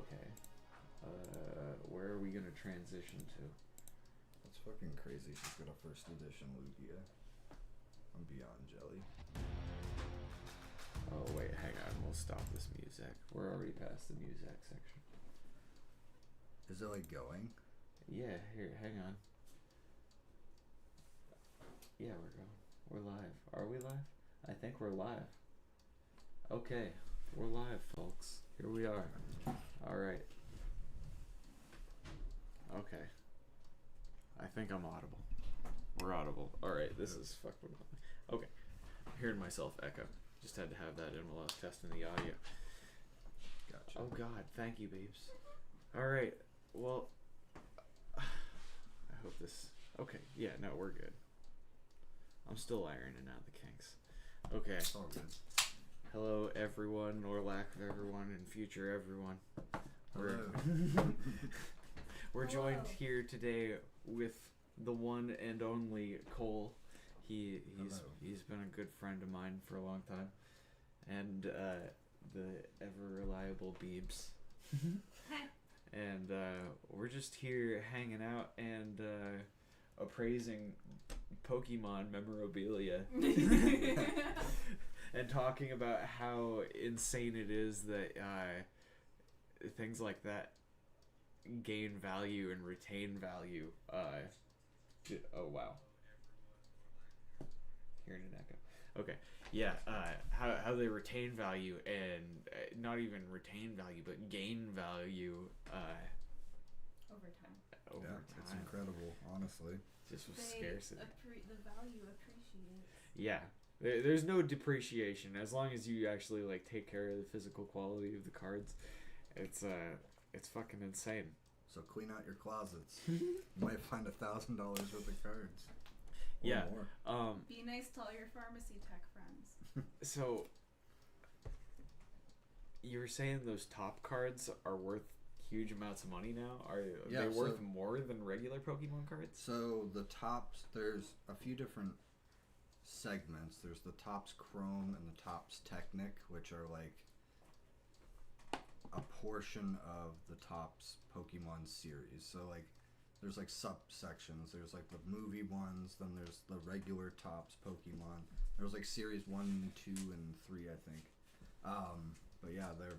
Okay. Where are we gonna transition to? That's fucking crazy. She's got a first edition Lugia. I'm beyond jelly. Oh wait, hang on. We'll stop this music. We're already past the music section. Is it like going? Yeah, here, hang on. Yeah, we're going. We're live. Are we live? I think we're live. Okay, we're live, folks. Here we are. Alright. Okay. I think I'm audible. We're audible. Alright, this is fucking... Okay. I'm hearing myself echo. Just had to have that in while I was testing the audio. Gotcha. Oh god, thank you, babes. Alright, well... I hope this... Okay, yeah, no, we're good. I'm still ironing out the kinks. Okay. All good. Hello, everyone, or lack of everyone, and future everyone. We're joined here today with the one and only Cole. He's been a good friend of mine for a long time, and the ever reliable Beebs. And we're just here hanging out and appraising Pokemon memorabilia. And talking about how insane it is that things like that gain value and retain value. Oh wow. Hearing an echo. Okay. Yeah. How they retain value and not even retain value, but gain value over time. Over time. It's incredible, honestly. Just with scarcity. The value appreciates. Yeah. There's no depreciation as long as you actually like take care of the physical quality of the cards. It's fucking insane. So clean out your closets. You might find $1,000 worth of cards. Or yeah. More. Be nice to all your pharmacy tech friends. So you were saying those top cards are worth huge amounts of money now? Are they worth more than regular Pokemon cards? So the tops, there's a few different segments. There's the Topps Chrome and the Topps Technic, which are like a portion of the Topps Pokemon series. So like there's like subsections. There's like the movie ones, then there's the regular Topps Pokemon. There's like series 1, 2, and 3, I think. But yeah, they're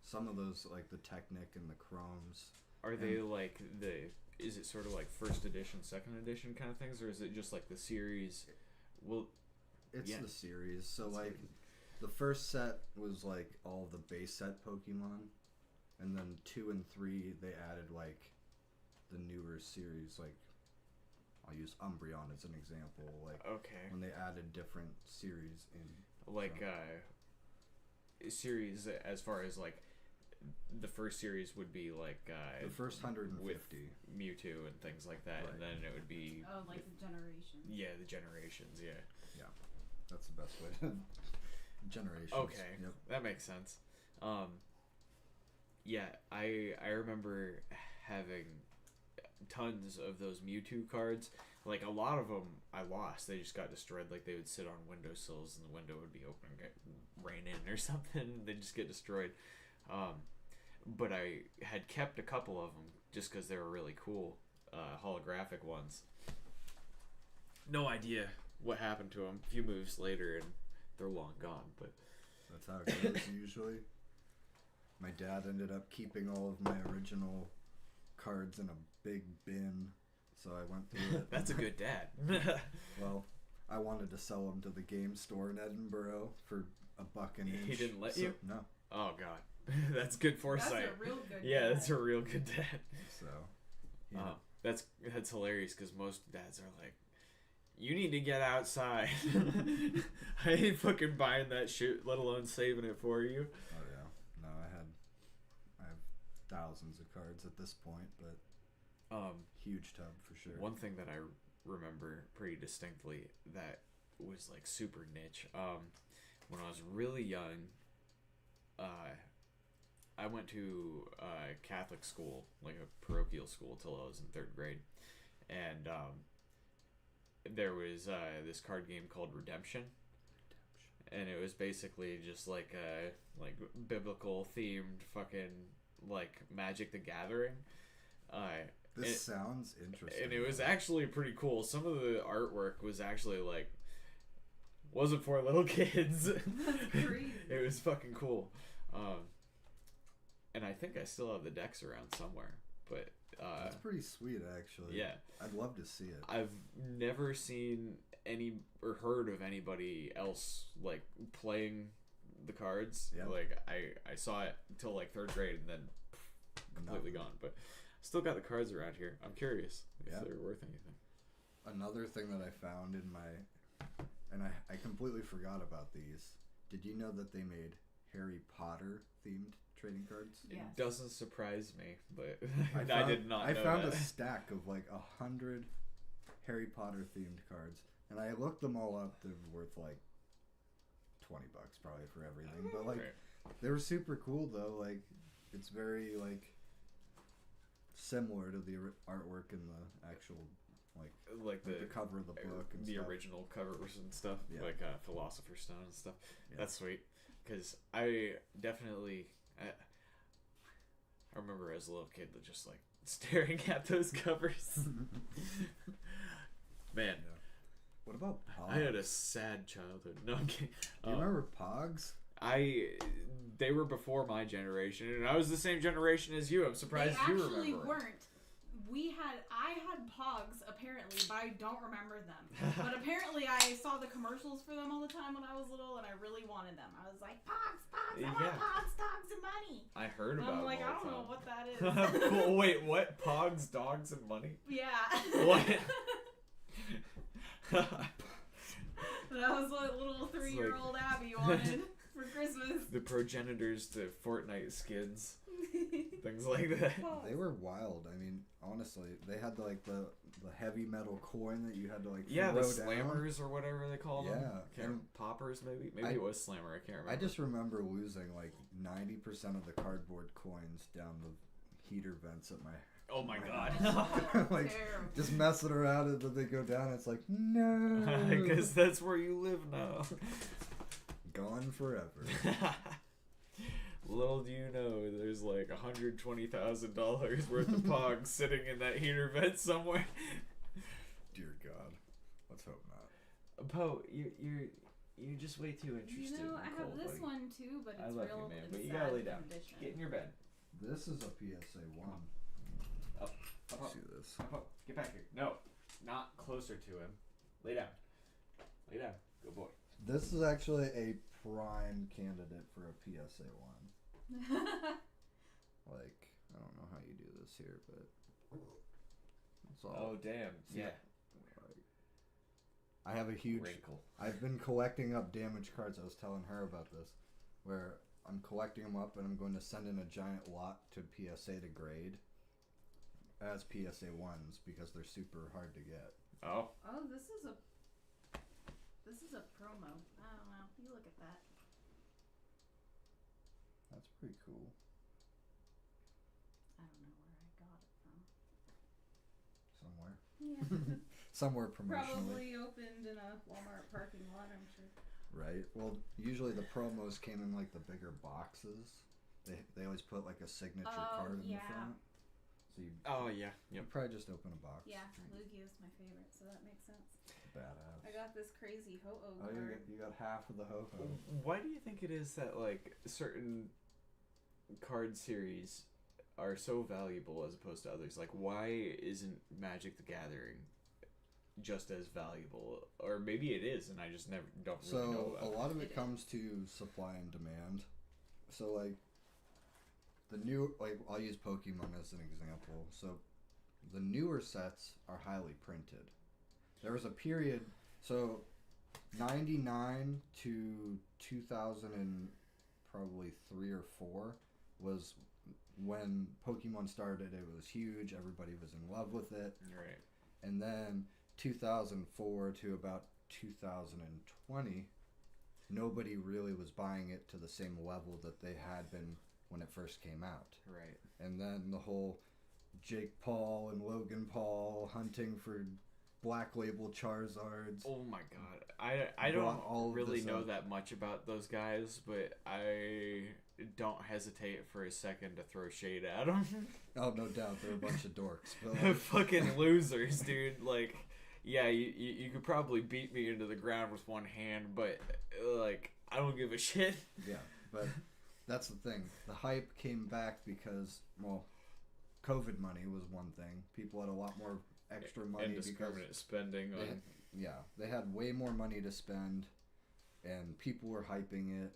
some of those like the Technic and the Chromes. Are they like is it sort of like first edition, second edition kind of things, or is it just like the series? Well, it's the series. So like the first set was like all the base set Pokemon, and then 2 and 3 they added like the newer series. Like I'll use Umbreon as an example. Like when they added different series in like series as far as like the first series would be like the first 150 with Mewtwo and things like that, right. And then it would be like the generations. Yeah, the generations. Yeah. That's the best way to generations. Okay, yep. That makes sense. Yeah, I remember having tons of those Mewtwo cards. Like a lot of them I lost. They just got destroyed. Like they would sit on windowsills and the window would be open and get rain in or something. They'd just get destroyed. But I had kept a couple of them just because they were really cool, holographic ones. No idea what happened to them. A few moves later and they're long gone. But that's how it goes usually. My dad ended up keeping all of my original cards in a big bin, so I went through it. That's a good dad. Well, I wanted to sell them to the game store in Edinburgh for $1 an each. He didn't let you? No. Oh god. That's good foresight. That's a real good yeah, dad. that's a real good dad. So, yeah. That's hilarious because most dads are like, you need to get outside. I ain't fucking buying that shit, let alone saving it for you. Oh yeah. No, I have thousands of cards at this point, but huge tub for sure. One thing that I remember pretty distinctly that was like super niche. When I was really young, I went to Catholic school, like a parochial school, till I was in 3rd grade, and there was this card game called Redemption, and it was basically just like a biblical themed fucking like Magic the Gathering. This sounds interesting. And it was actually pretty cool. Some of the artwork was actually like wasn't for little kids. That's crazy. It was fucking cool. And I think I still have the decks around somewhere. But that's pretty sweet, actually. Yeah, I'd love to see it. I've never seen any or heard of anybody else like playing the cards. Yeah. Like I saw it until like 3rd grade and then completely gone. But still got the cards around here. I'm curious if they're worth anything. Another thing that I found in my, and I completely forgot about these. Did you know that they made Harry Potter themed trading cards? It Yes. doesn't surprise me, but I did not know I found that. a stack of like 100 Harry Potter themed cards, and I looked them all up. They're worth like $20 probably for everything, but like Right. they were super cool though. Like it's very like similar to the artwork in the actual like the cover of the book and the stuff. original covers and stuff, Yeah. like Philosopher's Stone and stuff. Yeah. That's sweet, because I definitely I remember as a little kid just like staring at those covers. Man, Yeah. What about Pogs? I had a sad childhood. No, I'm kidding. Do you remember Pogs? They were before my generation, and I was the same generation as you. I'm surprised They you remember. actually weren't. I had Pogs apparently, but I don't remember them. But apparently, I saw the commercials for them all the time when I was little, and I really wanted them. I was like, Pogs, Pogs, I want Yeah. Pogs, dogs, and money. I heard And about. I'm like, them I all don't the know what that time. is. Cool. Wait, what? Pogs, dogs, and money? Yeah. What? That was what little 3-year-old Abby wanted for Christmas. The progenitors to Fortnite skins, things like that. They were wild. I mean, honestly, they had the heavy metal coin that you had to like Yeah, throw the down. slammers or whatever they call them. Yeah, and Poppers maybe it was slammer. I can't remember. I just remember losing like 90% of the cardboard coins down the heater vents at my. Oh my god. Like Terrible. just messing around and then they go down. It's like no, Because that's where you live now. gone forever. Little do you know, there's like $120,000 worth of Pogs sitting in that heater vent somewhere. Dear God, let's hope not. Poe, you're just way too interested. You know, in I Nicole, have this buddy. one too, but it's I love real you, man, in but you sad gotta lay down. condition. Get in your bed. This is a PSA 1. Up, Let's see this. up. Get back here. No, not closer to him. Lay down. Lay down. Good boy. This is actually a prime candidate for a PSA 1. Like, I don't know how you do this here, but it's all. Oh damn. Yeah. Like, I have a huge. Wrinkle. I've been collecting up damaged cards. I was telling her about this, where I'm collecting them up and I'm going to send in a giant lot to PSA to grade as PSA 1s because they're super hard to get. Oh. Oh, this is a promo. I don't know. You look at that. That's pretty cool. I don't know where I got it from. Somewhere. Yeah. Somewhere promotionally. Probably opened in a Walmart parking lot, I'm sure. Right. Well, usually the promos came in like the bigger boxes. They always put like a signature card in the front. So you Oh yeah. you Yep. probably just open a box. Yeah, Lugia's my favorite, so that makes sense. Badass. I got this crazy ho-oh Oh, card. you got half of the ho-ho. Why do you think it is that like certain card series are so valuable as opposed to others? Like, why isn't Magic the Gathering just as valuable? Or maybe it is, and I just don't really know So about a lot of it It comes to supply and demand. So like the new, like I'll use Pokemon as an example. So the newer sets are highly printed. There was a period, so 99 to 2000 and probably 3 or 4 was when Pokemon started. It was huge. Everybody was in love with it. Right. And then 2004 to about 2020, nobody really was buying it to the same level that they had been when it first came out. Right. And then the whole Jake Paul and Logan Paul hunting for Black Label Charizards. Oh my god. I Brought all don't of really this know up. that much about those guys, but I don't hesitate for a second to throw shade at them. Oh, no doubt, they're a bunch of dorks. But like, Fucking losers, dude. Like, yeah, you could probably beat me into the ground with one hand, but like, I don't give a shit. Yeah, but that's the thing. The hype came back because, well, COVID money was one thing. People had a lot more extra money Indiscriminate spending on. They had way more money to spend, and people were hyping it,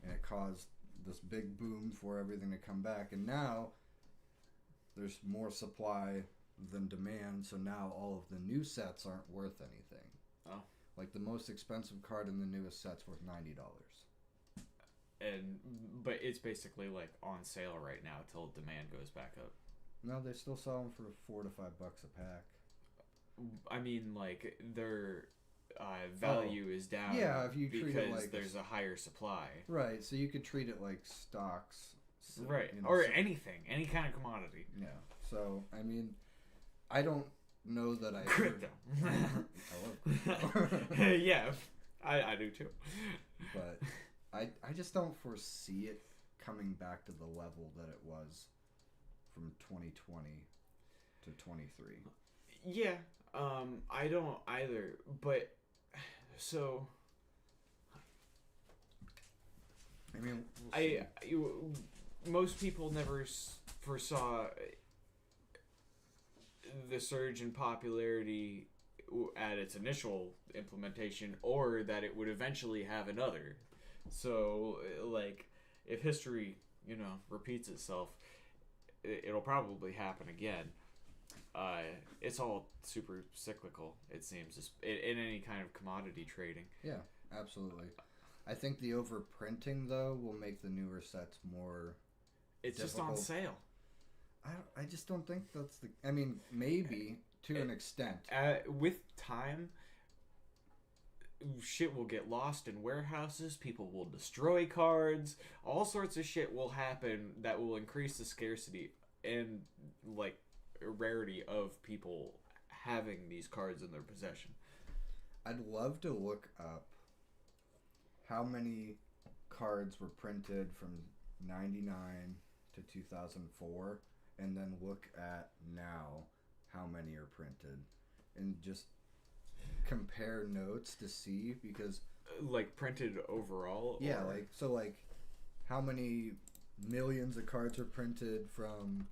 and it caused this big boom for everything to come back. And now there's more supply than demand, so now all of the new sets aren't worth anything. Oh. Like the most expensive card in the newest set's worth $90. But it's basically like on sale right now till demand goes back up. No, they still sell them for $4 to $5 a pack. I mean, like their value is down. Yeah, if you treat it because like there's a higher supply. Right, so you could treat it like stocks. So, Right, you know, or so- anything, any kind of commodity. Yeah. So I mean, I don't know that I Crypto. I love crypto. Yeah, I do too. But I just don't foresee it coming back to the level that it was from 2020 to 23. Yeah, I don't either. But so I mean, we'll see. Most people never foresaw the surge in popularity at its initial implementation, or that it would eventually have another. So, like, if history, repeats itself, it'll probably happen again. It's all super cyclical, it seems, in any kind of commodity trading. Yeah, absolutely. I think the overprinting, though, will make the newer sets more It's difficult. just on sale. I just don't think that's the... I mean, maybe, to an extent. With time, shit will get lost in warehouses, people will destroy cards, all sorts of shit will happen that will increase the scarcity and, like, rarity of people having these cards in their possession. I'd love to look up how many cards were printed from 99 to 2004, and then look at now how many are printed, and just compare notes to see, because Like, printed overall? yeah, or... like how many millions of cards are printed from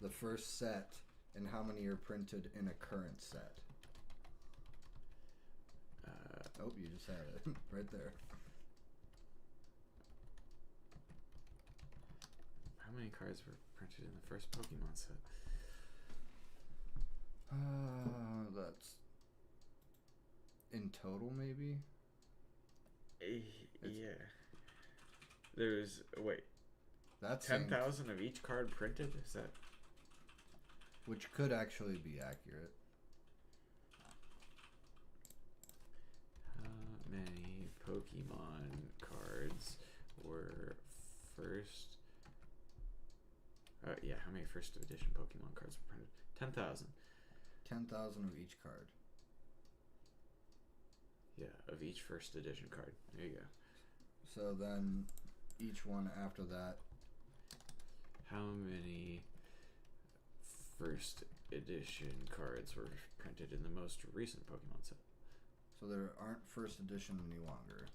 the first set, and how many are printed in a current set. Oh, you just had it right there. How many cards were printed in the first Pokemon set? That's in total, maybe. Yeah. There's That's 10,000 of each card printed. Is that? which could actually be accurate. How many Pokemon cards were first? Yeah, how many first edition Pokemon cards were printed? 10,000. 10,000 of each card. Yeah, of each first edition card. There you go. So then, each one after that. How many first edition cards were printed in the most recent Pokemon set? So there aren't first edition any longer.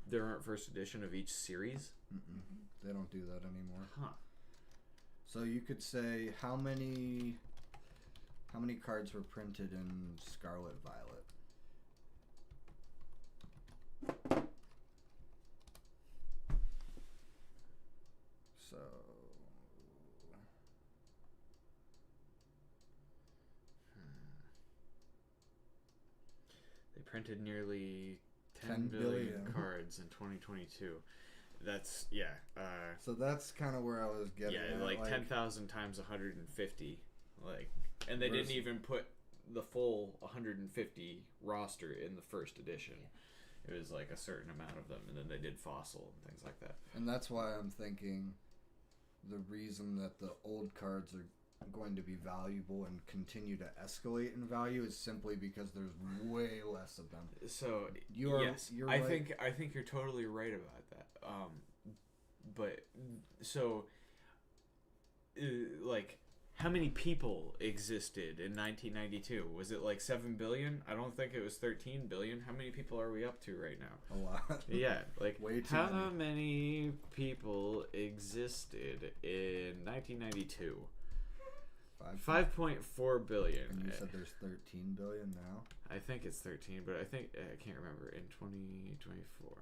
There aren't first edition of each series? Mm-mm. They don't do that anymore. Huh. So you could say how many cards were printed in Scarlet Violet? So They printed nearly 10 10 billion billion. cards in 2022. That's, yeah. so that's kind of where I was getting Yeah, at. like 10,000 times 150. Like, and they didn't even put the full 150 roster in the first edition. It was like a certain amount of them, and then they did fossil and things like that. And that's why I'm thinking the reason that the old cards are going to be valuable and continue to escalate in value is simply because there's way less of them. So You're I right. think you're totally right about that. But so like, how many people existed in 1992? Was it like 7 billion? I don't think it was 13 billion. How many people are we up to right now? A lot. Yeah, like Way too how many people existed in 1992? 5.4 billion. And you said there's 13 billion now? I think it's 13, but I can't remember in 2024.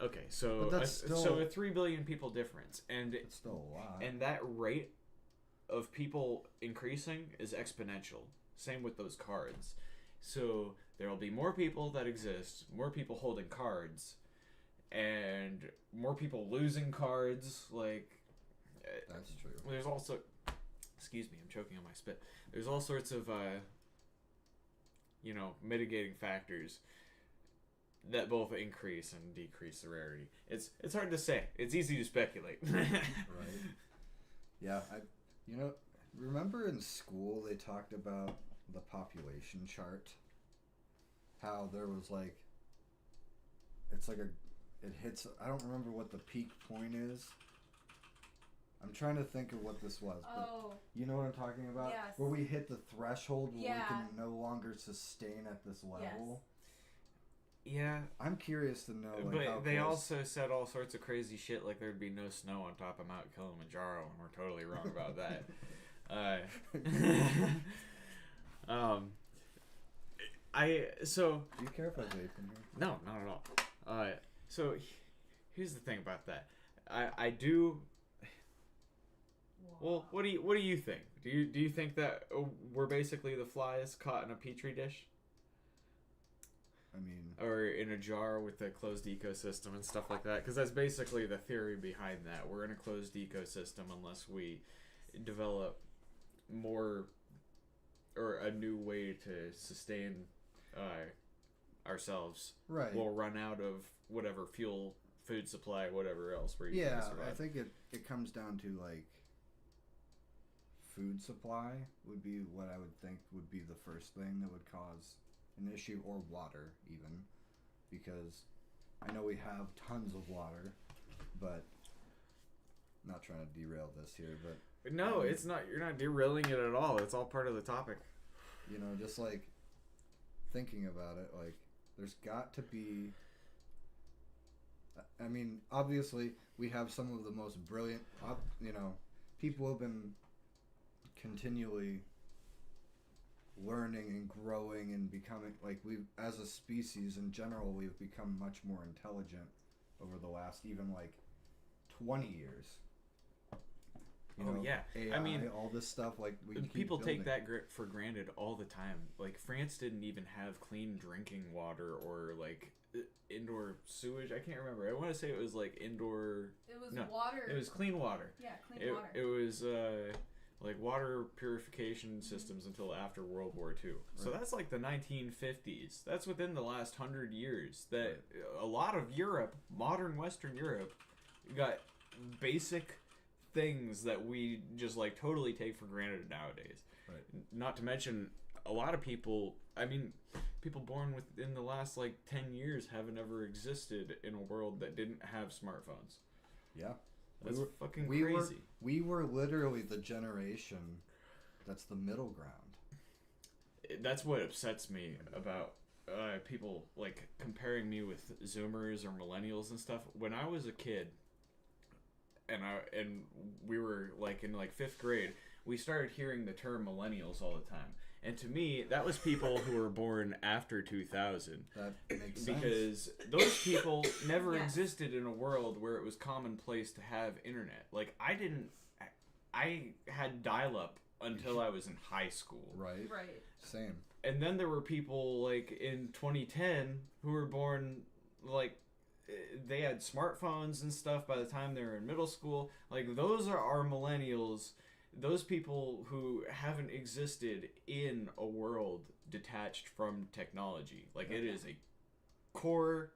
Okay, so But that's still a 3 billion people difference, and it's still a lot. and that rate of people increasing is exponential. Same with those cards. So there will be more people that exist, more people holding cards, and more people losing cards. Like, That's true. there's also, excuse me, I'm choking on my spit. There's all sorts of, mitigating factors that both increase and decrease the rarity. It's hard to say. It's easy to speculate. Right. Yeah, remember in school they talked about the population chart? How there was like, it hits, I don't remember what the peak point is. I'm trying to think of what this was. Oh. But you know what I'm talking about? Yes. Where we hit the threshold where Yeah. we can no longer sustain at this level. Yeah, I'm curious to know. Like, but how they close- also said all sorts of crazy shit, like there'd be no snow on top of Mount Kilimanjaro, and we're totally wrong about that. So Do you care if I vape in here? no, not at all. So here's the thing about that. I do. Well, what do you think? Do you think that we're basically the flies caught in a petri dish? I mean, Or in a jar with a closed ecosystem and stuff like that? Because that's basically the theory behind that. We're in a closed ecosystem unless we develop more or a new way to sustain ourselves. right. We'll run out of whatever fuel, food supply, whatever else we're using Yeah, to survive. I think it comes down to like food supply would be what I would think would be the first thing that would cause an issue, or water even, because I know we have tons of water, but not trying to derail this here, but No, it's not. You're not derailing it at all. It's all part of the topic. just like thinking about it, like there's got to be, I mean, obviously we have some of the most brilliant, people have been continually learning and growing and becoming, like, we've, as a species in general, we've become much more intelligent over the last even like 20 years. Yeah. AI, I mean, all this stuff, like, we keep people take building. that for granted all the time. Like, France didn't even have clean drinking water or like indoor sewage. I can't remember. I want to say it was like indoor. It was No, water. It was clean water. Yeah, clean water. It was like water purification systems until after World War II. So Right. that's like the 1950s. That's within the last 100 years that a lot of Europe, modern Western Europe, got basic things that we just like totally take for granted nowadays. Right. Not to mention a lot of people, I mean, people born within the last like 10 years haven't ever existed in a world that didn't have smartphones. Yeah. That's fucking we crazy. We were literally the generation that's the middle ground. That's what upsets me about people like comparing me with Zoomers or millennials and stuff. When I was a kid, and we were like in like 5th grade, we started hearing the term millennials all the time. And to me, that was people who were born after 2000. That makes sense. Because those people never Yes. existed in a world where it was commonplace to have internet. Like, I had dial-up until I was in high school. Right. Right. Same. And then there were people, like, in 2010 who were born, like, they had smartphones and stuff by the time they were in middle school. Like, those are our millennials. Those people who haven't existed in a world detached from technology. Like, it is a core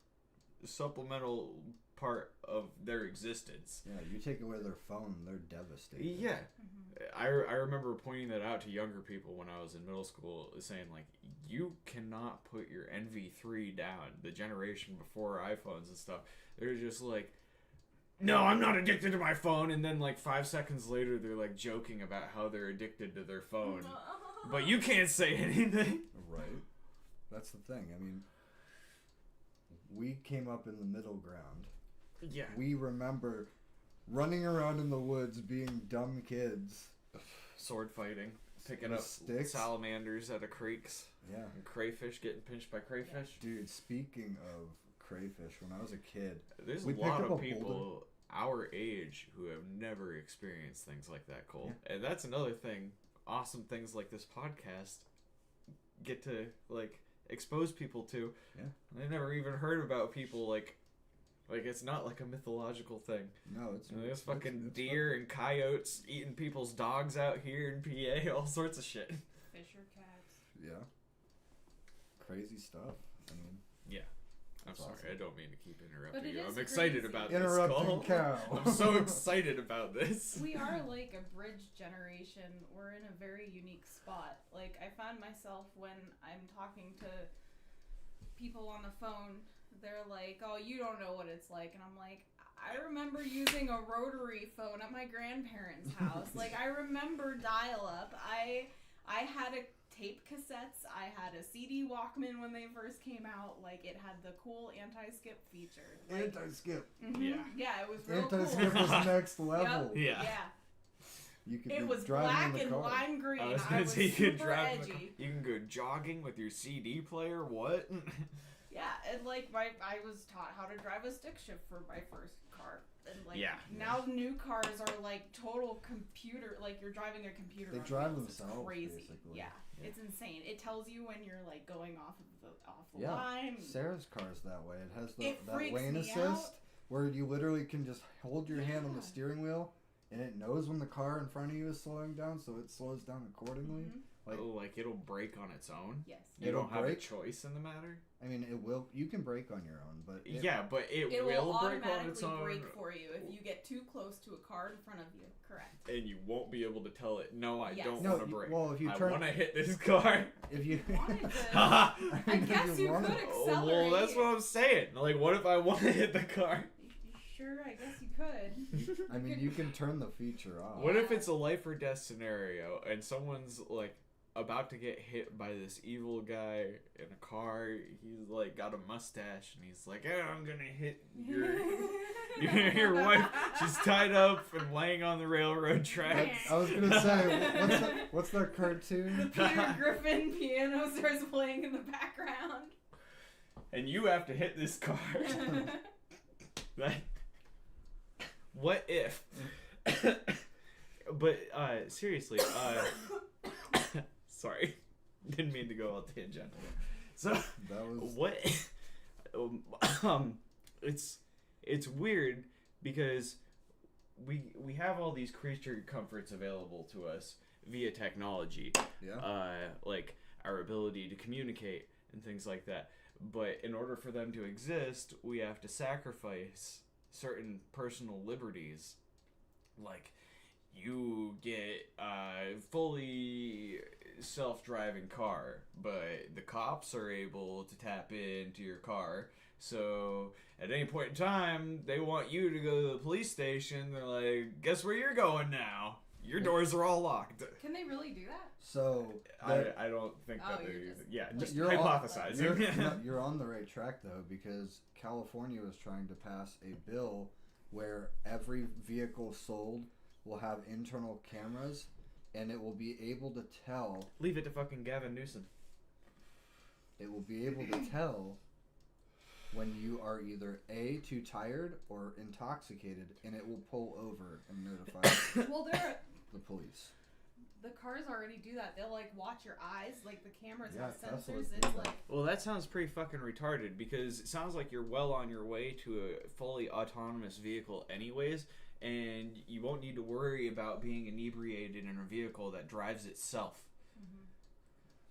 supplemental part of their existence. Yeah, you take away their phone, they're devastated. Yeah. I remember pointing that out to younger people when I was in middle school, saying, like, you cannot put your NV3 down. The generation before iPhones and stuff, they're just like, no, I'm not addicted to my phone. And then, like, 5 seconds later, they're, like, joking about how they're addicted to their phone. But you can't say anything. Right. That's the thing. I mean, we came up in the middle ground. Yeah. We remember running around in the woods being dumb kids. Sword fighting. Picking With up sticks. salamanders out of creeks. Yeah. And crayfish getting pinched by crayfish. Dude, speaking of crayfish, when I was a kid, There's we a lot picked of up a people boulder. our age who have never experienced things like that, Cole. Yeah. And that's another thing. Awesome things like this podcast get to, like, expose people to. Yeah. They never even heard about people, like it's not like a mythological thing. No, it's... There's fucking deer and coyotes eating people's dogs out here in PA, all sorts of shit. Fish or cats. Yeah. Crazy stuff. I mean... Yeah. I'm That's sorry, awesome. I don't mean to keep interrupting But it you. is I'm excited crazy. about this, Interrupting Cole. cow. I'm so excited about this. We are like a bridge generation. We're in a very unique spot. Like, I found myself when I'm talking to people on the phone, they're like, oh, you don't know what it's like. And I'm like, I remember using a rotary phone at my grandparents' house. Like, I remember dial-up. I had a tape cassettes. I had a CD Walkman when they first came out. Like, it had the cool anti-skip feature. Like, Anti-skip. Yeah. Yeah, it was real Anti-skip cool. was next level. Yeah. Yeah. You could It be was driving black in and the car. lime green. I was I gonna was say you could super drive in the car. edgy. You can go jogging with your CD player. What? Yeah, and like I was taught how to drive a stick shift for my first car, and like Yeah. now new cars are like total computer. Like you're driving a computer. They on drive wheels. It's themselves, crazy. basically. Yeah, Yeah. it's insane. It tells you when you're like going off the Yeah. line. Sarah's car's that way. It has It that freaks lane me assist out. where you literally can just hold your hand on the Yeah. steering wheel and it knows when the car in front of you is slowing down, so it slows down accordingly. Mhm. Like, Like it'll brake on its own. Yes. You It'll don't have brake? a choice in the matter. I mean, it will. You can brake on your own, but Yeah, but it It will will brake on its automatically own, brake for you if you get too close to a car in front of you. Correct. and you won't be able to tell it. No, I Yes. don't No, want to you- brake. well, if you I turn- want to hit this car. if you Wanted to. I I guess you could accelerate. well, that's what I'm saying. Like, what if I want to hit the car? Sure, I guess you could. I mean, you can turn the feature off. What if it's a life or death scenario and someone's like about to get hit by this evil guy in a car? He's like got a mustache and he's like, "Oh, I'm gonna hit your wife. She's tied up and laying on the railroad tracks." I was gonna say, what's that The cartoon? Peter Griffin piano starts playing in the background. And you have to hit this car. That. What if? But seriously, sorry, didn't mean to go all tangential. So That was what? It's weird because we have all these creature comforts available to us via technology, yeah. like our ability to communicate and things like that. But in order for them to exist, we have to sacrifice certain personal liberties. Like, you get a fully self-driving car, but the cops are able to tap into your car. So at any point in time, they want you to go to the police station. They're like, guess where you're going now? Your doors are all locked. Can they really do that? So I don't think Oh, that you're they... just- Yeah, just You're on- hypothesizing. you're on the right track though, because California was trying to pass a bill where every vehicle sold will have internal cameras, and it will be able to tell. Leave it to fucking Gavin Newsom. It will be able to tell when you are either A, too tired, or intoxicated, and it will pull over and notify Well, the police. the cars already do that. They'll like watch your eyes. Like the cameras have Yeah, Teslas sensors. do It's that. like Well, that sounds pretty fucking retarded because it sounds like you're well on your way to a fully autonomous vehicle anyways, and you won't need to worry about being inebriated in a vehicle that drives itself.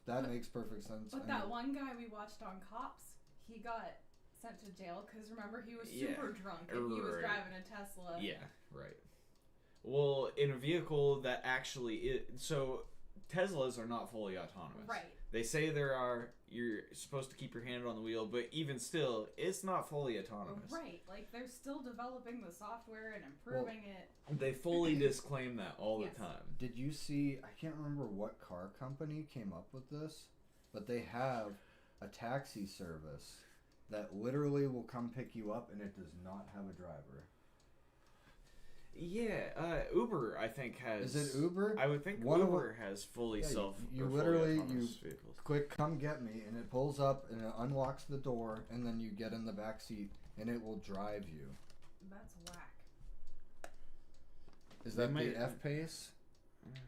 That makes perfect sense. But I that mean, one guy we watched on Cops, he got sent to jail because remember he was super drunk and he was driving a Tesla. Yeah, right. Well, in a vehicle that actually so Teslas are not fully autonomous. Right. They say you're supposed to keep your hand on the wheel, but even still, it's not fully autonomous. Right. Like, they're still developing the software and improving it. They fully disclaim that all the time. Did you see, I can't remember what car company came up with this, but they have a taxi service that literally will come pick you up and it does not have a driver. Yeah, Uber I think has. Is it Uber? I would think Uber has fully you click come get me and it pulls up and it unlocks the door and then you get in the back seat and it will drive you. That's whack. Is that the F-Pace?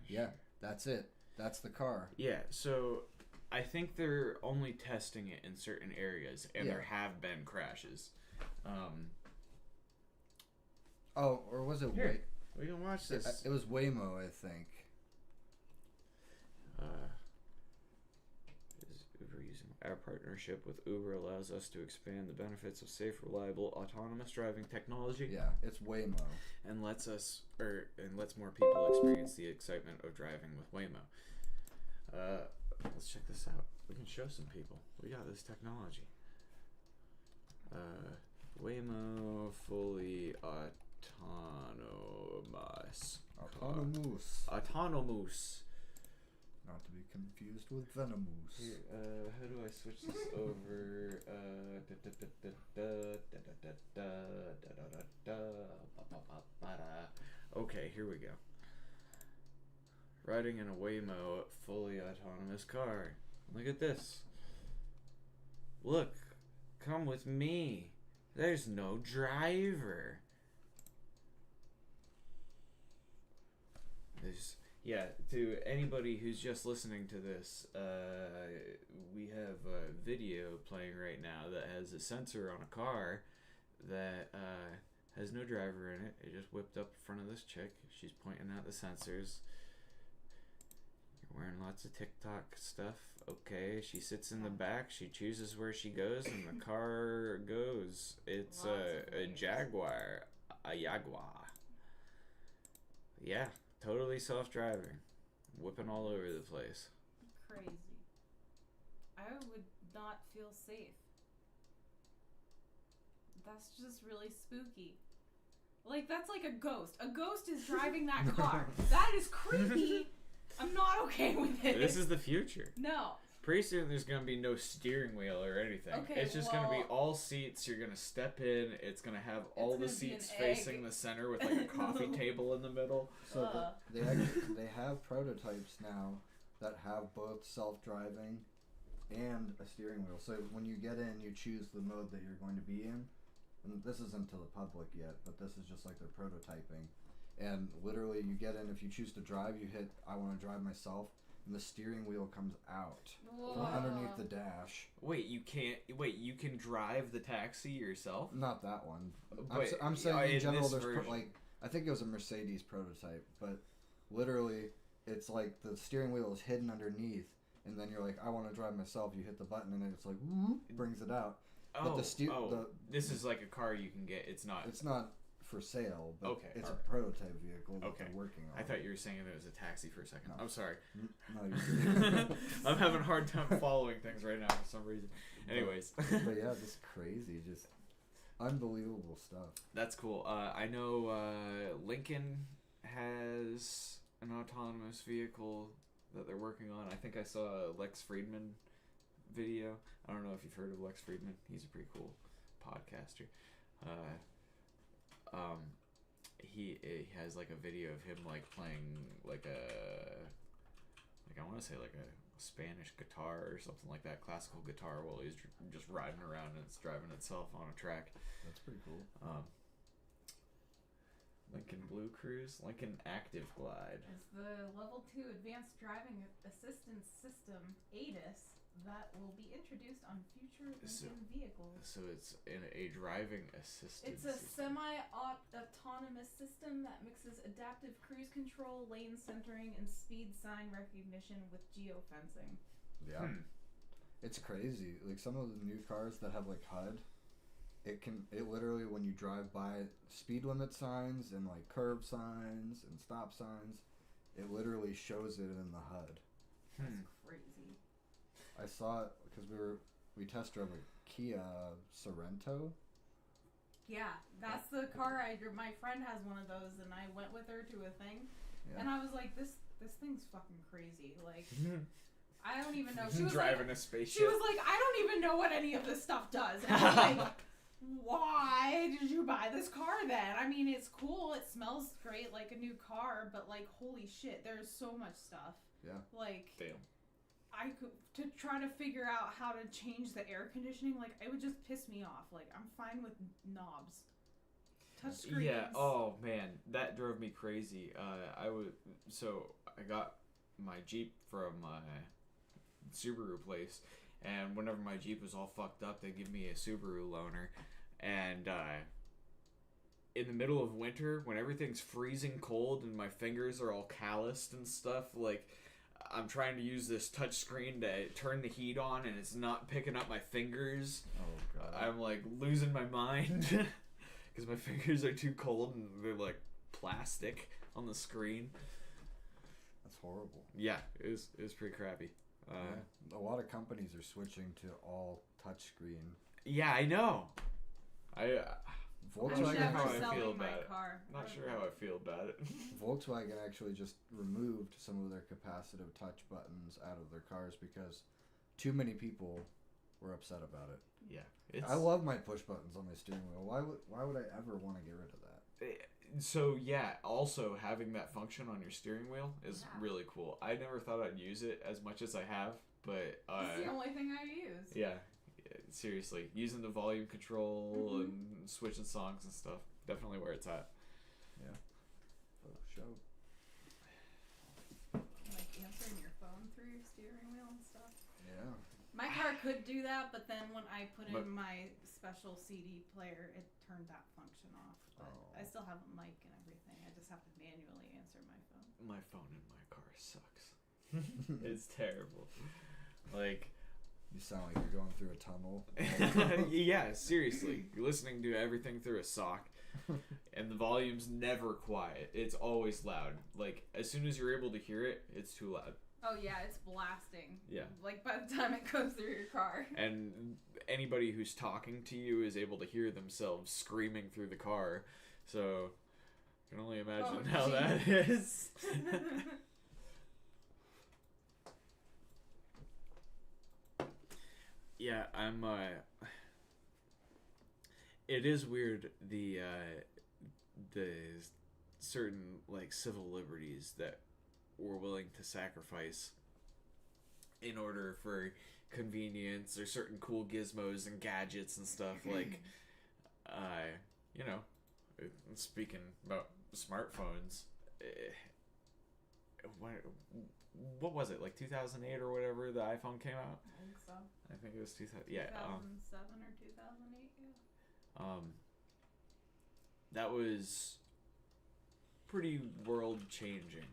Yeah, that's it. That's the car. Yeah, so I think they're only testing it in certain areas and there have been crashes. Oh, or was it Here, we can watch this. It was Waymo, I think. Is Uber using our partnership with Uber allows us to expand the benefits of safe, reliable, autonomous driving technology. Yeah, it's Waymo. And lets more people experience the excitement of driving with Waymo. Let's check this out. We can show some people. We got this technology. Waymo fully autonomous. Not to be confused with venomous. Here, how do I switch this over? Okay, here we go. Riding in a Waymo fully autonomous car. Look at this. Look, come with me. There's no driver. To anybody who's just listening to this, we have a video playing right now that has a sensor on a car that has no driver in it. It just whipped up in front of this chick. She's pointing out the sensors. You're wearing lots of TikTok stuff. Okay, she sits in the back. She chooses where she goes, and the car goes. It's a Jaguar. A Jaguar. Yeah, totally self-driving. Whipping all over the place. Crazy. I would not feel safe. That's just really spooky. Like, that's like a ghost. A ghost is driving that car. That is creepy. I'm not okay with it. This is the future. No. Pretty soon there's going to be no steering wheel or anything. Okay, it's just going to be all seats. You're going to step in. It's going to have all the seats facing the center with like a coffee table in the middle. So they have prototypes now that have both self-driving and a steering wheel. So when you get in, you choose the mode that you're going to be in. And this isn't to the public yet, but this is just like their prototyping. And literally you get in, if you choose to drive, you hit I want to drive myself. And the steering wheel comes out from underneath the dash. Wait, you can drive the taxi yourself? Not that one. But, I'm saying in general, there's version. I think it was a Mercedes prototype, but literally, it's like the steering wheel is hidden underneath, and then you're like, I want to drive myself. You hit the button, and it's like, whoop, brings it out. Oh, this is like a car you can get. It's not for sale, but it's a prototype vehicle that they're working on. I thought you were saying it was a taxi for a second. No. I'm sorry. No, you're I'm having a hard time following things right now for some reason. Anyways. But yeah, just crazy, just unbelievable stuff. That's cool. I know Lincoln has an autonomous vehicle that they're working on. I think I saw a Lex Friedman video. I don't know if you've heard of Lex Friedman. He's a pretty cool podcaster. He has like a video of him like playing like I want to say like a Spanish guitar or something like that, classical guitar, while he's just riding around and it's driving itself on a track. That's pretty cool. Lincoln Blue Cruise, Lincoln Active Glide. It's the level 2 advanced driving assistance system ADAS that will be introduced on future Lincoln vehicles. So it's in a driving assistance. It's a semi-autonomous system that mixes adaptive cruise control, lane centering, and speed sign recognition with geofencing. Yeah. It's crazy. Like some of the new cars that have like HUD, it literally, when you drive by speed limit signs and like curb signs and stop signs, it literally shows it in the HUD. That's crazy. I saw it because we test drove a Kia Sorento. Yeah, that's the car my friend has one of those, and I went with her to a thing, and I was like, this thing's fucking crazy. Like, I don't even know. She was driving like, a spaceship. She was like, I don't even know what any of this stuff does. And I was like, why did you buy this car then? I mean, it's cool. It smells great like a new car, but like, holy shit, there's so much stuff. Yeah. Like, damn. I could to try to figure out how to change the air conditioning. Like, it would just piss me off. Like, I'm fine with knobs. Touch screens. Yeah. Oh man, that drove me crazy. I got my Jeep from my Subaru place, and whenever my Jeep was all fucked up, they give me a Subaru loaner, and in the middle of winter, when everything's freezing cold and my fingers are all calloused and stuff, like, I'm trying to use this touch screen to turn the heat on, and it's not picking up my fingers. Oh god. I'm like losing my mind because my fingers are too cold and they're like plastic on the screen. That's horrible. Yeah, it was pretty crappy. Yeah. A lot of companies are switching to all touchscreen. Yeah, I know. Volkswagen, not sure how I selling feel my about it. car. Not sure how I feel about it. Volkswagen actually just removed some of their capacitive touch buttons out of their cars because too many people were upset about it. Yeah, I love my push buttons on my steering wheel. Why would I ever want to get rid of that? So yeah, also having that function on your steering wheel is really cool. I never thought I'd use it as much as I have, but it's the only thing I use. Yeah, seriously, using the volume control and switching songs and stuff, definitely where it's at. Yeah. Oh, show. Like answering your phone through your steering wheel and stuff. Yeah. My car could do that, but then when I put in my special CD player, it turned that function off. But I still have a mic and everything. I just have to manually answer my phone. My phone in my car sucks. It's terrible. Like, you sound like you're going through a tunnel. yeah, seriously. You're listening to everything through a sock, and the volume's never quiet. It's always loud. Like, as soon as you're able to hear it, it's too loud. Oh, yeah, it's blasting. Yeah. Like, by the time it goes through your car. And anybody who's talking to you is able to hear themselves screaming through the car. So, I can only imagine how that is. Yeah, I'm, it is weird, the certain, like, civil liberties that we're willing to sacrifice in order for convenience or certain cool gizmos and gadgets and stuff. Like, you know, speaking about smartphones, what was it, like 2008 or whatever the iPhone came out? I think so. I think it was 2000. Yeah, 2007 or 2008. Yeah. That was pretty world changing.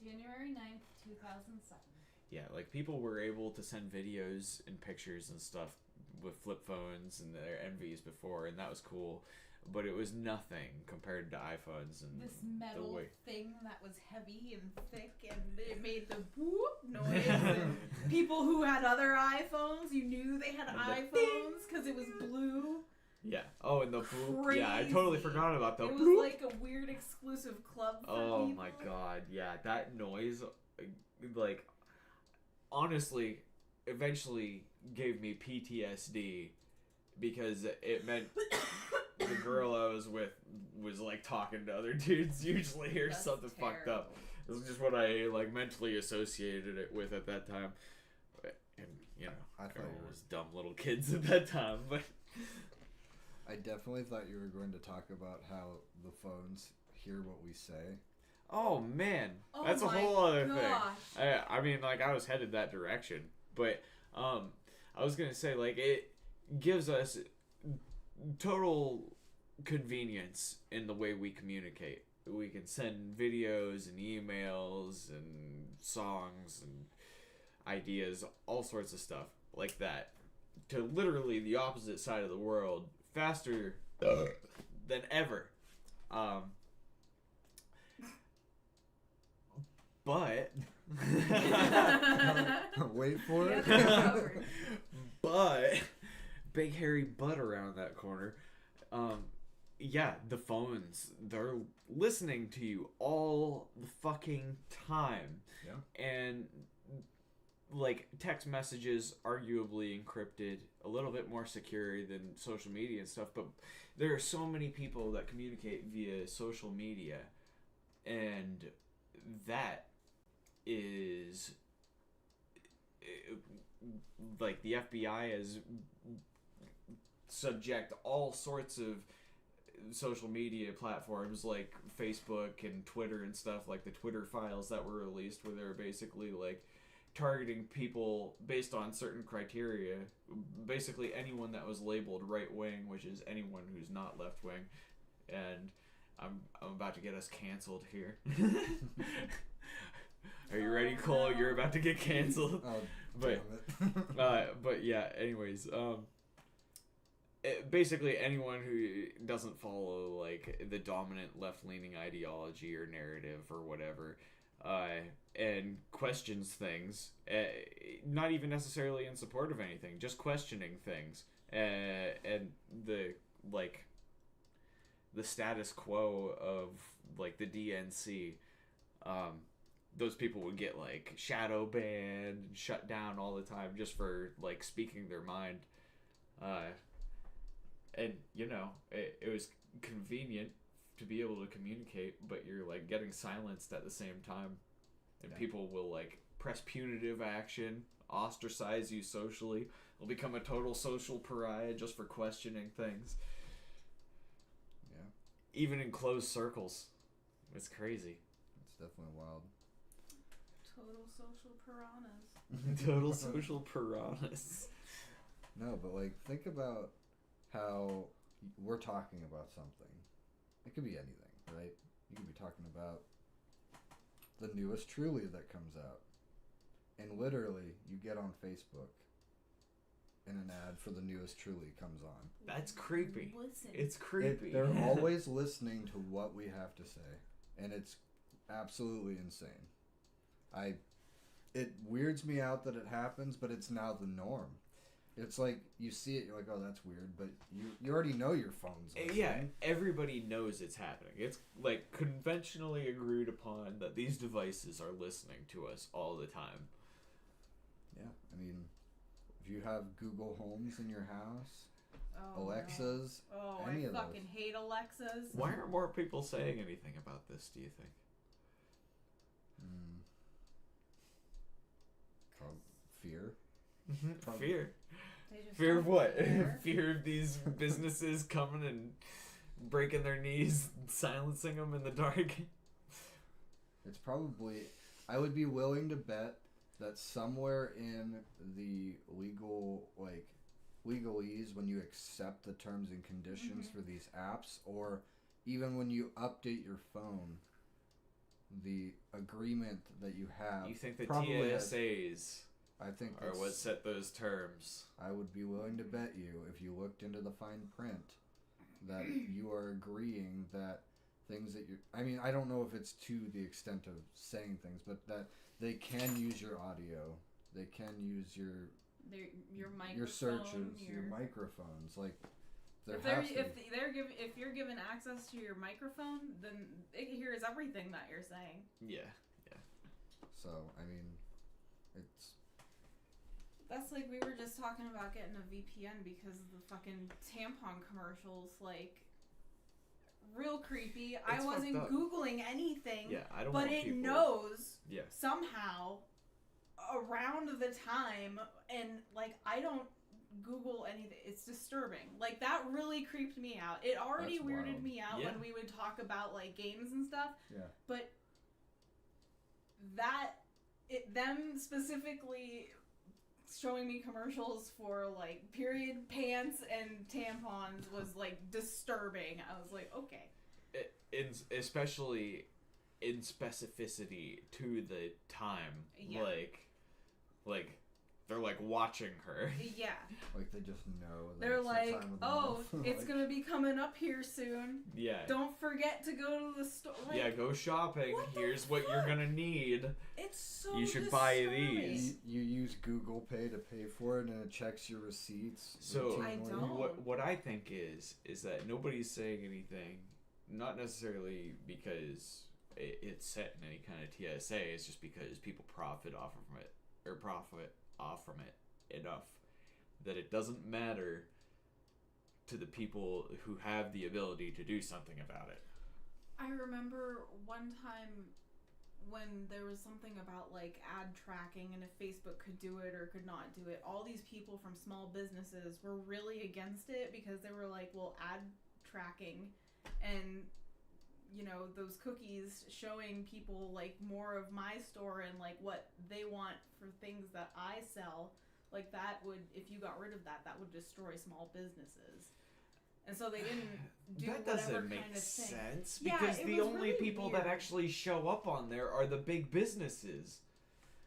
January 9th, 2007. Yeah, like people were able to send videos and pictures and stuff with flip phones and their envies before, and that was cool. But it was nothing compared to iPhones and this metal the way thing that was heavy and thick, and it made the whoop noise. And people who had other iPhones, you knew they had iPhones because it was blue. Yeah. Oh, and the bloop. Crazy. Yeah, I totally forgot about the It was bloop. like a weird exclusive club for Oh people. my god, yeah, that noise, like, honestly, eventually gave me PTSD because it meant the girl I was with was, like, talking to other dudes usually or That's something fucked up. terrible. This is just what I, like, mentally associated it with at that time. And, you know, I thought everyone you was dumb little kids at that time, but... I definitely thought you were going to talk about how the phones hear what we say. Oh, man. Oh That's a my whole other gosh. thing. I mean, like, I was headed that direction. But, I was going to say, like, it gives us total convenience in the way we communicate. We can send videos and emails and songs and ideas, all sorts of stuff like that. to literally the opposite side of the world faster than ever. But wait for it. But big hairy butt around that corner. Yeah, the phones, they're listening to you all the fucking time. Yeah. And like text messages arguably encrypted, a little bit more secure than social media and stuff, but there are so many people that communicate via social media, and that is like the FBI is subject all sorts of social media platforms like Facebook and Twitter and stuff, like the Twitter files that were released where they were basically like targeting people based on certain criteria, basically anyone that was labeled right wing, which is anyone who's not left wing. And I'm about to get us canceled here. Are you ready, Cole? You're about to get canceled. Oh, but but yeah, anyways, basically anyone who doesn't follow like the dominant left-leaning ideology or narrative or whatever, and questions things, not even necessarily in support of anything, just questioning things, and the like the status quo of like the DNC, those people would get like shadow banned and shut down all the time just for like speaking their mind. And you know, it was convenient to be able to communicate, but you're like getting silenced at the same time. And Yeah. people will like press punitive action, ostracize you socially, will become a total social pariah just for questioning things. Yeah. Even in closed circles. It's crazy. It's definitely wild. Total social piranhas. Total social piranhas. No, but like think about how we're talking about something. It could be anything, right? You could be talking about the newest Truly that comes out. And literally, you get on Facebook and an ad for the newest Truly comes on. That's creepy. Listen. It's creepy. They're always listening to what we have to say. And it's absolutely insane. It weirds me out that it happens, but it's now the norm. It's like you see it, you're like, oh, that's weird, but you already know your phone's listening. Yeah, everybody knows it's happening. It's like conventionally agreed upon that these devices are listening to us all the time. Yeah, I mean, if you have Google Homes in your house, Oh, Alexas, no. Oh, any I of fucking those. hate Alexas. Why aren't more people saying anything about this, do you think? Fear. Fear. They just Fear of don't what? care. Fear of these businesses coming and breaking their knees, silencing them in the dark. It's probably, I would be willing to bet that somewhere in the legalese, when you accept the terms and conditions for these apps, or even when you update your phone, the agreement that you have. You think the probably TSAs I think are what set those terms? I would be willing to bet you, if you looked into the fine print, that you are agreeing that things that you, I mean, I don't know if it's to the extent of saying things, but that they can use your audio, they can use your microphone, your searches, your microphones, like there if has to if you're given access to your microphone, then it hears everything that you're saying. Yeah. So I mean, it's That's like we were just talking about getting a VPN because of the fucking tampon commercials, like real creepy. I It's wasn't fucked up. Googling anything, Yeah, I don't but want it people... knows Yeah. somehow around the time, and like I don't Google anything. It's disturbing. Like that really creeped me out. It already That's weirded wild. me out Yeah. when we would talk about like games and stuff. Yeah. But them specifically showing me commercials for like period pants and tampons was like disturbing. I was like, okay. Especially in specificity to the time. Yeah. Like They're like watching her. Yeah. Like they just know. That They're it's the like, time of the oh, month. it's Like, gonna be coming up here soon. Yeah. Don't forget to go to the store. Like, Yeah, go shopping. what the Here's what you're fuck? gonna need. It's so You should buy disturbing. these. You use Google Pay to pay for it, and it checks your receipts. So I routinely. don't. what I think is that nobody's saying anything, not necessarily because it's set in any kind of TSA. It's just because people profit off from it enough that it doesn't matter to the people who have the ability to do something about it. I remember one time when there was something about like ad tracking and if Facebook could do it or could not do it. All these people from small businesses were really against it because they were like, well, ad tracking and you know, those cookies showing people like more of my store and like what they want for things that I sell, like that would, if you got rid of that, that would destroy small businesses. And so they didn't do that whatever doesn't make kind of thing. sense Yeah, because it the was only really people weird. that actually show up on there are the big businesses.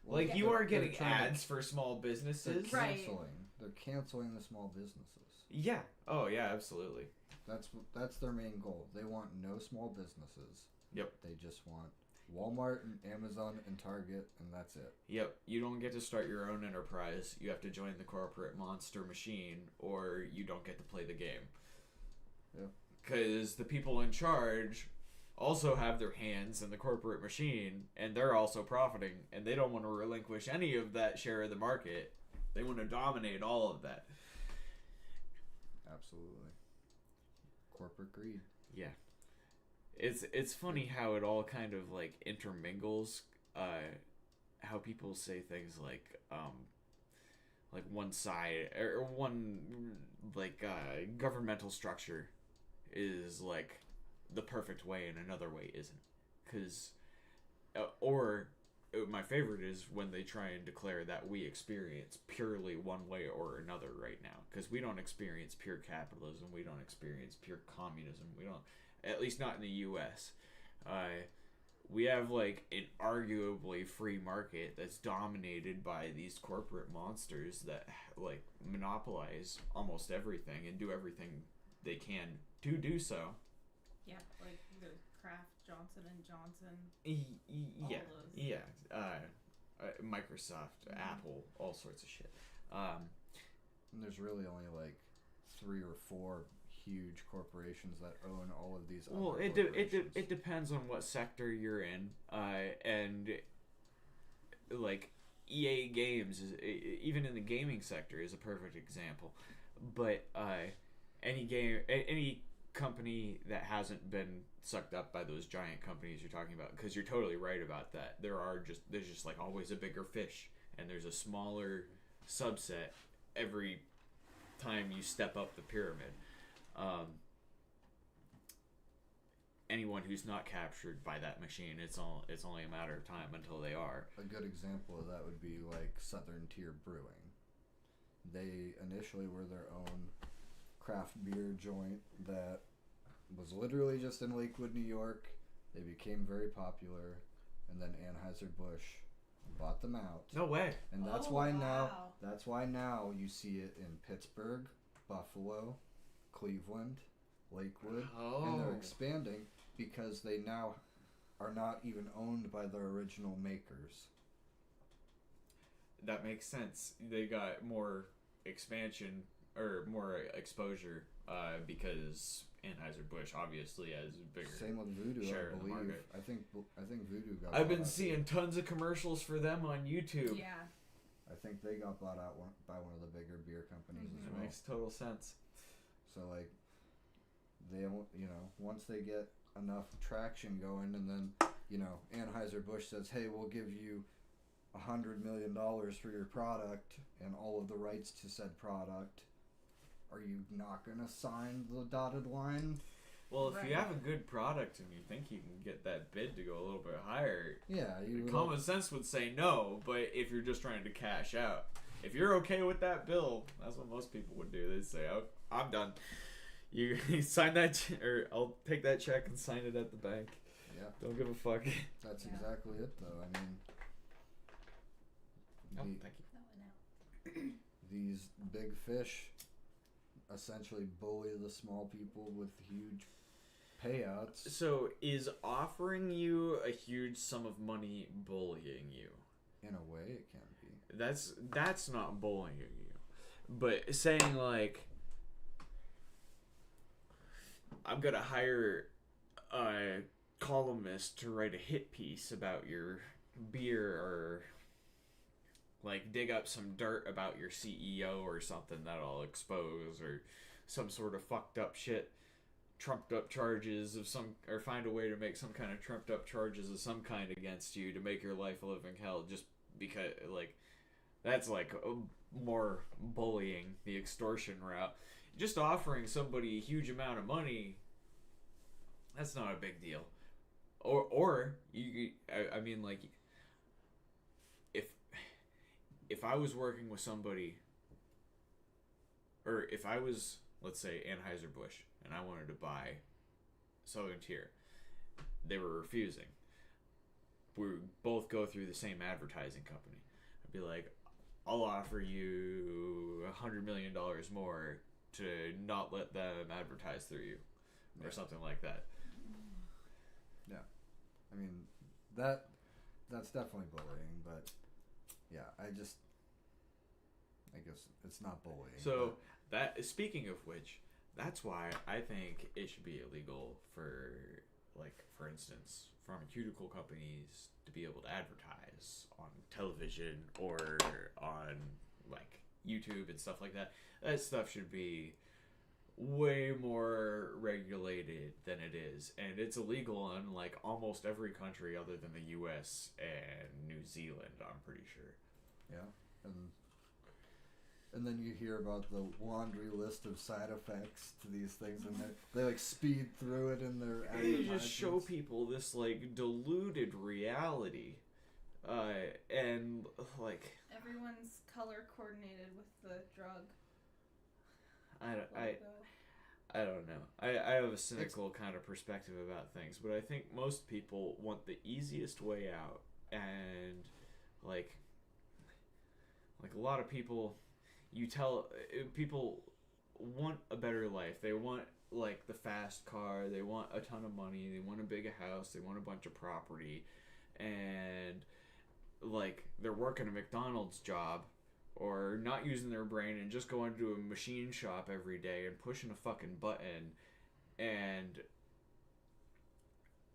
Well, Like Yeah. you are they're getting trying to- ads for small They're businesses. Right. canceling. They're canceling the small businesses. Yeah. Oh yeah, absolutely. That's their main goal. They want no small businesses. Yep. They just want Walmart and Amazon and Target, and that's it. Yep. You don't get to start your own enterprise. You have to join the corporate monster machine, or you don't get to play the game. Yep. Because the people in charge also have their hands in the corporate machine, and they're also profiting, and they don't want to relinquish any of that share of the market. They want to dominate all of that. Absolutely. Corporate greed. Yeah. It's funny how it all kind of like intermingles. How people say things like one side or one like governmental structure is like the perfect way and another way isn't. Because my favorite is when they try and declare that we experience purely one way or another right now. Because we don't experience pure capitalism. We don't experience pure communism. We don't, at least not in the U.S. We have like an arguably free market that's dominated by these corporate monsters that like monopolize almost everything and do everything they can to do so. Yeah, like the Kraft, Johnson and Johnson. Yeah, those. yeah. Microsoft, Apple, all sorts of shit. And there's really only like 3 or 4 huge corporations that own all of these Well, other it depends on what sector you're in, and like EA Games is even in the gaming sector is a perfect example. But any company that hasn't been sucked up by those giant companies you're talking about, because you're totally right about that. There's just like always a bigger fish, and there's a smaller subset every time you step up the pyramid. Anyone who's not captured by that machine, it's only a matter of time until they are. A good example of that would be like Southern Tier Brewing. They initially were their own craft beer joint that was literally just in Lakewood, New York. They became very popular, and then Anheuser-Busch bought them out. No way. And that's Oh, why wow. now you see it in Pittsburgh, Buffalo, Cleveland, Lakewood, and they're expanding because they now are not even owned by their original makers. That makes sense. They got more expansion or more exposure because Anheuser-Busch obviously has a bigger. Same with Voodoo, share I of the believe. market. I think Voodoo got. I've bought been out. seeing tons of commercials for them on YouTube. Yeah. I think they got bought out by one of the bigger beer companies as That well. makes total sense. So like, they once they get enough traction going, and then Anheuser-Busch says, "Hey, we'll give you $100 million for your product and all of the rights to said product." Are you not gonna sign the dotted line? Well, if Right. you have a good product and you think you can get that bid to go a little bit higher, Yeah, common sense would say no. But if you're just trying to cash out, if you're okay with that bill, that's what most people would do. They'd say, "Oh, I'm done. You sign that, or I'll take that check and sign it at the bank. Yeah, Don't give a fuck." that's Yeah. exactly it, though. I mean, Oh, the- thank you. That went out. these big fish essentially bully the small people with huge payouts. So is offering you a huge sum of money bullying you? In a way, it can be. That's not bullying you. But saying like, I'm gonna hire a columnist to write a hit piece about your beer, or like dig up some dirt about your CEO or something that I'll expose, or some sort of fucked up shit, trumped up charges of some, or find a way to make some kind of trumped up charges of some kind against you to make your life a living hell, just because, like, that's like more bullying, the extortion route. Just offering somebody a huge amount of money, that's not a big deal. Or you, I mean, like, if I was working with somebody, or if I was, let's say, Anheuser-Busch, and I wanted to buy Southern Tier, they were refusing. We would both go through the same advertising company. I'd be like, I'll offer you $100 million more to not let them advertise through you, or something like that. Yeah, I mean, that's definitely bullying, but yeah, I guess it's not bullying. So that, speaking of which, that's why I think it should be illegal for, like, for instance, pharmaceutical companies to be able to advertise on television or on, like, YouTube and stuff like that. That stuff should be way more regulated than it is, and it's illegal in, like, almost every country other than the US and New Zealand, I'm pretty sure. Yeah, and then you hear about the laundry list of side effects to these things, and they like speed through it in their advertisements. You just show people this, like, diluted reality, and, like, everyone's color coordinated with the drug. I don't know. I have a cynical kind of perspective about things, but I think most people want the easiest way out, and like a lot of people, people want a better life. They want, like, the fast car, they want a ton of money, they want a big house, they want a bunch of property, and, like, they're working a McDonald's job, or not using their brain and just going to a machine shop every day and pushing a fucking button. And,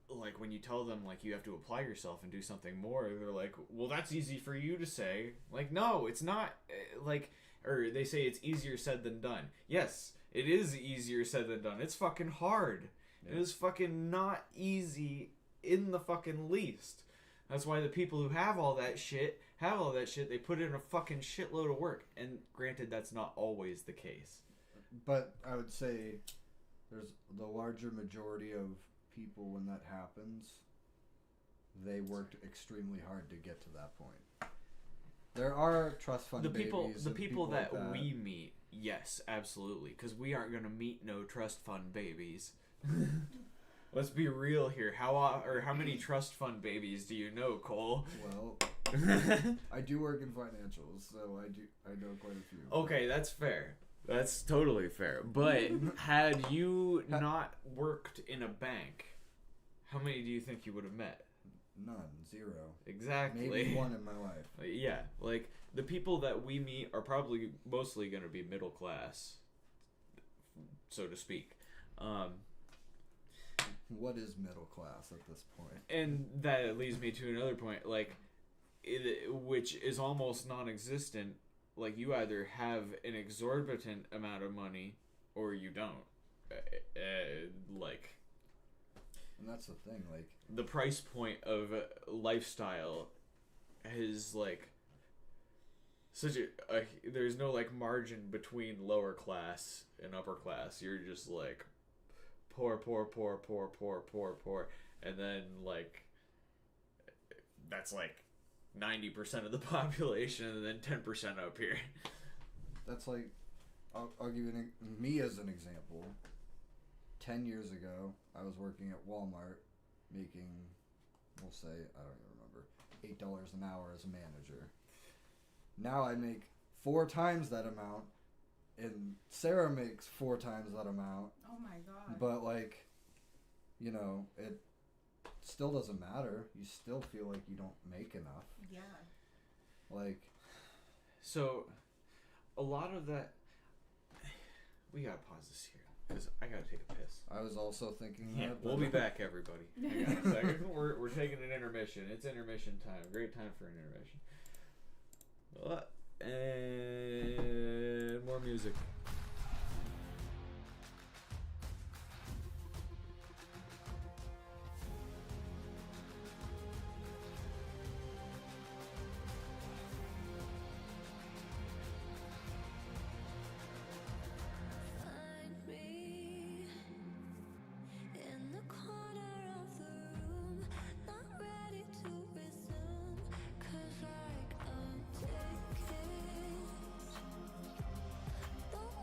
like, when you tell them, like, you have to apply yourself and do something more, they're like, well, that's easy for you to say. Like, no, it's not. Like, or they say it's easier said than done. Yes, it is easier said than done. It's fucking hard. Yeah. It is fucking not easy in the fucking least. That's why the people who have all that shit, they put in a fucking shitload of work. And granted, that's not always the case. But I would say there's the larger majority of people, when that happens, they worked extremely hard to get to that point. There are trust fund babies. The people that we meet, yes, absolutely. Because we aren't going to meet no trust fund babies. Let's be real here. How many trust fund babies do you know, Cole? Well, I do work in financials, so I know quite a few. Okay, that's fair. That's totally fair. But had you not worked in a bank, how many do you think you would have met? None. Zero. Exactly. Maybe one in my life. Yeah, like, the people that we meet are probably mostly going to be middle class, so to speak. What is middle class at this point? And that leads me to another point, like, which is almost non-existent. Like, you either have an exorbitant amount of money or you don't. Like, and that's the thing, like, the price point of lifestyle is, like, such a there's no, like, margin between lower class and upper class. You're just, like, poor, and then, like, that's like 90% of the population, and then 10% up here. That's like, I'll give you me as an example. 10 years ago, I was working at Walmart, making, we'll say, I don't even remember, $8 an hour as a manager. Now I make 4 times that amount, and Sarah makes 4 times that amount. Oh my god. But like, you know, it still doesn't matter. You still feel like you don't make enough. Yeah. Like, so a lot of that. We gotta pause this here because I gotta take a piss. I was also thinking Yeah, that. we'll be back, everybody. Hang on a second. We're taking an intermission. It's intermission time. Great time for an intermission. And more music. Find me in the corner of the room, not ready to resume, 'cause like I'm taking, don't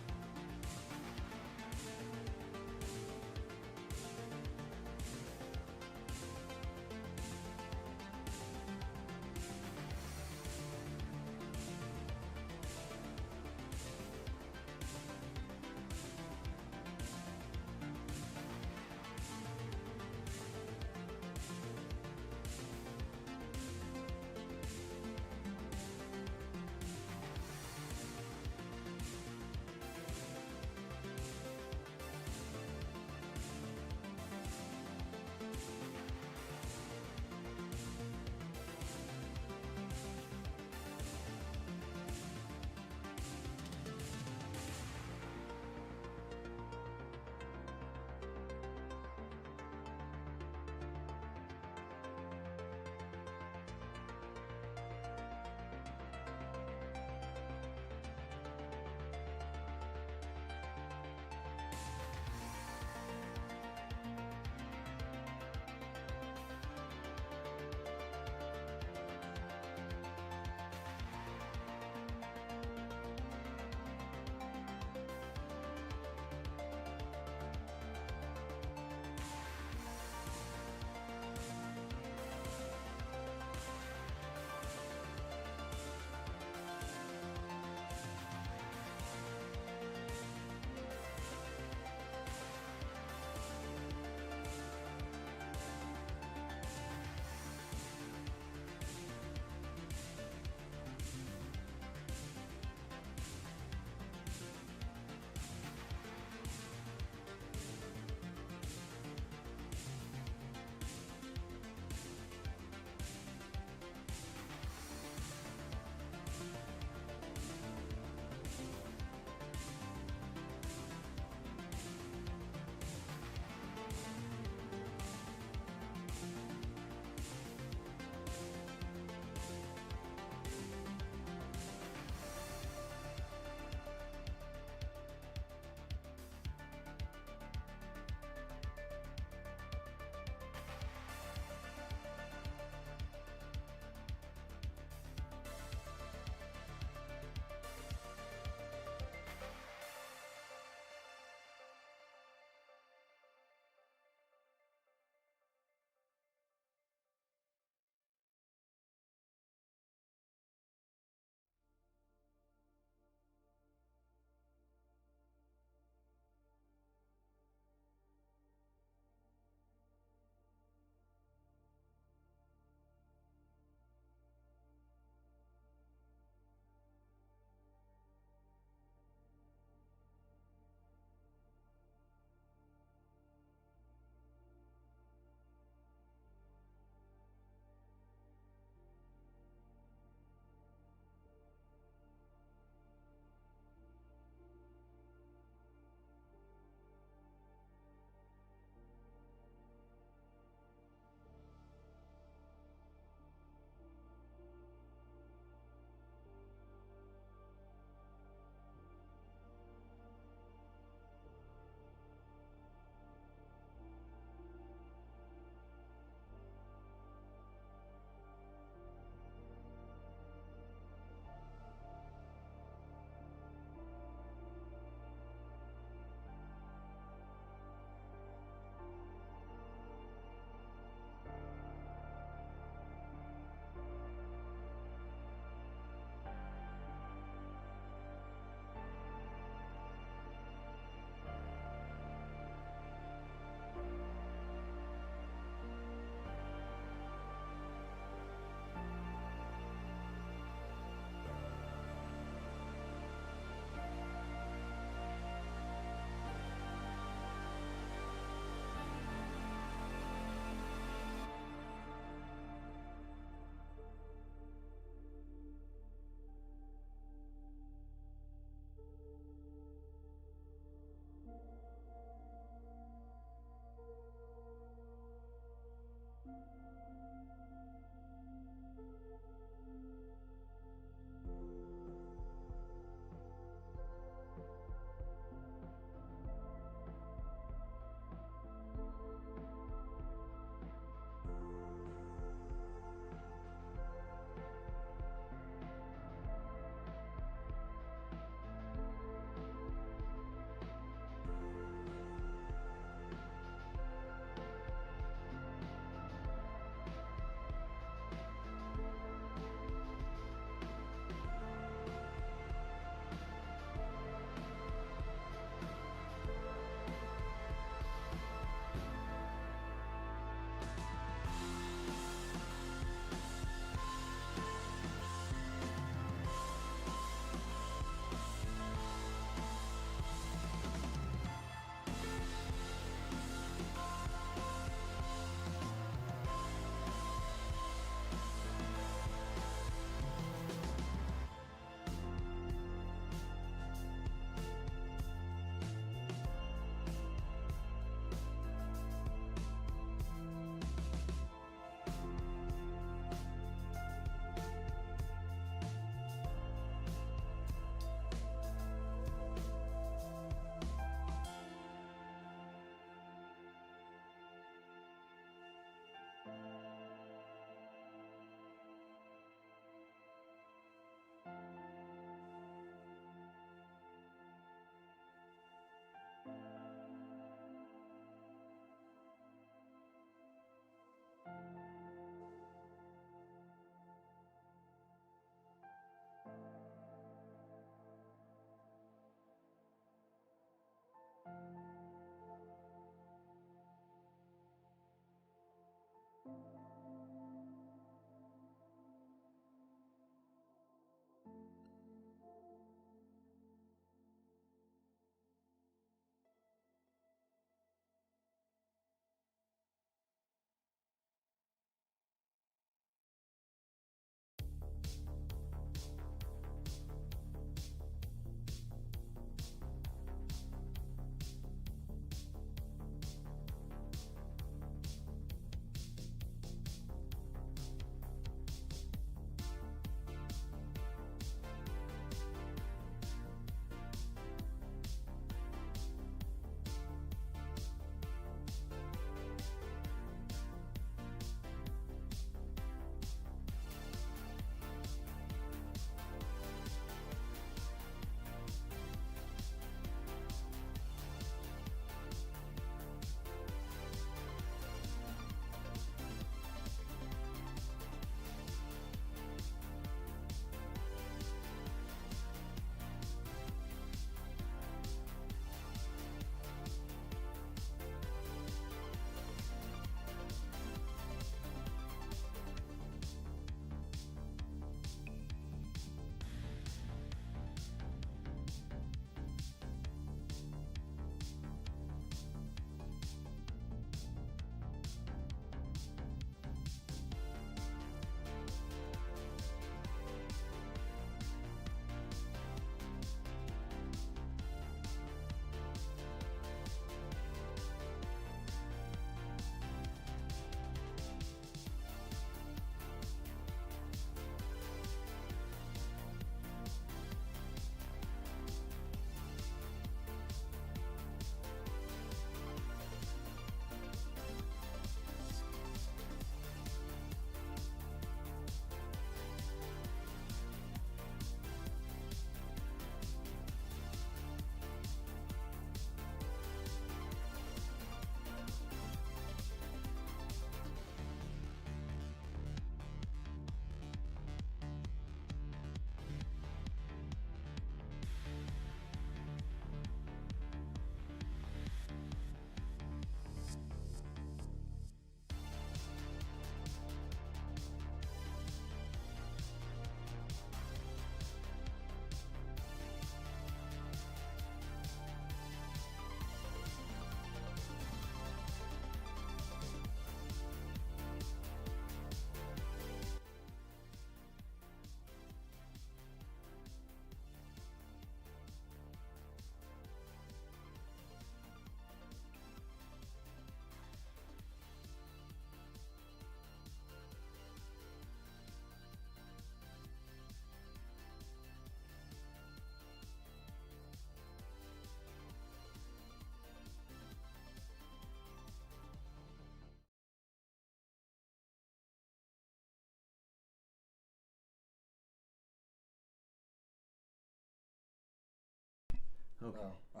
Okay. Oh,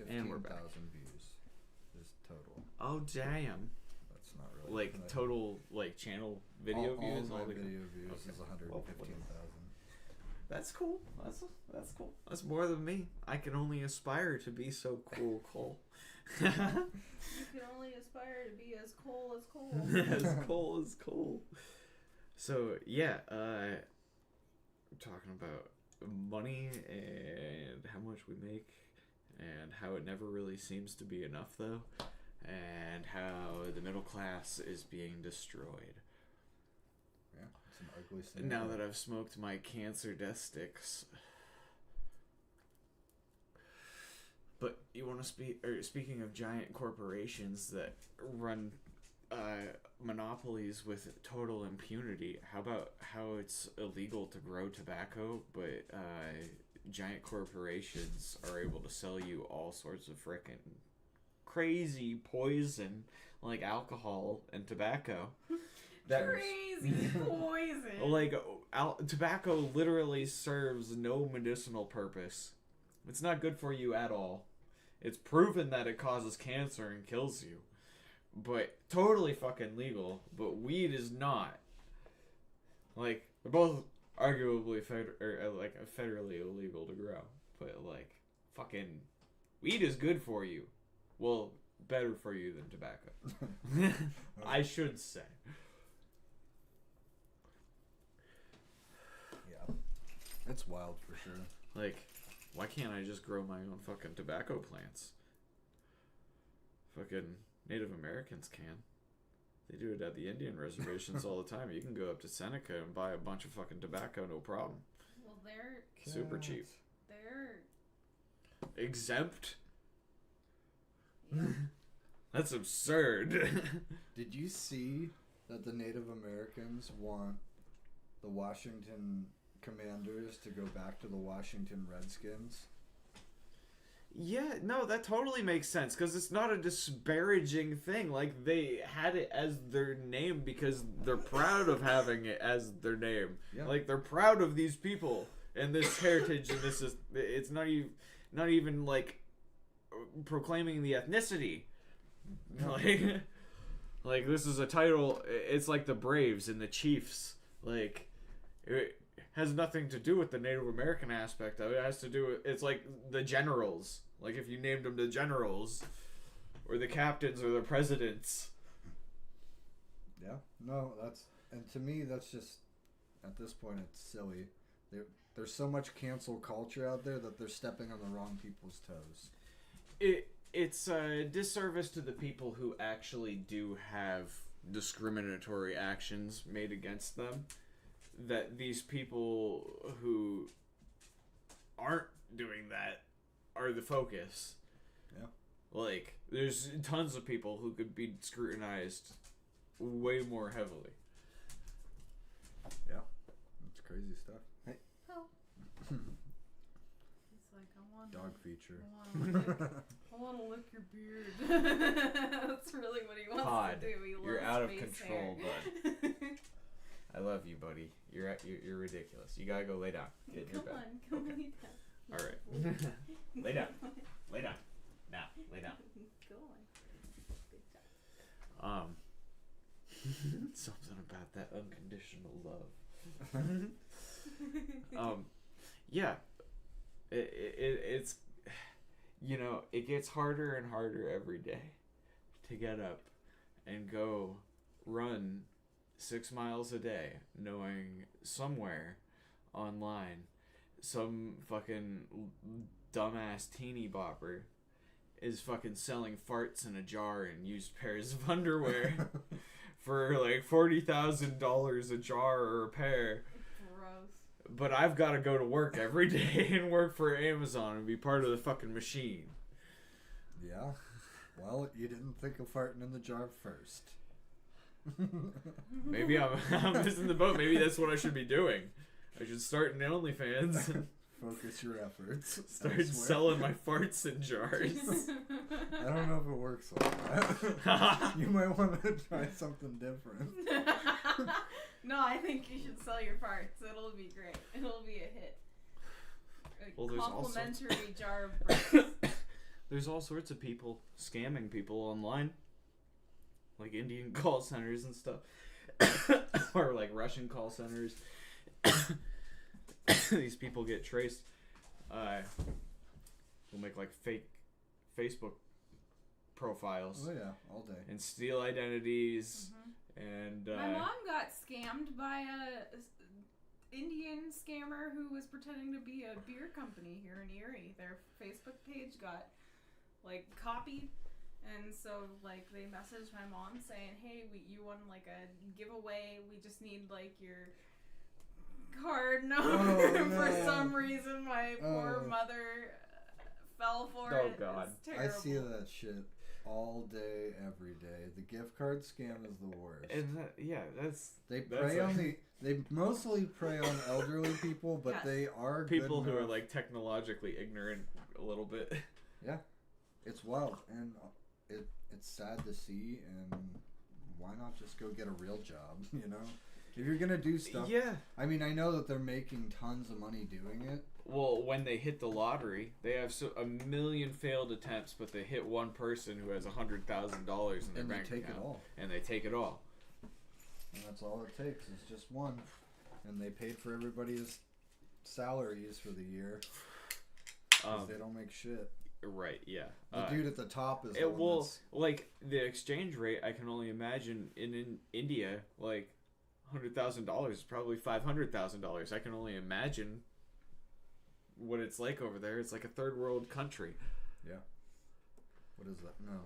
And we're back. 115,000 views is total. Oh damn! That's not really Like total like channel video views. All my the video views Okay. is 115,000. That's cool. That's cool. That's more than me. I can only aspire to be so cool, Cole. You can only aspire to be as cool as cool. As cool as cool. So yeah, I'm talking about money and how much we make, and how it never really seems to be enough though, and how the middle class is being destroyed. Yeah, it's an ugly thing. Now that I've smoked my cancer death sticks. But you want to speaking of giant corporations that run monopolies with total impunity, how about how it's illegal to grow tobacco, but giant corporations are able to sell you all sorts of frickin' crazy poison like alcohol and tobacco. Crazy poison. Like, tobacco literally serves no medicinal purpose. It's not good for you at all. It's proven that it causes cancer and kills you. But totally fucking legal. But weed is not. Like, they're both arguably federally illegal to grow. But, like, fucking weed is good for you. Well, better for you than tobacco. I should say. Yeah. It's wild for sure. Like, why can't I just grow my own fucking tobacco plants? Fucking Native Americans can. They do it at the Indian reservations all the time. You can go up to Seneca and buy a bunch of fucking tobacco, no problem. Well, they're Super cheap. they're Exempt? yeah. That's absurd. Did you see that the Native Americans want the Washington Commanders to go back to the Washington Redskins? Yeah, no, that totally makes sense, because it's not a disparaging thing. Like, they had it as their name because they're proud of having it as their name. Yeah. Like, they're proud of these people and this heritage, and this is, it's not even like proclaiming the ethnicity. Like this is a title. It's like the Braves and the Chiefs. Like, it has nothing to do with the Native American aspect of it. It has to do with, it's like the generals. Like, if you named them the generals, or the captains, or the presidents. Yeah. No, and to me, that's just, at this point, it's silly. There's so much cancel culture out there that they're stepping on the wrong people's toes. It's a disservice to the people who actually do have discriminatory actions made against them, that these people who aren't doing that are the focus. Yeah. Like, there's tons of people who could be scrutinized way more heavily. Yeah. It's crazy stuff. Hey. Oh. It's like, I want Dog feature. I want to lick your beard. That's really what he wants Todd, to do. He you're loves out of face control, hair. bud. I love you, buddy. You're ridiculous. You gotta go lay down. Get in your bed. Come Okay. lay down. All right. Lay down. Lay down. Now, lay down. Go on. Something about that unconditional love. Yeah. It's, you know, it gets harder and harder every day to get up and go run 6 miles a day, knowing somewhere online some fucking dumbass teeny bopper is fucking selling farts in a jar and used pairs of underwear for like $40,000 a jar or a pair. Gross. But I've got to go to work every day and work for Amazon and be part of the fucking machine. Yeah. Well, you didn't think of farting in the jar first. Maybe I'm missing the boat. Maybe that's what I should be doing. I should start an OnlyFans. Focus your efforts. Start elsewhere. selling my farts in jars. I don't know if it works like that. You might want to try something different. No, I think you should sell your parts. It'll be great. It'll be a hit. Well, there's all sorts- complimentary jar of bricks. There's all sorts of people scamming people online, like Indian call centers and stuff, or like Russian call centers. These people get traced. Will make like fake Facebook profiles. Oh yeah, all day. And steal identities. And My mom got scammed by a Indian scammer who was pretending to be a beer company here in Erie. Their Facebook page got like copied, and so like they messaged my mom saying, "Hey, you won like a giveaway. We just need like your card number." For some reason, my poor mother fell for it. Oh God! I see that shit all day, every day. The gift card scam is the worst. And They mostly prey on elderly people, but Yes. they are people good who are enough. like technologically ignorant a little bit. Yeah, it's wild, and it's sad to see. And why not just go get a real job? You know, if you're gonna do stuff. Yeah. I mean, I know that they're making tons of money doing it. Well, when they hit the lottery, they have a million failed attempts, but they hit one person who has $100,000 in their bank account, and they take it all. And that's all it takes is just one, and they paid for everybody's salaries for the year. 'Cause they don't make shit. Right? Yeah. The dude at the top is. Like the exchange rate, I can only imagine in India, like $100,000 is probably $500,000. I can only imagine what it's like over there. It's like a third world country. Yeah. What is that? No,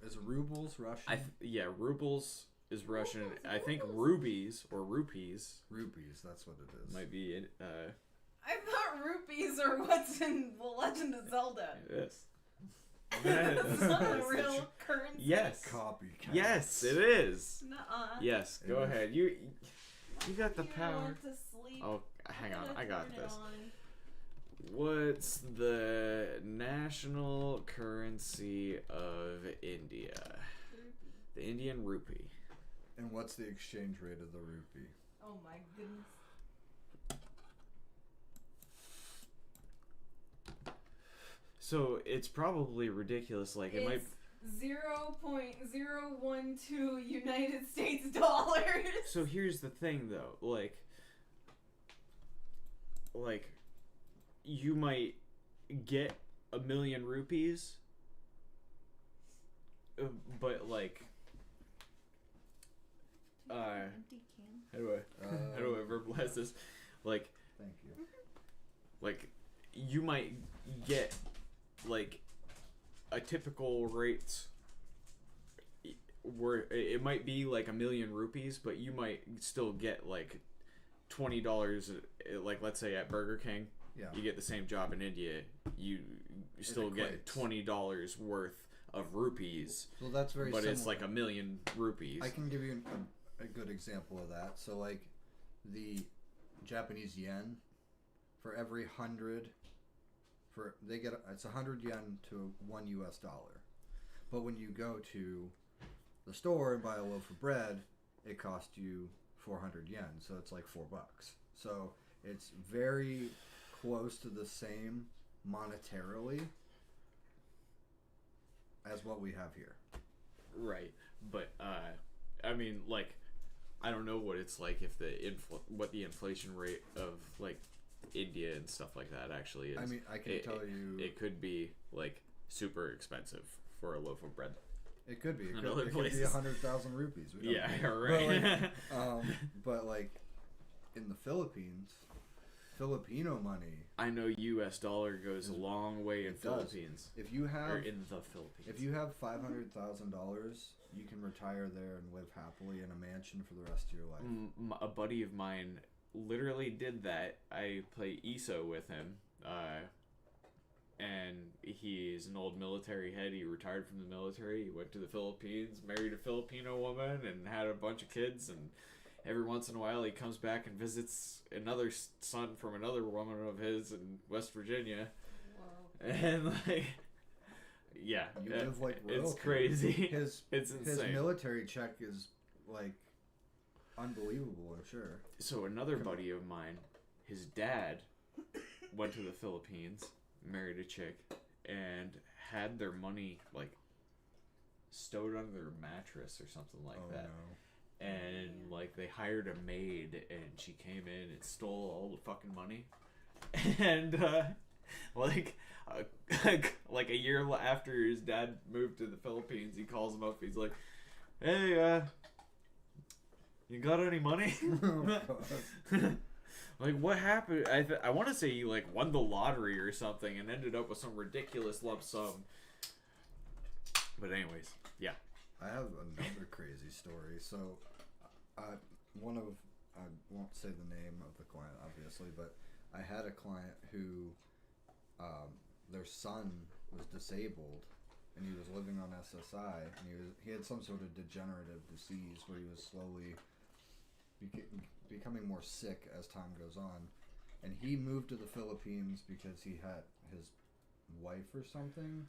is it rubles Russian? Rubles is Russian. Rubles, I think rubles. rubies or rupees. Rupees, that's what it is. Might be it. I thought rupees are what's in The Legend of Zelda. Yes. It's not a real currency. Yes. Copycat. Yes, it is. Nuh-uh. Yes, go ahead. You got the You power. went to sleep. Oh, hang on. I got Turn it this. on. What's the national currency of India? The Indian rupee. And what's the exchange rate of the rupee? Oh my goodness. So it's probably ridiculous. Like it might. 0.012 United States dollars. So here's the thing, though. Like, you might get 1 million rupees, but like, Empty can. how do I verbalize this? Like, Thank you. like, you might get like a typical rate where it might be like 1 million rupees, but you might still get like $20. Like, let's say at Burger King, you get the same job in India, you still get $20 worth of rupees. So that's very. But similar. it's like 1 million rupees. I can give you a good example of that. So like, the Japanese yen, for every 100, it's 100 yen to $1 US. But when you go to the store and buy a loaf of bread, it costs you 400 yen, so it's like $4. So it's very close to the same monetarily as what we have here. Right, but I mean, like, I don't know what it's like if what the inflation rate of like India and stuff like that actually is. I mean, I can tell you, it could be like super expensive for a loaf of bread. It could be. It other could be places. 100,000 rupees. We don't know. Right. But like in the Philippines, Filipino money. I know U.S. dollar goes a long way in It does. Philippines. If you have Or in the Philippines. If you have $500,000, you can retire there and live happily in a mansion for the rest of your life. A buddy of mine literally did that. I play ESO with him, and he's an old military head. He retired from the military. He went to the Philippines, married a Filipino woman, and had a bunch of kids. And every once in a while, he comes back and visits another son from another woman of his in West Virginia. Whoa. And like, yeah, You live like royalty. it's crazy. It's insane. His military check is like unbelievable, I'm sure. So another buddy of mine, his dad went to the Philippines, married a chick, and had their money like stowed under their mattress or something like that. No. And like they hired a maid, and she came in and stole all the fucking money. And like like a year after his dad moved to the Philippines, he calls him up. He's like, "Hey, you got any money?" Like, what happened? I want to say he like won the lottery or something and ended up with some ridiculous lump sum. But anyways, yeah. I have another crazy story. So, I won't say the name of the client, obviously, but I had a client who, their son was disabled, and he was living on SSI, and he had some sort of degenerative disease where he was slowly becoming more sick as time goes on, and he moved to the Philippines because he had his wife or something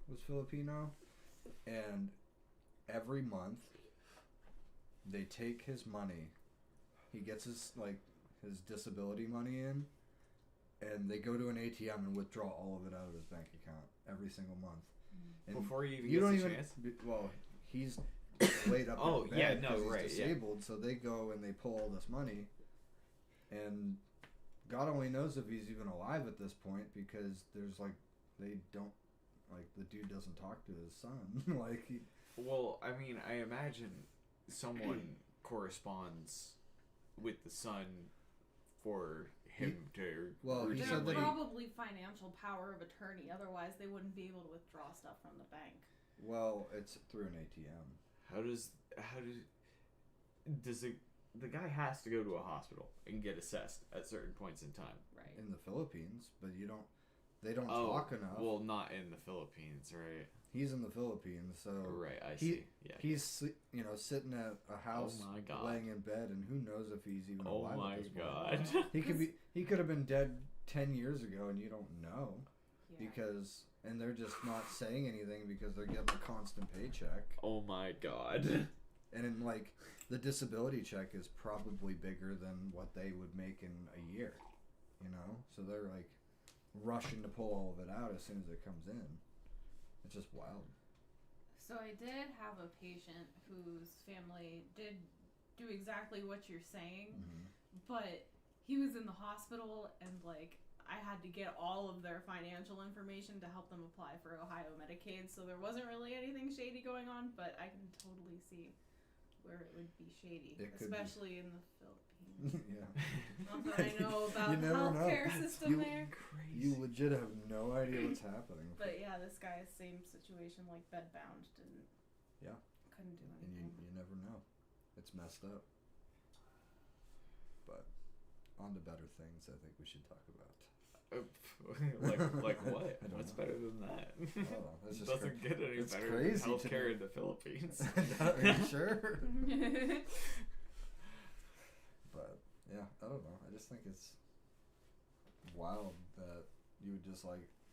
was Filipino, and every month they take his money. He gets his disability money in, and they go to an ATM and withdraw all of it out of his bank account every single month. And before he even you gets don't a even chance? Well, he's laid up Oh, in bed yeah, no, because he's right, disabled, so they go and they pull all this money, and God only knows if he's even alive at this point, because there's they don't, the dude doesn't talk to his son. Well, I mean, I imagine someone corresponds with the son for him to. Well, he They're said that probably financial power of attorney. Otherwise, they wouldn't be able to withdraw stuff from the bank. Well, it's through an ATM. How does the guy has to go to a hospital and get assessed at certain points in time? Right. In the Philippines, but they don't talk enough. Well, not in the Philippines, right? He's in the Philippines, so Right, I see. Yeah. He's sitting at a house, Oh my God. laying in bed, and who knows if he's even Oh alive my at this God. point. He could have been dead 10 years ago, and you don't know Yeah. and they're just not saying anything because they're getting a constant paycheck. Oh my God. And in the disability check is probably bigger than what they would make in a year, so they're rushing to pull all of it out as soon as it comes in. It's just wild. So I did have a patient whose family did do exactly what you're saying, but he was in the hospital, and I had to get all of their financial information to help them apply for Ohio Medicaid, so there wasn't really anything shady going on, but I can totally see where it would be shady, especially in the Philippines. Yeah. Not that I know about You the never know. healthcare system there. Crazy. You legit have no idea what's happening. But yeah, this guy, same situation, bedbound, couldn't do And anything. you never know. It's messed up. But on to better things I think we should talk about. like what? I don't What's know. better than that? I don't know. It's just Doesn't get any it's better crazy than to healthcare me. in the Philippines. Are you sure? But yeah, I don't know. I just think it's wild that you would just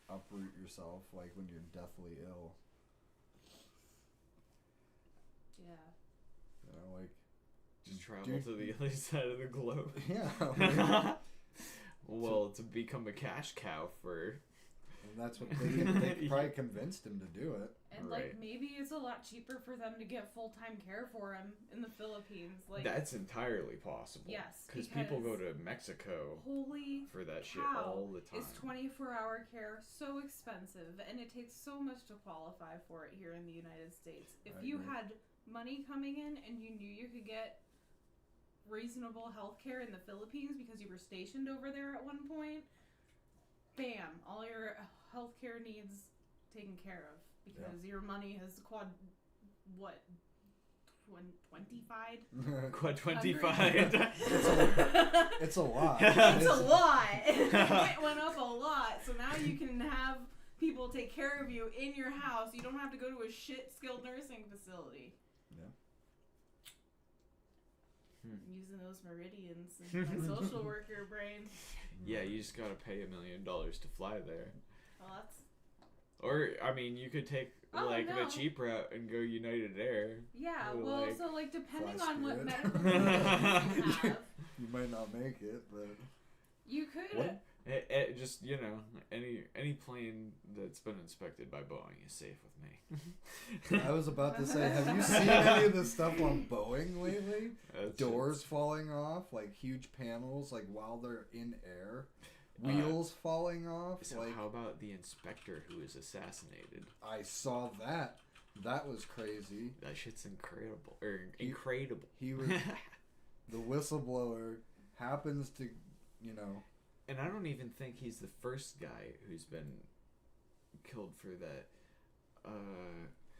uproot yourself when you're deathly ill. Yeah. Just travel to the other side of the globe. Yeah. Well, to become a cash cow for. And that's what they probably convinced him to do it. And Right. maybe it's a lot cheaper for them to get full-time care for him in the Philippines. That's entirely possible. Yes, because people go because to Mexico holy for that shit cow, all the time. is 24-hour care so expensive, and it takes so much to qualify for it here in the United States. If I you agree. had money coming in and you knew you could get reasonable health care in the Philippines because you were stationed over there at one point, bam, all your health care needs taken care of because your money has 25? Quad 25. It's a lot. It's a lot. It went up a lot. So now you can have people take care of you in your house. You don't have to go to a shit skilled nursing facility. Yeah. I'm using those meridians in my social worker brain. Yeah, you just gotta pay $1 million to fly there. Well, that's... Or, I mean, you could take, the cheap route and go United Air. Yeah, Or, well, so, depending Fly on what Spirit. medical conditions you have, You might not make it, but you could... What? Just, you know, any plane that's been inspected by Boeing is safe with me. I was about to say, have you seen any of the stuff on Boeing lately? Doors falling off, like huge panels, like while they're in air. Wheels falling off. So like, how about the inspector who was assassinated? I saw that. That was crazy. That shit's incredible. Incredible. He was the whistleblower happens to, you know. And I don't even think he's the first guy who's been killed for that.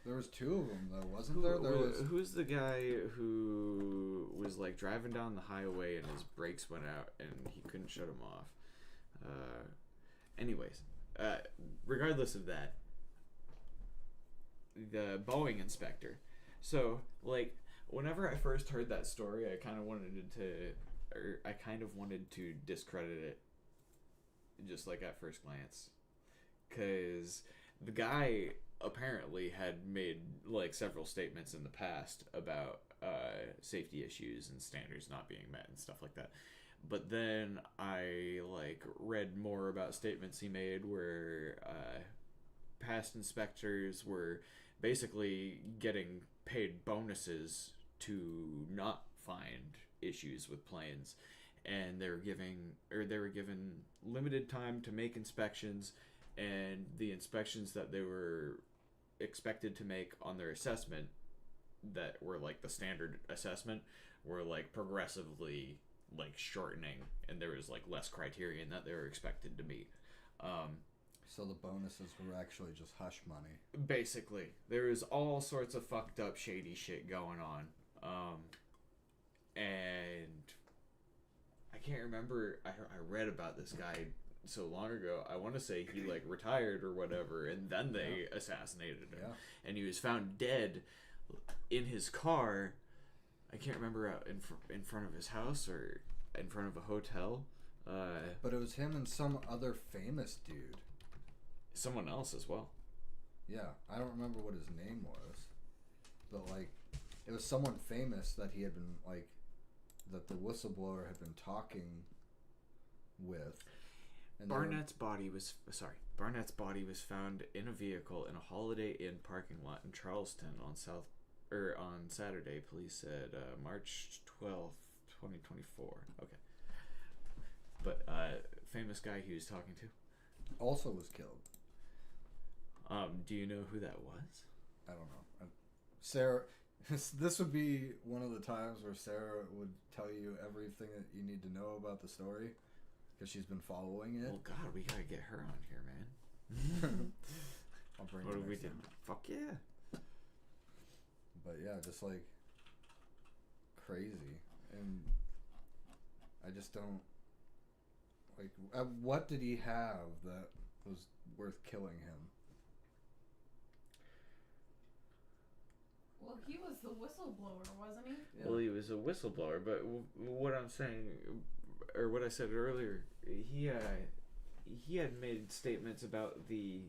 There was two of them though, wasn't there? Who's the guy who was like driving down the highway and his brakes went out and he couldn't shut them off? Anyways, regardless of that, the Boeing inspector. So, like, whenever I first heard that story, I kind of wanted to discredit it, just like at first glance, because the guy apparently had made like several statements in the past about safety issues and standards not being met and stuff like that. But then I like read more about statements he made where past inspectors were basically getting paid bonuses to not find issues with planes, and they were given limited time to make inspections, and the inspections that they were expected to make on their assessment that were like the standard assessment were like progressively like shortening, and there was like less criterion that they were expected to meet. So the bonuses were actually just hush money. Basically, there was all sorts of fucked up shady shit going on. And I can't remember, I read about this guy so long ago. I want to say he like retired or whatever, and then they assassinated him. Yeah. And he was found dead in his car. I can't remember, out in front of his house or in front of a hotel. But it was him and some other famous dude. Someone else as well. Yeah, I don't remember what his name was, but like, it was someone famous that he had been like, that the whistleblower had been talking with. And Barnett's body was found in a vehicle in a Holiday Inn parking lot in Charleston on Saturday. Police said March 12th, 2024. Okay. But famous guy he was talking to also was killed. Do you know who that was? I don't know. Sarah, this would be one of the times where Sarah would tell you everything that you need to know about the story, because she's been following it. Oh God, we gotta get her on here, man. I'll bring what her do we next do? time. Fuck yeah. But yeah, just like crazy, and I just don't like. What did he have that was worth killing him? Well, he was the whistleblower, wasn't he? Yeah. Well, he was a whistleblower, but what I'm saying, or what I said earlier, he had made statements about the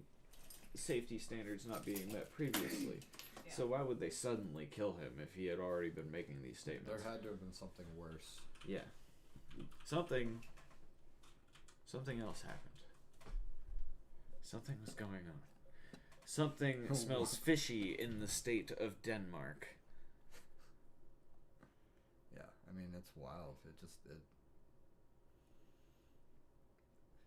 safety standards not being met previously. Yeah. So why would they suddenly kill him if he had already been making these statements? There had to have been something worse. Yeah. Something else happened. Something was going on. Something smells fishy in the state of Denmark. Yeah, I mean, it's wild.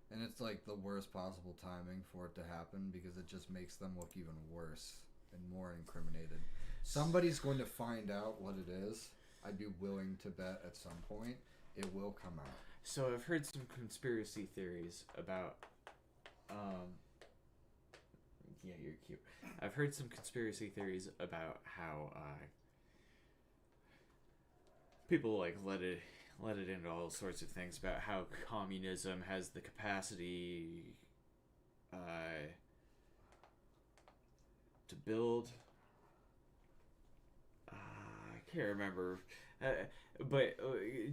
And it's like the worst possible timing for it to happen, because it just makes them look even worse and more incriminated. Somebody's going to find out what it is. I'd be willing to bet at some point it will come out. So I've heard some conspiracy theories about yeah, you're cute. I've heard some conspiracy theories about how people like let it into all sorts of things about how communism has the capacity to build. I can't remember, but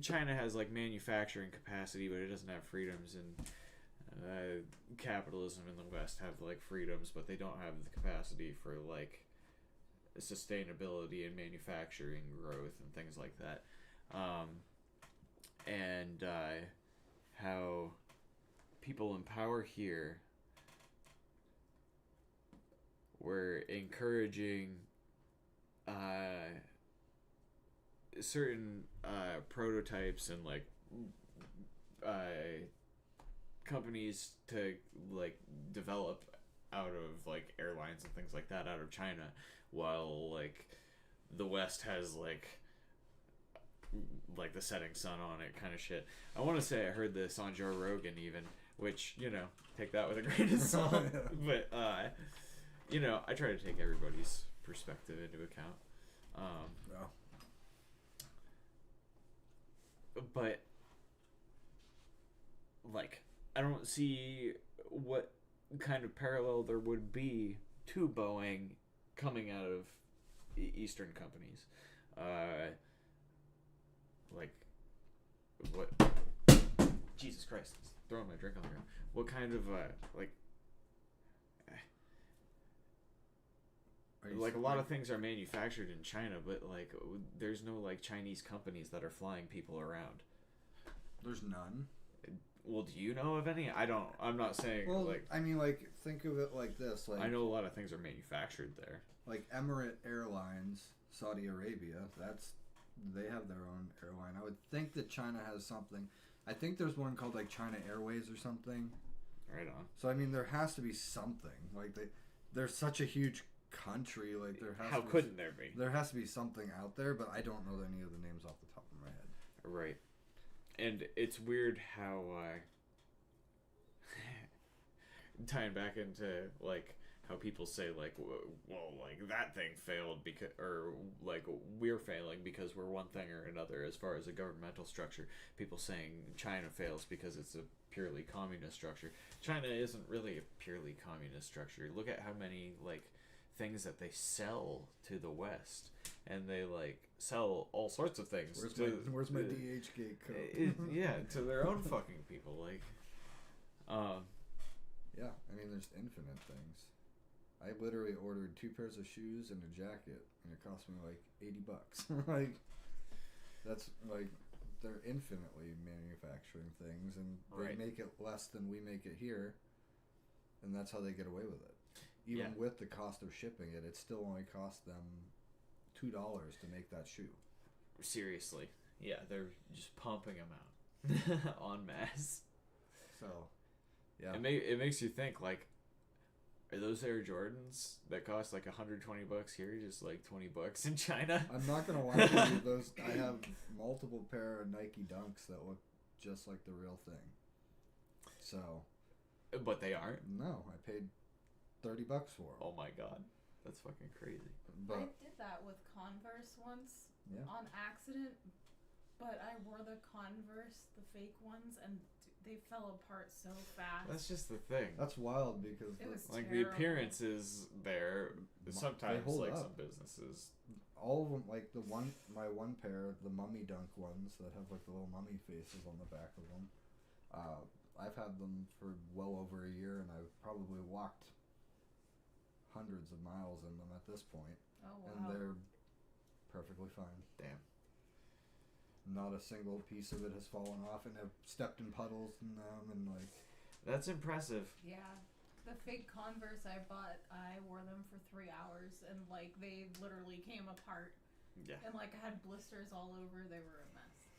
China has like manufacturing capacity, but it doesn't have freedoms, and capitalism in the West have like freedoms, but they don't have the capacity for like sustainability and manufacturing growth and things like that. And how people in power here were encouraging certain prototypes and like companies to like develop out of like airlines and things like that out of China, while like the West has like the setting sun on it kind of shit. I want to say I heard this on Joe Rogan even, which, you know, take that with a grain of salt. But you know, I try to take everybody's perspective into account. But like, I don't see what kind of parallel there would be to Boeing coming out of Eastern companies. Like, what? Jesus Christ! Throwing my drink on the ground. What kind of like a lot of things are manufactured in China, but like there's no like Chinese companies that are flying people around. There's none. Well, do you know of any? I'm not saying. Well, like, I mean, like, think of it like this. Like, I know a lot of things are manufactured there. Like Emirate Airlines, Saudi Arabia. They have their own airline. I would think that China has something. I think there's one called like China Airways or something. Right on. So I mean, there has to be something. Like they're such a huge country. Like there has. How couldn't there be? There has to be something out there, but I don't know any of the names off the top of my head. Right. And it's weird how tying back into like how people say like, well, like that thing failed because, or like we're failing because we're one thing or another as far as a governmental structure. People saying China fails because it's a purely communist structure. China isn't really a purely communist structure. Look at how many like things that they sell to the West, and they like sell all sorts of things. Where's my DHgate code? Yeah, to their own fucking people. Like, yeah, I mean, there's infinite things. I literally ordered 2 pairs of shoes and a jacket, and it cost me like $80. Like, that's like, they're infinitely manufacturing things, and they make it less than we make it here, and that's how they get away with it. Even with the cost of shipping it, it still only costs them $2 to make that shoe. Seriously. Yeah, they're just pumping them out en masse. So, yeah. It makes you think, like, are those Air Jordans that cost like $120 here just like $20 in China? I'm not gonna lie to you, those I have multiple pair of Nike Dunks that look just like the real thing. So, but they aren't? No, I paid $30 for them. Oh my god, that's fucking crazy. I did that with Converse once on accident, but I wore the Converse, the fake ones, and they fell apart so fast. That's just the thing. That's wild because it was like terrible. the appearance is there. Sometimes like up. some businesses. All of them, like my one pair, the Mummy Dunk ones that have like the little mummy faces on the back of them. I've had them for well over a year, and I've probably walked hundreds of miles in them at this point. Oh wow! And they're perfectly fine. Damn. Not a single piece of it has fallen off, and have stepped in puddles in them, and like. That's impressive. Yeah, the fake Converse I bought, I wore them for 3 hours, and like they literally came apart. Yeah. And like I had blisters all over. They were a mess.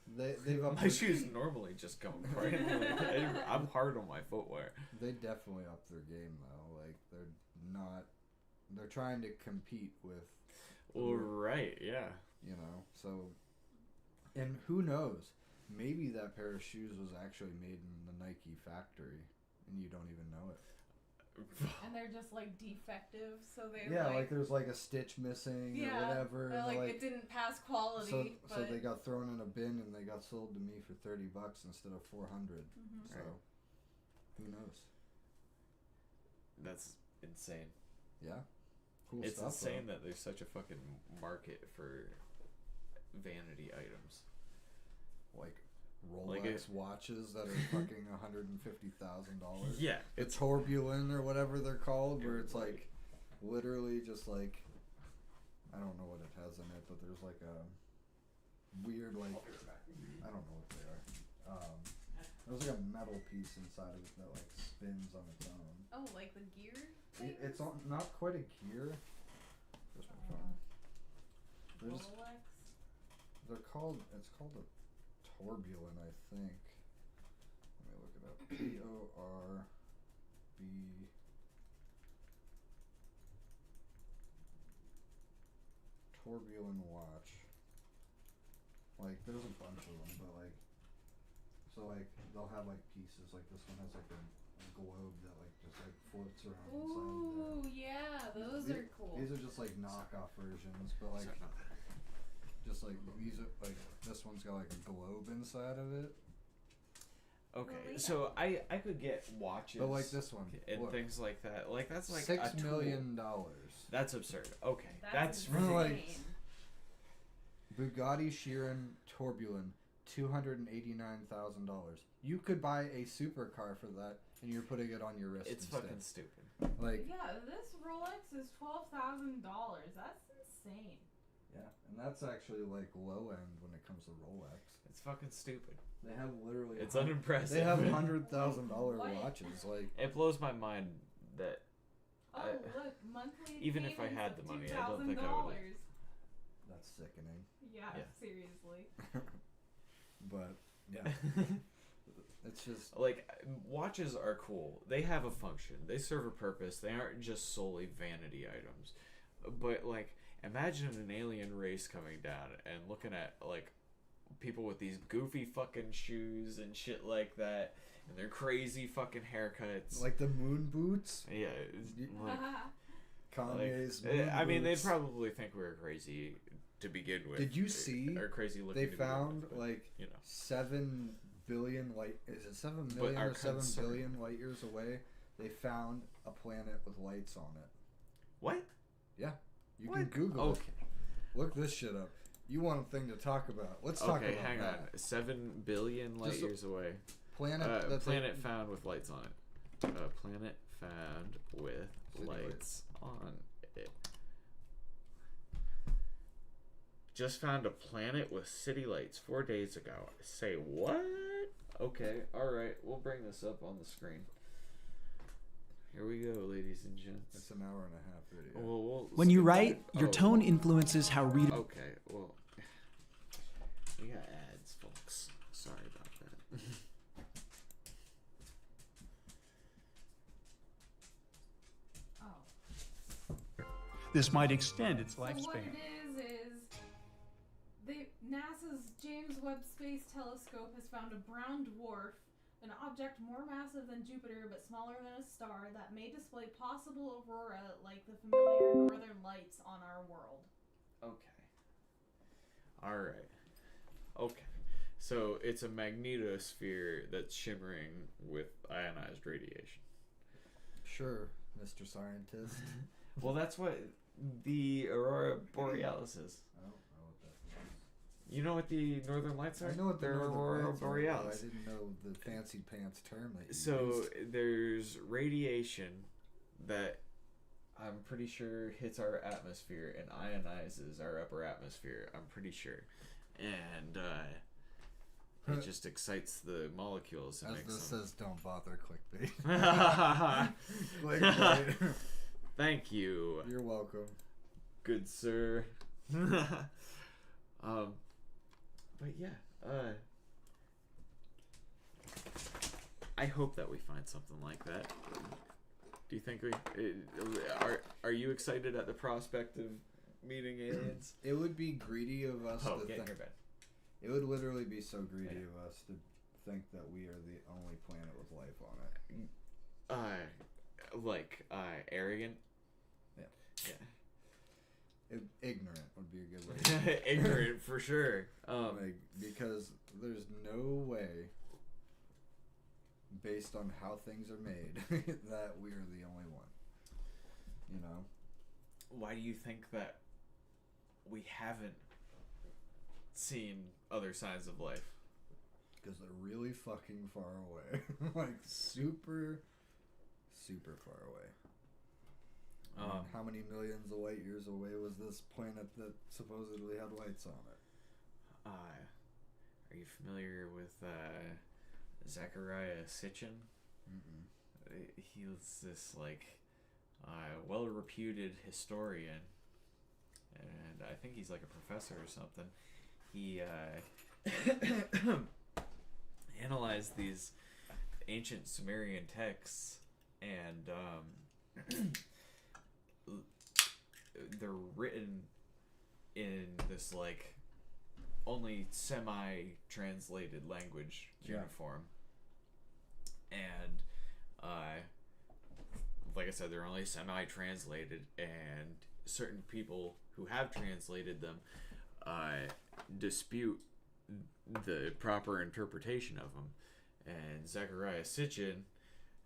They've my shoes normally just go apart. I'm hard on my footwear. They definitely upped their game though. Like they're not. They're trying to compete with. Well, right. Yeah. You know, so. And who knows? Maybe that pair of shoes was actually made in the Nike factory, and you don't even know it. And they're just like defective, so they like there's like a stitch missing or whatever. And like it didn't pass quality. So they got thrown in a bin and they got sold to me for $30 instead of $400. Mm-hmm. So who knows? That's insane. Yeah, cool it's stuff. It's insane that there's such a fucking market for vanity items, like Rolex watches that are fucking $150,000. Yeah, it's tourbillon or whatever they're called, where it's like literally just like I don't know what it has in it, but there's like a weird like I don't know what they are. There's like a metal piece inside of it that like spins on its own. Oh, like the gear? It's not quite a gear. Where's my phone? There's, Rolex? it's called a tourbillon, I think. Let me look it up. Torb. Tourbillon watch. Like, there's a bunch of them, but like, so like they'll have like pieces. Like this one has like a globe that like just like floats around inside. Ooh, yeah, those are cool. These are just like knockoff versions, but like, just like these are like this one's got like a globe inside of it. Okay, so I could get watches, but like this one and things like that. Like that's like $6 million. That's absurd. Okay, That's like insane. Bugatti Chiron Tourbillon, $289,000. You could buy a supercar for that, and you're putting it on your wrist. It's instead. fucking stupid. Like Yeah, this Rolex is $12,000. That's insane. yeah, and that's actually like low end when it comes to Rolex. It's fucking stupid. They have literally. It's unimpressive. They have $100,000 What? watches. Like It blows my mind that Oh, look, monthly even if I payments had of the money, I don't think I would. $2,000. that's sickening. Yeah, Yeah. seriously. But yeah, it's just like watches are cool. They have a function. They serve a purpose. They aren't just solely vanity items. But like, imagine an alien race coming down and looking at like people with these goofy fucking shoes and shit like that, and their crazy fucking haircuts. like the moon boots. Yeah, like, Kanye's. like, moon I mean, they'd boots. probably think we were crazy to begin with. Did you see? Or crazy looking. They to begin found with, but, like you know. 7 billion light. Is it 7 million our or 7 concern- billion light years away? They found a planet with lights on it. What? Yeah, you What? can Google Okay. it. Look this shit up. You want a thing to talk about? Let's talk Okay, about hang that. on. 7 billion light Just years away. Planet. that's Planet found with lights on it. Planet found with City lights on it. Just found a planet with city lights 4 days ago. Say what? Okay, alright. We'll bring this up on the screen. Here we go, ladies and gents. It's an hour and a half video. Well, we'll When you skip write, that. your tone influences how readers. Okay, well, we got ads, folks. Sorry about that. Oh. This might extend its So what lifespan. it is NASA's James Webb Space Telescope has found a brown dwarf, an object more massive than Jupiter but smaller than a star that may display possible aurora like the familiar northern lights on our world. Okay. Alright. Okay. So it's a magnetosphere that's shimmering with ionized radiation. Sure, Mr. Scientist. Well, that's what the Aurora Borealis is. I don't know what that means. You know what the Northern Lights are? I know what the They're Northern Aurora Lights are, but Borealis. I didn't know the fancy pants term that you So used. there's radiation that I'm pretty sure hits our atmosphere and ionizes our upper atmosphere. I'm pretty sure, and it just excites the molecules and As makes this them. says, don't bother clickbait. Clickbait. Thank you, You're welcome. good sir. But yeah, I hope that we find something like that. Do you think we are you excited at the prospect of meeting aliens? It would be greedy of us Oh, to get in think. your bed. It would literally be so greedy Yeah. of us to think that we are the only planet with life on it. Arrogant. Yeah. Yeah. Ignorant would be a good way to say it. Ignorant for sure. Like, because there's no way, based on how things are made, that we are the only one. You know? Why do you think that we haven't seen other signs of life? Because they're really fucking far away. Like, super, super far away. I mean, how many millions of light years away was this planet that supposedly had lights on it? Are you familiar with Zechariah Sitchin. He's this like well-reputed historian, and I think he's like a professor or something. He analyzed these ancient Sumerian texts, and they're written in this like only semi-translated language uniform, and like I said, they're only semi-translated, and certain people who have translated them dispute the proper interpretation of them. And Zechariah Sitchin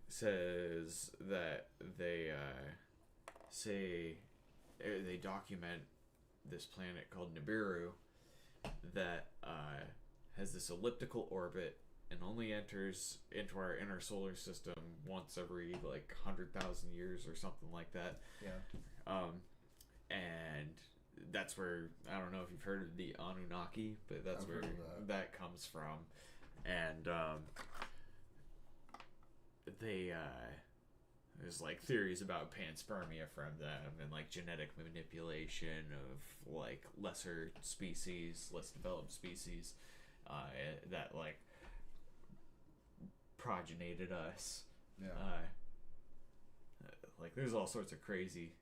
says that they document this planet called Nibiru that has this elliptical orbit and only enters into our inner solar system once every like 100,000 years or something like that. Yeah. And that's where, I don't know if you've heard of the Anunnaki, but that's I've where heard of that comes from. And there's like theories about panspermia from them, and like genetic manipulation of like lesser species, less developed species that like progenited us. Yeah. Like there's all sorts of crazy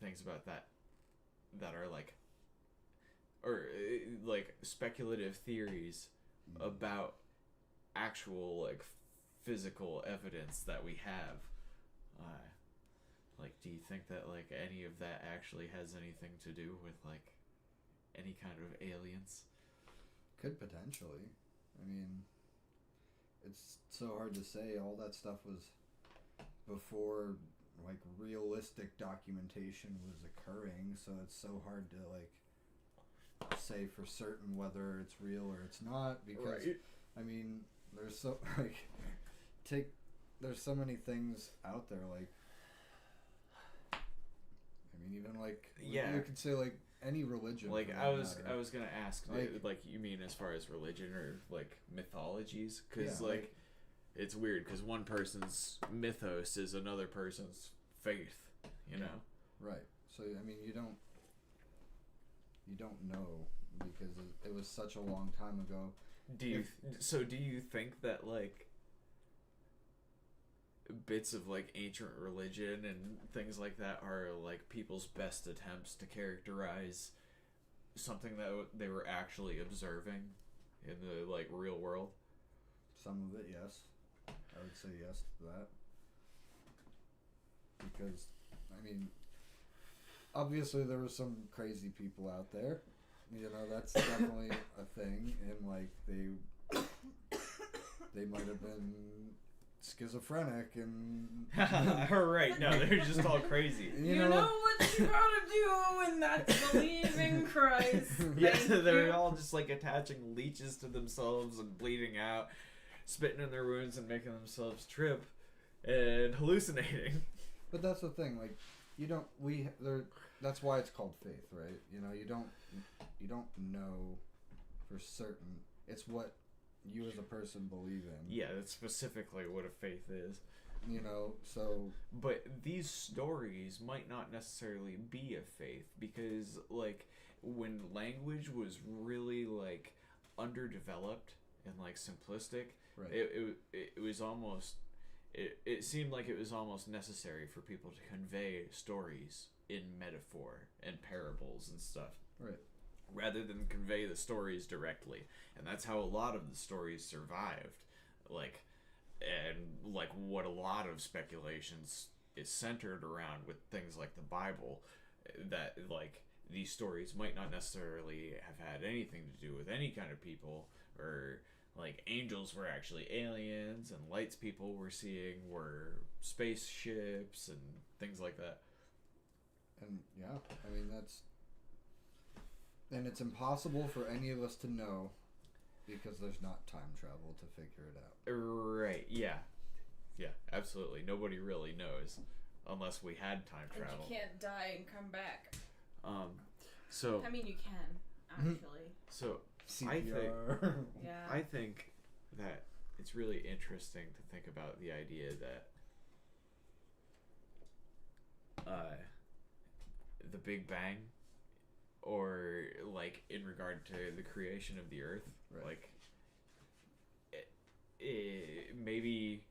things about that are like, or like speculative theories about actual like physical evidence that we have. Like, do you think that like any of that actually has anything to do with like any kind of aliens? Could potentially. I mean, it's so hard to say. All that stuff was before like realistic documentation was occurring, so it's so hard to like say for certain whether it's real or it's not, because right. I mean, there's so like there's so many things out there, like I mean, even like you could say like any religion. Like I was gonna ask, like you mean as far as religion or like mythologies? Because like it's weird because one person's mythos is another person's faith, you know? Right. So I mean, you don't know because it was such a long time ago. Do you think that like bits of like ancient religion and things like that are like people's best attempts to characterize something that they were actually observing in the like real world? Some of it, yes. I would say yes to that. Because, I mean, obviously there were some crazy people out there. You know, that's definitely a thing. And, like, they might have been schizophrenic and... Right, no, they're just all crazy. You know what you gotta do, and that's believe in Christ. Yeah, they're all just, like, attaching leeches to themselves and bleeding out, spitting in their wounds and making themselves trip and hallucinating. But that's the thing, like, that's why it's called faith, right? You know, you don't know for certain. It's what you as a person believe in. Yeah, that's specifically what a faith is. You know, so... But these stories might not necessarily be a faith, because, like, when language was really, like, underdeveloped and, like, simplistic, right. it was almost... It seemed like it was almost necessary for people to convey stories in metaphor and parables and stuff. Right. Rather than convey the stories directly. And that's how a lot of the stories survived. Like, and like what a lot of speculations is centered around with things like the Bible, that like these stories might not necessarily have had anything to do with any kind of people, or like angels were actually aliens and lights people were seeing were spaceships and things like that. And yeah, I mean and it's impossible for any of us to know because there's not time travel to figure it out. Right, yeah. Yeah, absolutely. Nobody really knows unless we had time travel. And you can't die and come back. So I mean, you can, actually. So CPR. Yeah. I think that it's really interesting to think about the idea that the Big Bang, or like in regard to the creation of the Earth, Right. like maybe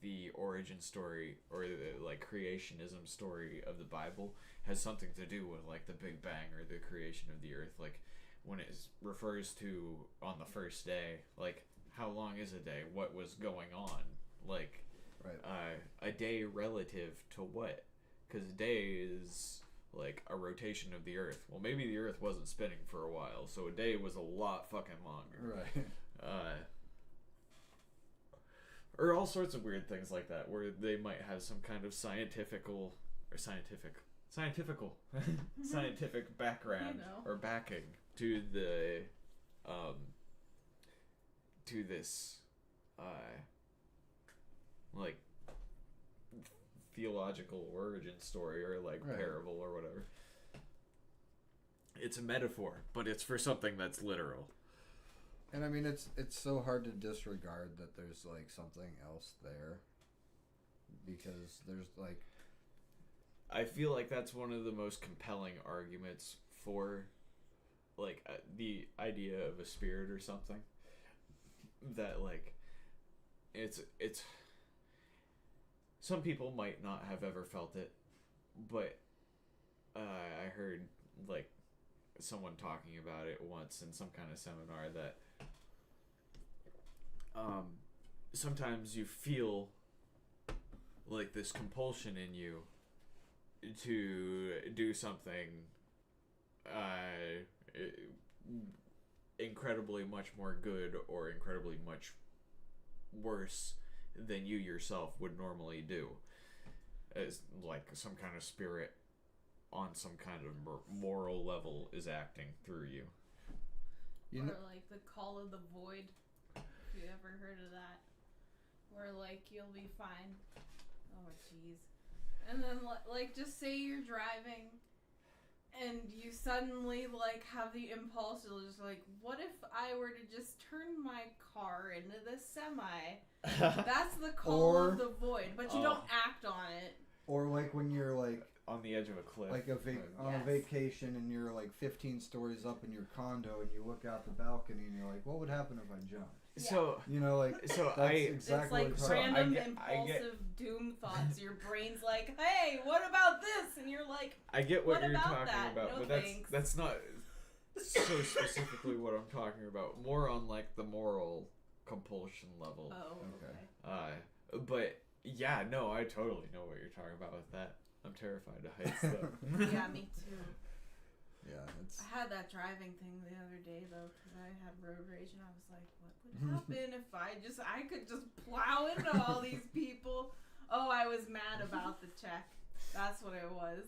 the origin story or the like creationism story of the Bible has something to do with like the Big Bang or the creation of the Earth. Like when it refers to on the first day, like how long is a day? What was going on? Like Right. a day relative to what? Because a day is like a rotation of the Earth. Well, maybe the Earth wasn't spinning for a while, so a day was a lot fucking longer. Right. Or all sorts of weird things like that, where they might have some kind of scientific background or backing to the to this like theological origin story or like Right. parable or whatever. It's a metaphor, but it's for something that's literal. And I mean, it's so hard to disregard that there's like something else there, because there's like, I feel like that's one of the most compelling arguments for like the idea of a spirit or something, that like it's some people might not have ever felt it, but I heard like someone talking about it once in some kind of seminar that sometimes you feel like this compulsion in you to do something incredibly much more good or incredibly much worse than you yourself would normally do, as like some kind of spirit on some kind of moral level is acting through you. Or like the call of the void. If you ever heard of that, where like you'll be fine. Oh jeez. And then like just say you're driving, and you suddenly like have the impulse to just like, what if I were to just turn my car into the semi? That's the call of the void, but you don't act on it. or like when you're like On the edge of a cliff. like on a vacation and you're like 15 stories up in your condo and you look out the balcony and you're like, what would happen if I jumped? So You know, like So that's It's exactly like what I'm talking random impulsive doom thoughts. Your brain's like, hey, what about this? And you're like, I get what What you're about talking that? about, No but thanks. that's not so specifically what I'm talking about. More on like the moral compulsion level. oh, Okay. okay. But yeah, no, I totally know what you're talking about with that. I'm terrified of heights though. Yeah, me too. Yeah, it's I had that driving thing the other day though, because I had road rage, and I was like, what would happen if I could just plow into all these people? Oh, I was mad about the check. That's what it was.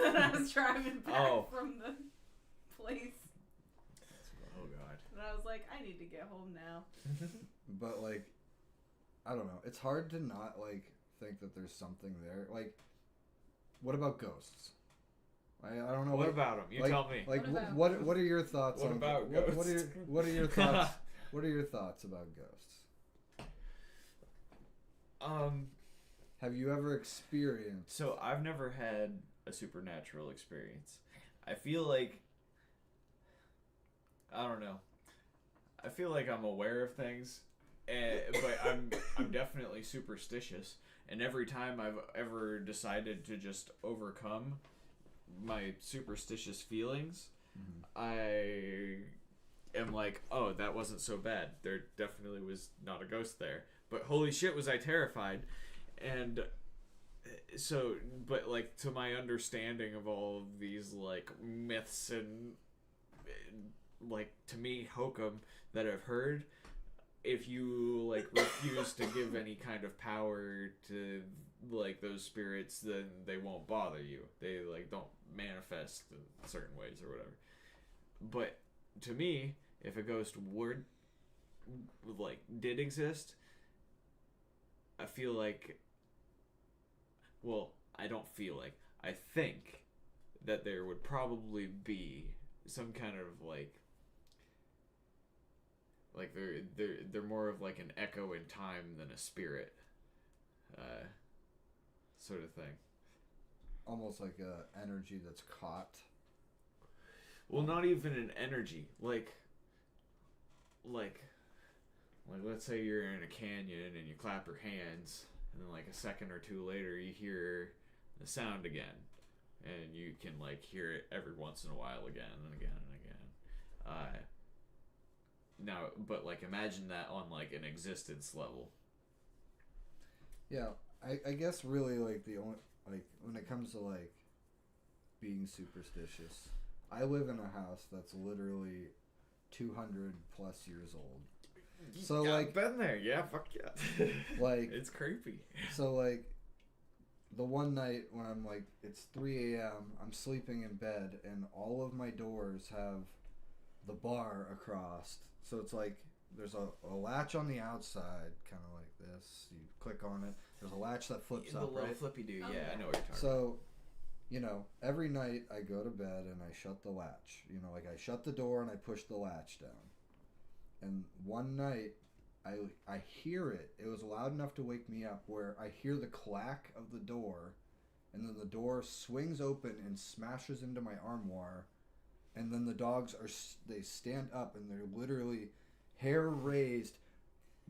And I was driving back from the place, Oh god. and I was like, I need to get home now. but like I don't know. It's hard to not like think that there's something there. Like, what about ghosts? I don't know. What about them? You like, tell me. Like, What about what are your thoughts What on about what are ghosts? what are your thoughts? What are your thoughts about ghosts? Have you ever experienced? So I've never had a supernatural experience. I feel like I don't know. I feel like I'm aware of things, but I'm definitely superstitious. And every time I've ever decided to just overcome my superstitious feelings, I am like, oh, that wasn't so bad. There definitely was not a ghost there. But holy shit, was I terrified. And so, but like to my understanding of all of these like myths and like to me hokum that I've heard, if you like refuse to give any kind of power to like those spirits, then they won't bother you. They like don't manifest in certain ways or whatever. But to me, if a ghost would like did exist, I feel like, well, I don't feel like, I think that there would probably be some kind of like Like they're more of like an echo in time than a spirit, sort of thing. Almost like a energy that's caught. Well, not even an energy. Like let's say you're in a canyon and you clap your hands, and then like a second or two later you hear the sound again, and you can like hear it every once in a while again and again and again. Now, but like imagine that on like an existence level. Yeah, I guess really like the only like when it comes to like being superstitious, I live in a house that's literally 200 plus years old. So yeah, like I've been there, yeah, fuck yeah. Like it's creepy. So like the one night when I'm like it's 3 a.m. I'm sleeping in bed and all of my doors have the bar across. So it's like there's a latch on the outside, kind of like this. You click on it. There's a latch that flips The up, little right? flippy do, Oh, yeah, yeah. I know what you're talking about. So, you know, every night I go to bed and I shut the latch. You know, like I shut the door and I push the latch down. And one night, I hear it. It was loud enough to wake me up where I hear the clack of the door, and then the door swings open and smashes into my armoire. And then the dogs they stand up and they're literally hair raised,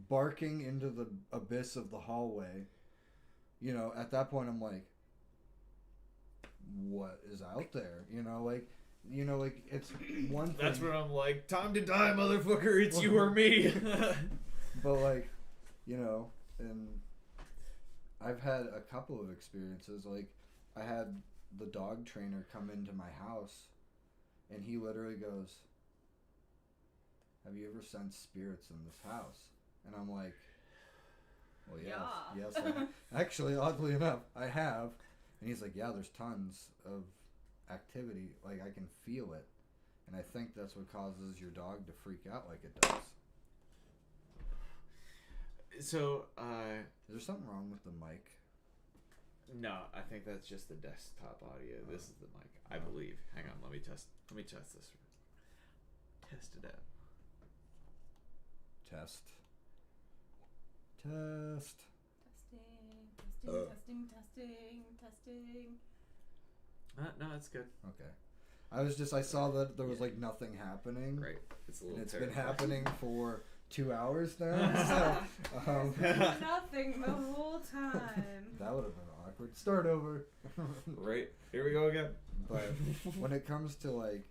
barking into the abyss of the hallway. You know, at that point I'm like, what is out there? You know, like it's one thing. That's when I'm like, time to die, motherfucker, it's you or me. But like, you know, and I've had a couple of experiences. Like, I had the dog trainer come into my house, and he literally goes, "Have you ever sensed spirits in this house?" And I'm like, "Well, yes, Yeah. yes. Actually, oddly enough, I have." And he's like, "Yeah, there's tons of activity. Like, I can feel it, and I think that's what causes your dog to freak out like it does." So, Is there something wrong with the mic? no, I think that's just the desktop audio. This is the mic, I believe. Hang on, let me test this. Test it out. Test. Testing. No, it's good. Okay. I saw that there was like nothing happening. Right. It's a little And it's been terrifying. happening for 2 hours now. So, Nothing the whole time. that would have been awkward. Start over. Right. Here we go again. But when it comes to like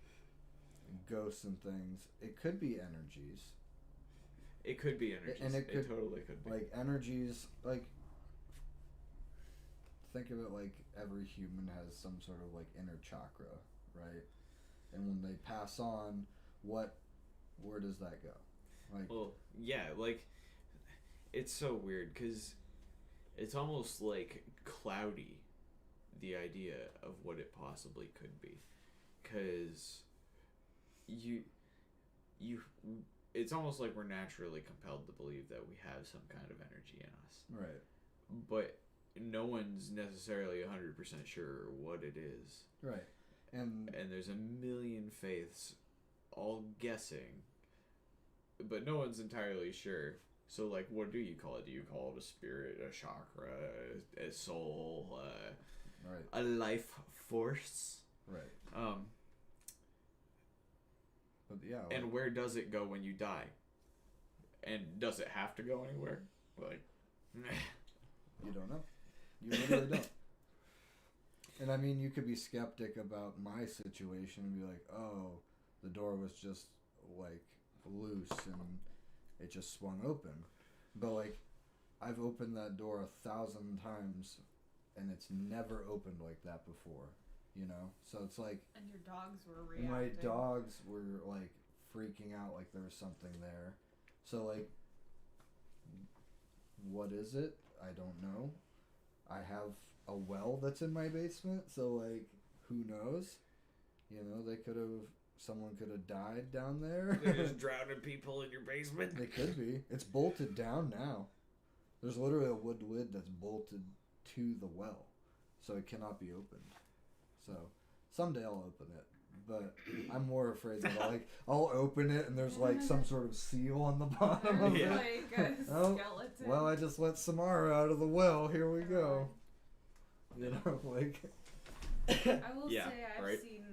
ghosts and things, it could be energies. It could be energies. And it could, totally could be. Like energies, like think of it like every human has some sort of like inner chakra, right? And when they pass on, where does that go? Like, Well, yeah, like it's so weird because it's almost like cloudy, the idea of what it possibly could be, because it's almost like we're naturally compelled to believe that we have some kind of energy in us, right. but no one's necessarily 100% sure what it is, Right. And there's a million faiths all guessing, but no one's entirely sure. So, like, what do you call it? Do you call it a spirit, a chakra, a soul, right. a life force? Right. But yeah. And where does it go when you die? And does it have to go anywhere? Like, you don't know. You literally don't. And I mean, you could be skeptic about my situation and be like, oh, the door was just like loose and it just swung open. But like, I've opened that door 1,000 times and it's never opened like that before, you know? So it's like, And your dogs were reacting. my dogs were like freaking out like there was something there. So like, what is it? I don't know. I have a well that's in my basement, so like, who knows? You know, someone could have died down there. they're just drowning people in your basement. It could be. It's bolted down now. There's literally a wood lid that's bolted to the well, so it cannot be opened. So someday I'll open it, But I'm more afraid that I'll open it and there's like some sort of seal on the bottom of There's it. like a Oh, skeleton. well, I just let Samara out of the well. Here we go. You know, like. I will Yeah, say I've right. seen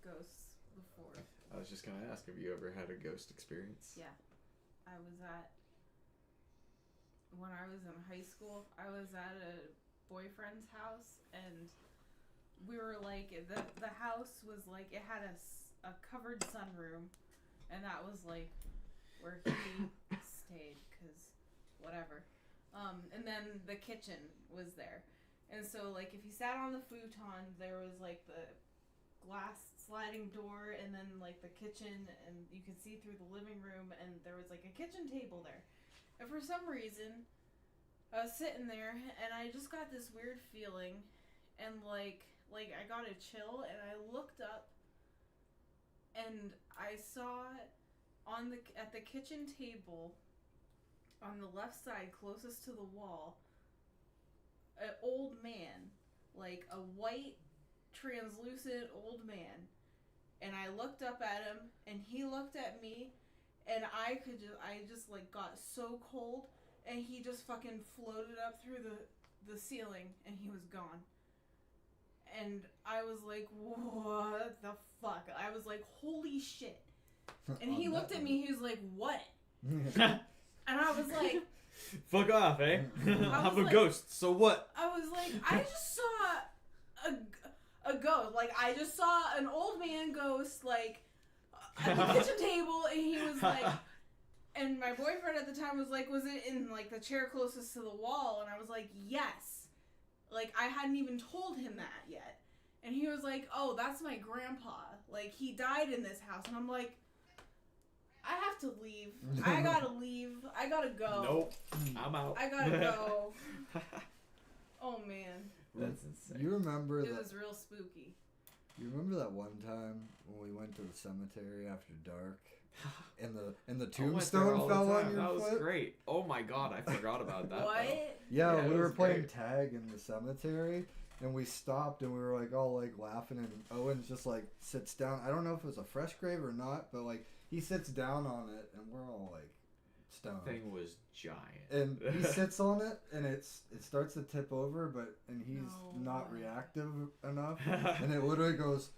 ghosts before. I was just gonna ask, have you ever had a ghost experience? Yeah. When I was in high school, I was at a boyfriend's house, and we were like, the house was like, it had a covered sunroom, and that was like where he stayed, because whatever. And then the kitchen was there. And so, like, if you sat on the futon, there was like the glass sliding door, and then like the kitchen, and you could see through the living room, and there was like a kitchen table there. And for some reason, I was sitting there, and I just got this weird feeling, and like I got a chill, and I looked up, and I saw at the kitchen table, on the left side, closest to the wall, an old man, like a white, translucent old man. And I looked up at him, and he looked at me, and I just like got so cold, and he just fucking floated up through the ceiling, and he was gone. And I was like, what the fuck? I was like, holy shit. And he looked at me, he was like, what? And I was like, fuck off, eh? I'm a like- ghost, so what? I was like, I just saw a ghost. Like, I just saw an old man ghost, like, at the kitchen table, and he was like, and my boyfriend at the time was like, was it in, like, the chair closest to the wall? And I was like, yes. Like, I hadn't even told him that yet. And he was like, oh, that's my grandpa. Like, he died in this house. And I'm like, I have to leave. I gotta leave. I gotta go. Nope. I'm out. I gotta go. Oh, man. That's insane. You remember It that? was real spooky. You remember that one time when we went to the cemetery after dark, and the I went there tombstone all the fell on time. your That was foot? great. Oh my god, I forgot about that. What? though. Yeah, Yeah, we it were was playing great. tag in the cemetery, and we stopped, and we were like all like laughing, and Owens just like sits down. I don't know if it was a fresh grave or not, but like he sits down on it, and we're all like stoned. Thing was giant. And he sits on it, and it starts to tip over, and he's No not way. reactive enough, and it literally goes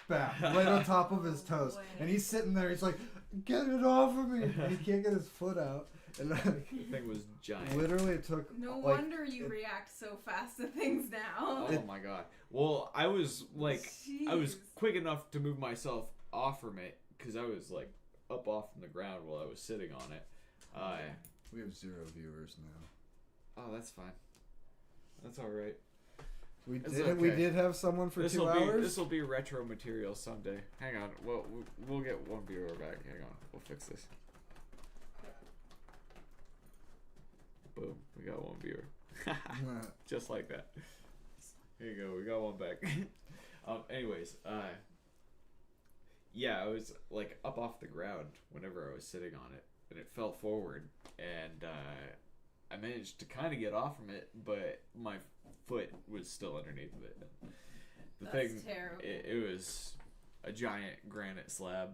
back right on top of his No toes, way. and he's sitting there. He's like, "Get it off of me!" And he can't get his foot out, and like, The thing was giant. literally it took. No like, wonder you react so fast to things now. Oh my god. Well, I was like, I was Jeez. quick enough to move myself off from it because I was like up off from the ground while I was sitting on it. We have 0 viewers now. Oh, that's fine. That's all right. We It's did. We okay. did have someone for This 2 will hours. This will be retro material someday. Hang on. Well, we'll get one viewer back. Hang on. We'll fix this. Boom. We got one viewer. Just like that. Here you go. We got one back. Anyways, yeah, I was like up off the ground whenever I was sitting on it, and it fell forward, and I managed to kind of get off from it, but my foot was still underneath of it. The That's thing, terrible. it was a giant granite slab.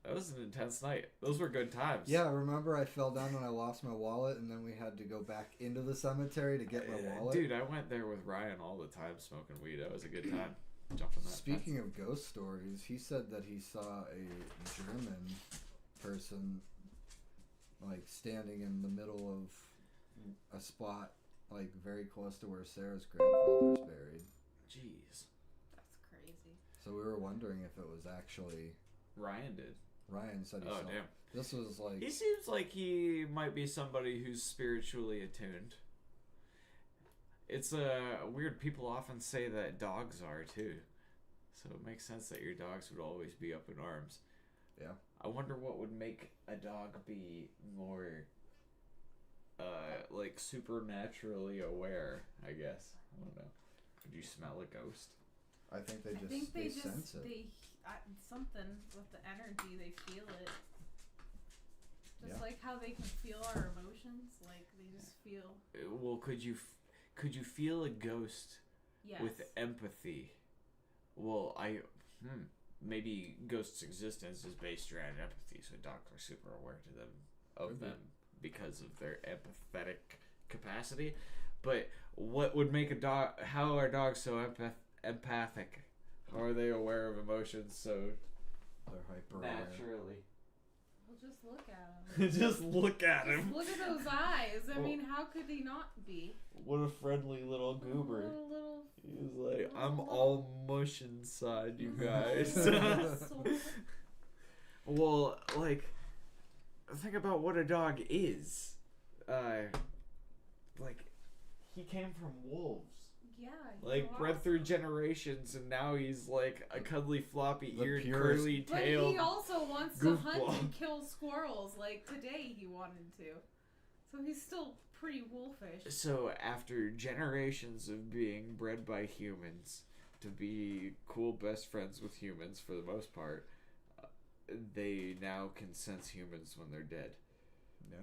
That was an intense night. Those were good times. Yeah, remember I fell down and I lost my wallet, and then we had to go back into the cemetery to get my wallet. Dude, I went there with Ryan all the time smoking weed. That was a good time. Jumping that Speaking fence. of ghost stories, he said that he saw a German person like standing in the middle of a spot like very close to where Sarah's grandfather's buried. Jeez. That's crazy. So we were wondering if it was actually Ryan did. Ryan said he Oh, saw. damn. This was like He seems like he might be somebody who's spiritually attuned. It's weird. People often say that dogs are too, so it makes sense that your dogs would always be up in arms. Yeah. I wonder what would make a dog be more, like supernaturally aware. I guess I don't know. Could you smell a ghost? I think they I just think they just sense it. something with the energy, they feel it. Just Yeah. like how they can feel our emotions, like they just feel. Well, could you feel a ghost Yes. with empathy? Well, maybe Ghost's existence is based around empathy, so dogs are super aware to them of them because of their empathetic capacity. But what would make a dog? How are dogs so empathic? How are they aware of emotions so They're hyper aware. naturally? Well, just look at him. Just look at him. Look at those eyes. I mean, how could he not be? What a friendly little goober. Little He's like, I'm all mush inside, you guys. Well, like, think about what a dog is. Like, he came from wolves. Yeah. Like, bred through generations, and now he's like a cuddly, floppy-eared, The purest- curly But tail. he also wants to hunt goofball. and kill squirrels. Like today, he wanted to. So he's still pretty wolfish. So after generations of being bred by humans to be cool best friends with humans for the most part, they now can sense humans when they're dead. Yeah.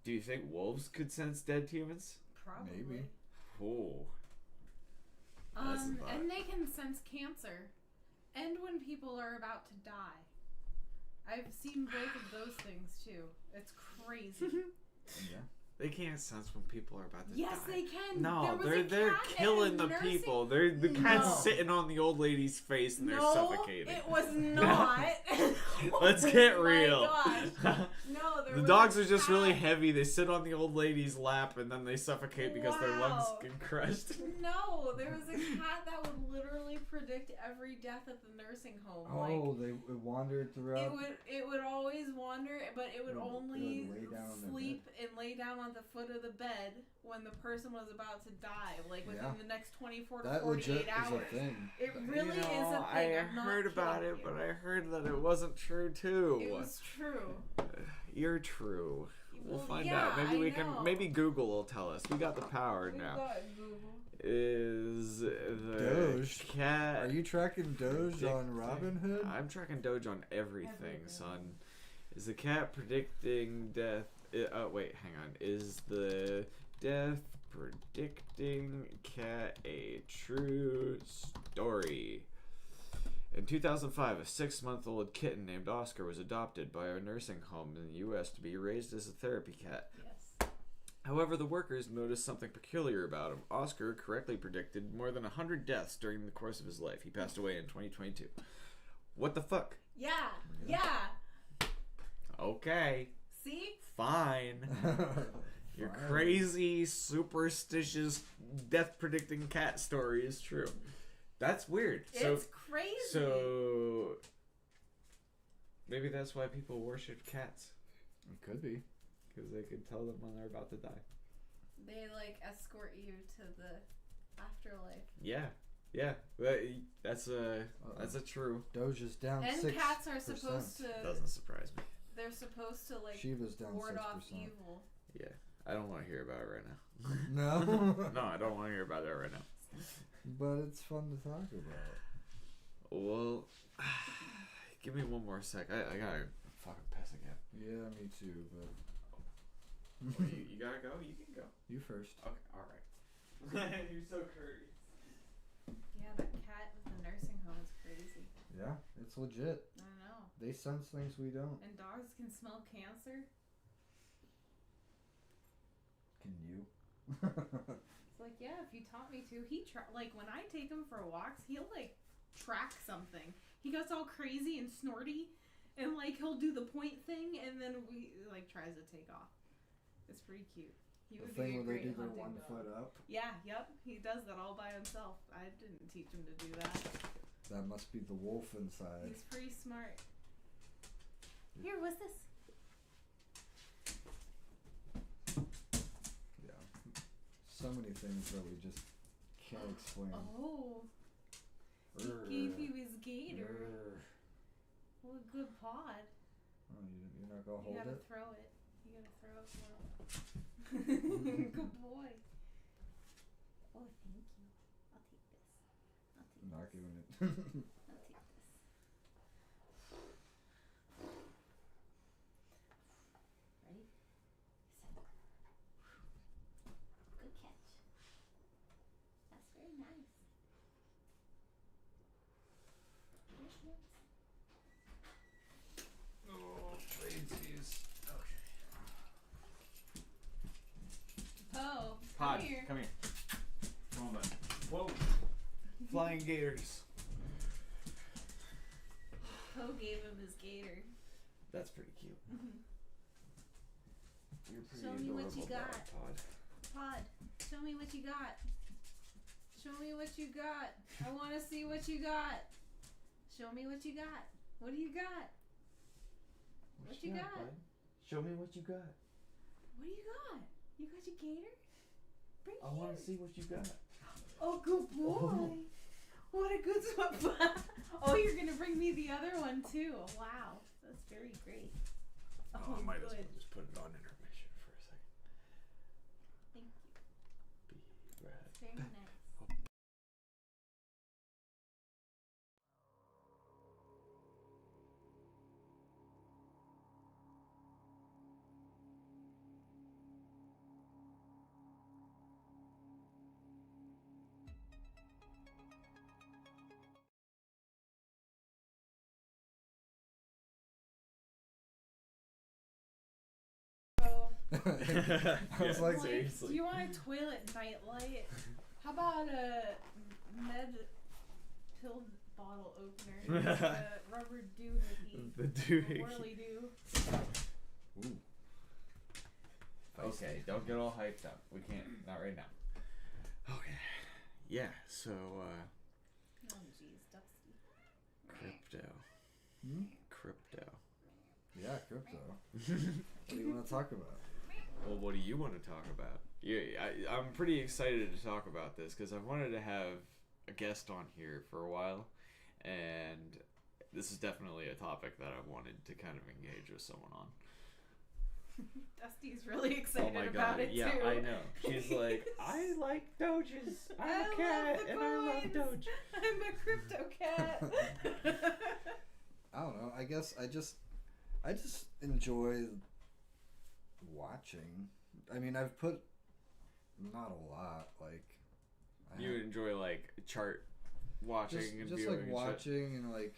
Do you think wolves could sense dead humans? Probably. Maybe. Oh. That's a thought. And they can sense cancer, and when people are about to die. I've seen both of those things too. It's crazy. Yeah. They can't sense when people are about to Yes, die. they can. No, There was a they're cat killing and the a nursing- people. They're the cat's No. sitting on the old lady's face and they're No, suffocating. it was not. Let's get Oh real. My gosh. No, there The was dogs a are just really cat- heavy. They sit on the old lady's lap and then they suffocate because their lungs Wow. get crushed. No, there was a cat that would literally predict every death at the nursing home. Oh, it wandered throughout. It would always wander, but it would It would only lay down on their sleep and lay down on the foot of the bed when the person was about to die, like within Yeah. the next 24 to That 48 legit hours. is a thing. It really You is know, a thing. I I'm not heard about kidding it, you. but I heard that it wasn't true too. It was true. You're true. We'll Well, find yeah, out. Maybe I we know. can. Maybe Google will tell us. We got the power We now. got Google. Is the Doge. cat? Are you tracking Doge on Robinhood? I'm tracking Doge on everything, Everything. son. Is the cat predicting death? Oh wait, hang on. Is the death predicting cat a true story? In 2005, a 6-month-old kitten named Oscar was adopted by a nursing home in the U.S. to be raised as a therapy cat. Yes. However, the workers noticed something peculiar about him. Oscar correctly predicted more than 100 deaths during the course of his life. He passed away in 2022. What the fuck? Yeah. Okay, See? fine. Your Fine. crazy, superstitious, death-predicting cat story is true. That's weird. It's crazy. So maybe that's why people worship cats, It could be. because they could tell them when they're about to die. They like escort you to the afterlife. Yeah. That's a true. Doge is down And 6%. cats are supposed to. Doesn't surprise me. They're supposed to like Shiva's down ward 6%. off evil. Yeah, I don't want to hear about it right now. No. No, I don't want to hear about it right now. But it's fun to talk about. Well, give me one more sec. I gotta fucking piss again. Yeah, me too, but Well, you gotta go? You can go. you first. Okay, alright. You're so courteous. Yeah, that cat at the nursing home is crazy. Yeah, it's legit. I don't know. They sense things we don't. And dogs can smell cancer. Can you? It's like, yeah, if you taught me to. Like when I take him for walks, he'll like track something. He gets all crazy and snorty, and like he'll do the point thing, and then we like tries to take off. It's pretty cute. He The would thing be a where they great do their hunting 1 dog. foot up. Yeah, yep, he does that all by himself. I didn't teach him to do that. That must be the wolf inside. He's pretty smart. Here, what's this? Yeah. So many things that we just can't explain. Oh, he gave you his gator. What a good pod. Oh, you're not gonna You hold gotta it? throw it. You gotta throw it for him. Good boy. Oh, thank you. I'll take this. I'm not giving it. I'll take this. Ready? Set. Good catch. That's very nice. Come here. Come on, bud. Whoa. Flying gators. Poe gave him his gator. That's pretty cute. You're pretty Show me what you adorable, got. Pod. Pod, show me what you got. Show me what you got. I want to see what you got. Show me what you got. What do you got? What you got? Bud? Show me what you got. What do you got? You got your gator? Bring I want to see what you got. Oh, good boy. Oh. What a good spot. Oh, you're going to bring me the other one too. Wow. That's very great. Oh, I might as good. well just put it on intermission for a second. Thank you. Be right Very back. nice. I was like, seriously. Do you want a toilet nightlight? How about a med pill bottle opener? A rubber doohickey. The doohickey. Whirly doo. ooh. Okay, don't get all hyped up. We can't. Not right now. Okay. Yeah, so, Oh jeez, Dusty. crypto. Hmm? Crypto. Yeah, crypto. What do you want to talk about? Well, what do you want to talk about? Yeah, I'm pretty excited to talk about this because I've wanted to have a guest on here for a while, and this is definitely a topic that I wanted to kind of engage with someone on. Dusty's really excited Oh my about god, it yeah, too. I know. She's like, I like Doges. I'm I a cat, love the and I love coins. Doge. I'm a crypto cat. I don't know. I guess I just enjoy watching. I mean, I've put not a lot. Like, You enjoy like chart watching and just viewing like and watching and like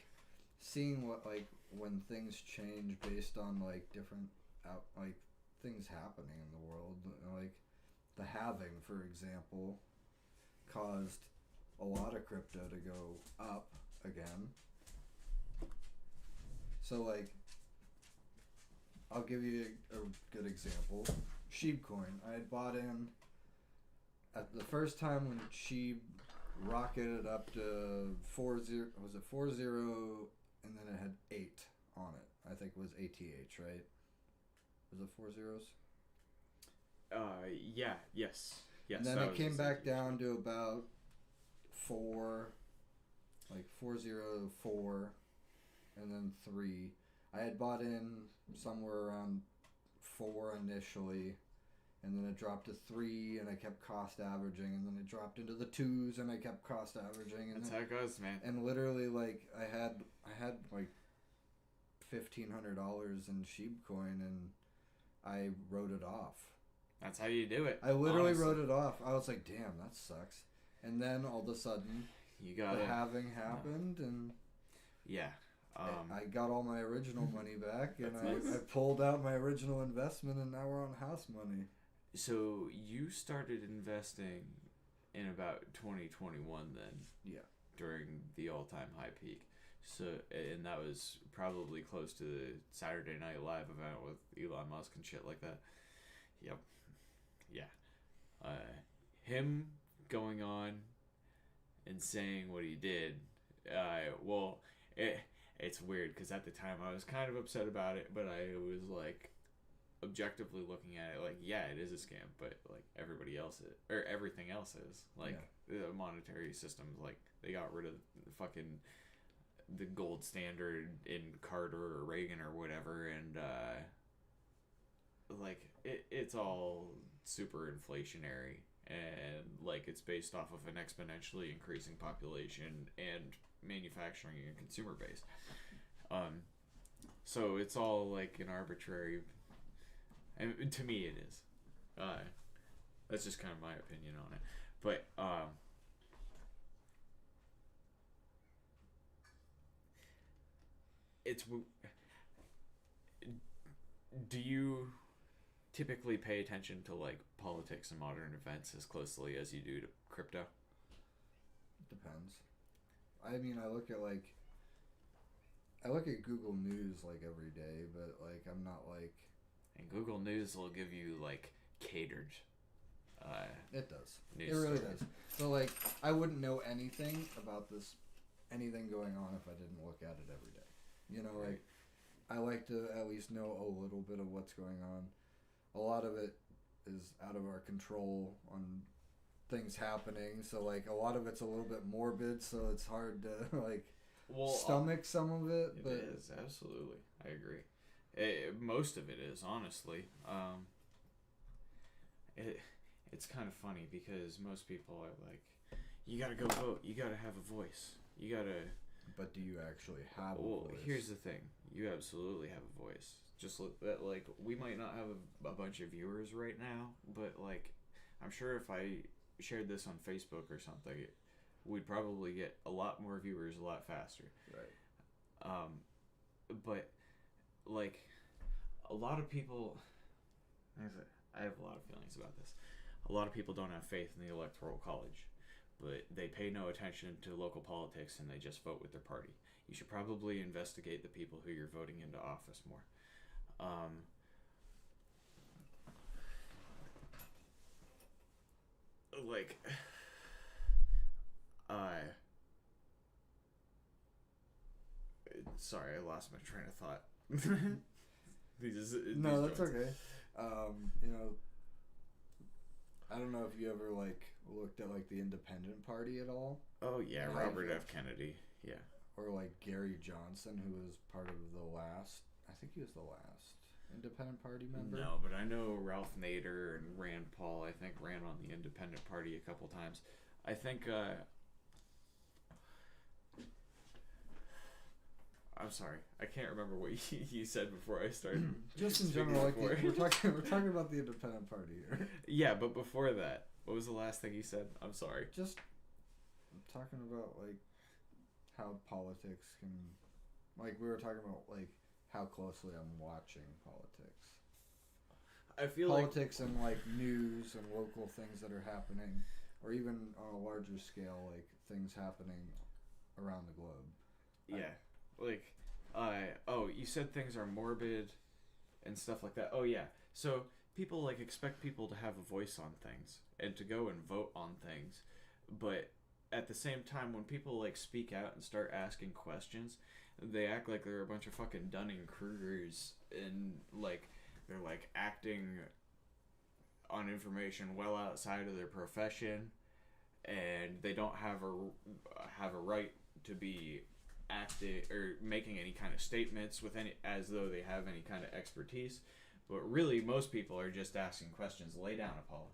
seeing what like when things change based on like different like things happening in the world. Like the halving, for example, caused a lot of crypto to go up again. So like, I'll give you a good example. Sheepcoin. I had bought in at the first time when Sheep rocketed up to 40. Was it 40? And then it had 8 on it. I think it was ATH, right? Was it 4 zeros? Yeah, yes. And then it came back down to about 4, like 404, and then 3. I had bought in somewhere around 4 initially, and then it dropped to 3, and I kept cost averaging, and then it dropped into the 2s, and I kept cost averaging. And That's then, how it goes, man. and literally, like I had like $1,500 in Sheepcoin, and I wrote it off. That's how you do it. I literally honestly. wrote it off. I was like, damn, that sucks. And then all of a sudden, You got the it. halving happened, and Yeah. I got all my original money back, and That's nice. I pulled out my original investment, and now we're on house money. So you started investing in about 2021 then? Yeah. During the all-time high peak. So, and that was probably close to the Saturday Night Live event with Elon Musk and shit like that. Yep. Yeah. Him going on and saying what he did, well, it's weird because at the time I was kind of upset about it, but I was like objectively looking at it like, yeah, it is a scam, but like everybody else is, or everything else is. Like the monetary systems, like they got rid of the fucking the gold standard in Carter or Reagan or whatever, and like it's all super inflationary, and like it's based off of an exponentially increasing population and manufacturing and consumer base. So it's all like an arbitrary, and to me it is. That's just kind of my opinion on it. But it's, do you typically pay attention to like politics and modern events as closely as you do to crypto? Depends. I mean, I look at Google News like every day, but like I'm not like. And Google News will give you like catered. It does. News It really stories. does. So like, I wouldn't know anything about anything going on if I didn't look at it every day. You know, like, I like to at least know a little bit of what's going on. A lot of it is out of our control on things happening, so like a lot of it's a little bit morbid, so it's hard to like stomach some of it. But it is, absolutely. I agree. Most of it is, honestly. It's kind of funny because most people are like, you gotta go vote, you gotta have a voice, you gotta. But do you actually have a Well, voice? here's the thing. You absolutely have a voice. Just that, like, we might not have a bunch of viewers right now, but, like, I'm sure if I shared this on Facebook or something, we'd probably get a lot more viewers a lot faster. Right. But, like, a lot of people... I have a lot of feelings about this. A lot of people don't have faith in the Electoral College, but they pay no attention to local politics and they just vote with their party. You should probably investigate the people who you're voting into office more. Sorry, I lost my train of thought. No, that's okay. You know, I don't know if you ever like looked at like the Independent Party at all. Oh yeah, Like, Robert F. Kennedy. Yeah. Or like Gary Johnson, who was part of the last. I think he was the last Independent Party member. No, but I know Ralph Nader and Rand Paul. I think ran on the Independent Party a couple times. I think. I'm sorry, I can't remember what you said before I started. Just in speaking general, like before. we're talking about the Independent Party here. Yeah, but before that, what was the last thing you said? I'm sorry. Just talking about like how politics can, like we were talking about like how closely I'm watching politics. I feel Politics and like news and local things that are happening, or even on a larger scale, like things happening around the globe. Yeah. You said things are morbid and stuff like that. Oh, yeah. So people, like, expect people to have a voice on things and to go and vote on things. But at the same time, when people, like, speak out and start asking questions, they act like they're a bunch of fucking Dunning-Krugers and, like, they're, like, acting on information well outside of their profession, and they don't have a right to be acting or making any kind of statements with any as though they have any kind of expertise. But really, most people are just asking questions. Lay down, Apollo.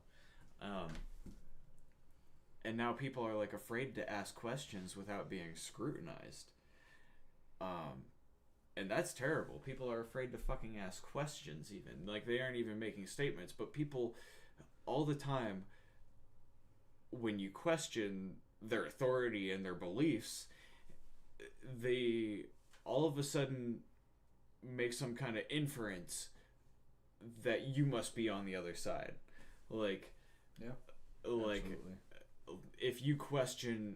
And now people are like afraid to ask questions without being scrutinized. And that's terrible. People are afraid to fucking ask questions even. Like, they aren't even making statements, but people all the time, when you question their authority and their beliefs, they all of a sudden make some kind of inference that you must be on the other side. Like, Yeah. Like, Absolutely. if you question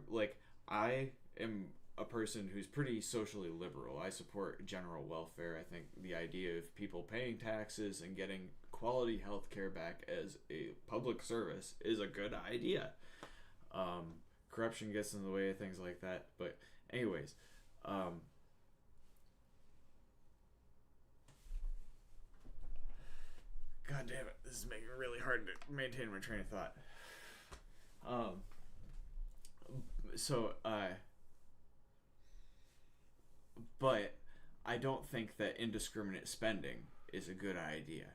like, I am a person who's pretty socially liberal. I support general welfare. I think the idea of people paying taxes and getting quality health care back as a public service is a good idea. Corruption gets in the way of things like that. But anyways, God damn it, this is making it really hard to maintain my train of thought. But I don't think that indiscriminate spending is a good idea.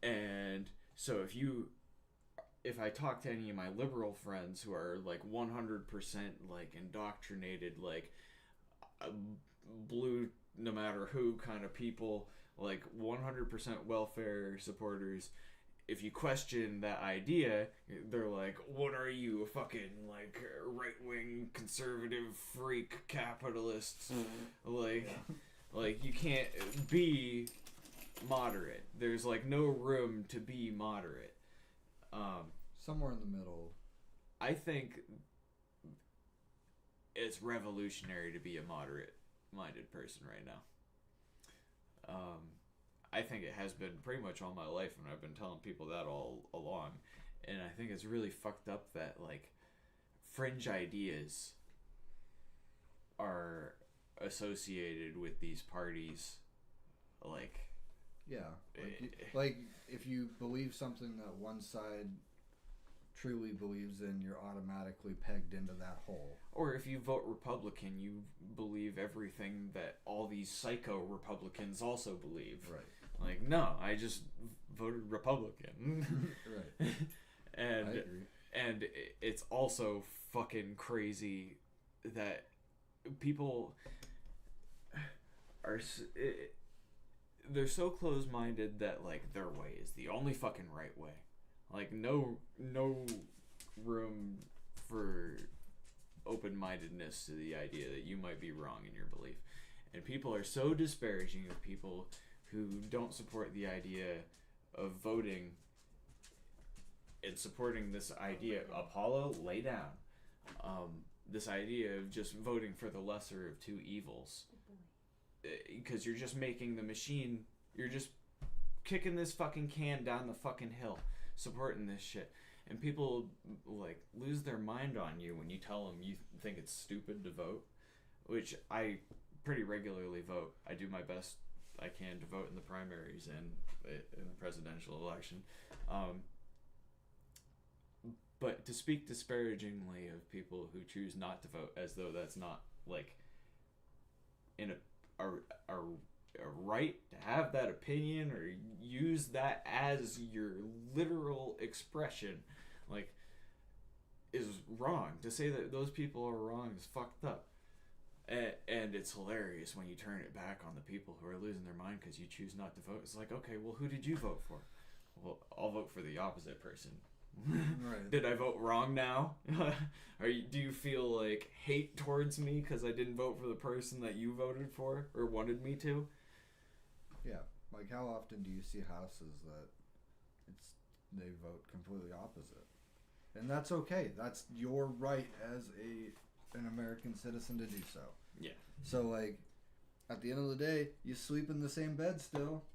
And so if I talk to any of my liberal friends who are like 100% like indoctrinated, like blue no matter who kind of people, like 100% welfare supporters, if you question that idea, they're like, what are you, a fucking like right-wing conservative freak capitalist? Like you can't be moderate. There's like no room to be moderate. Somewhere in the middle. I think it's revolutionary to be a moderate-minded person right now. I think it has been pretty much all my life, and I've been telling people that all along. And I think it's really fucked up that, like, fringe ideas are associated with these parties. Like, yeah. Like if you believe something that one side truly believes in, you're automatically pegged into that hole. or if you vote Republican, you believe everything that all these psycho Republicans also believe. Right. Like, no, I just voted Republican. Right. And I agree. and it's also fucking crazy that people are they're so close-minded that, like, their way is the only fucking right way. Like, no room for open-mindedness to the idea that you might be wrong in your belief. And people are so disparaging of people who don't support the idea of voting and supporting this idea. Apollo, lay down. This idea of just voting for the lesser of two evils. Because you're just making the machine, you're just kicking this fucking can down the fucking hill, supporting this shit. And people, like, lose their mind on you when you tell them you think it's stupid to vote, which I pretty regularly vote. I do my best I can to vote in the primaries and in the presidential election. But to speak disparagingly of people who choose not to vote as though that's not, like, in a right to have that opinion or use that as your literal expression, like, is wrong. To say that those people are wrong is fucked up. And it's hilarious when you turn it back on the people who are losing their mind because you choose not to vote. It's like, okay, well, who did you vote for? Well, I'll vote for the opposite person. Right. Did I vote wrong now? Do you feel like hate towards me because I didn't vote for the person that you voted for or wanted me to? Yeah. Like, how often do you see houses that they vote completely opposite? And that's okay. That's your right as an American citizen to do so. Yeah. So, like, at the end of the day, you sleep in the same bed still.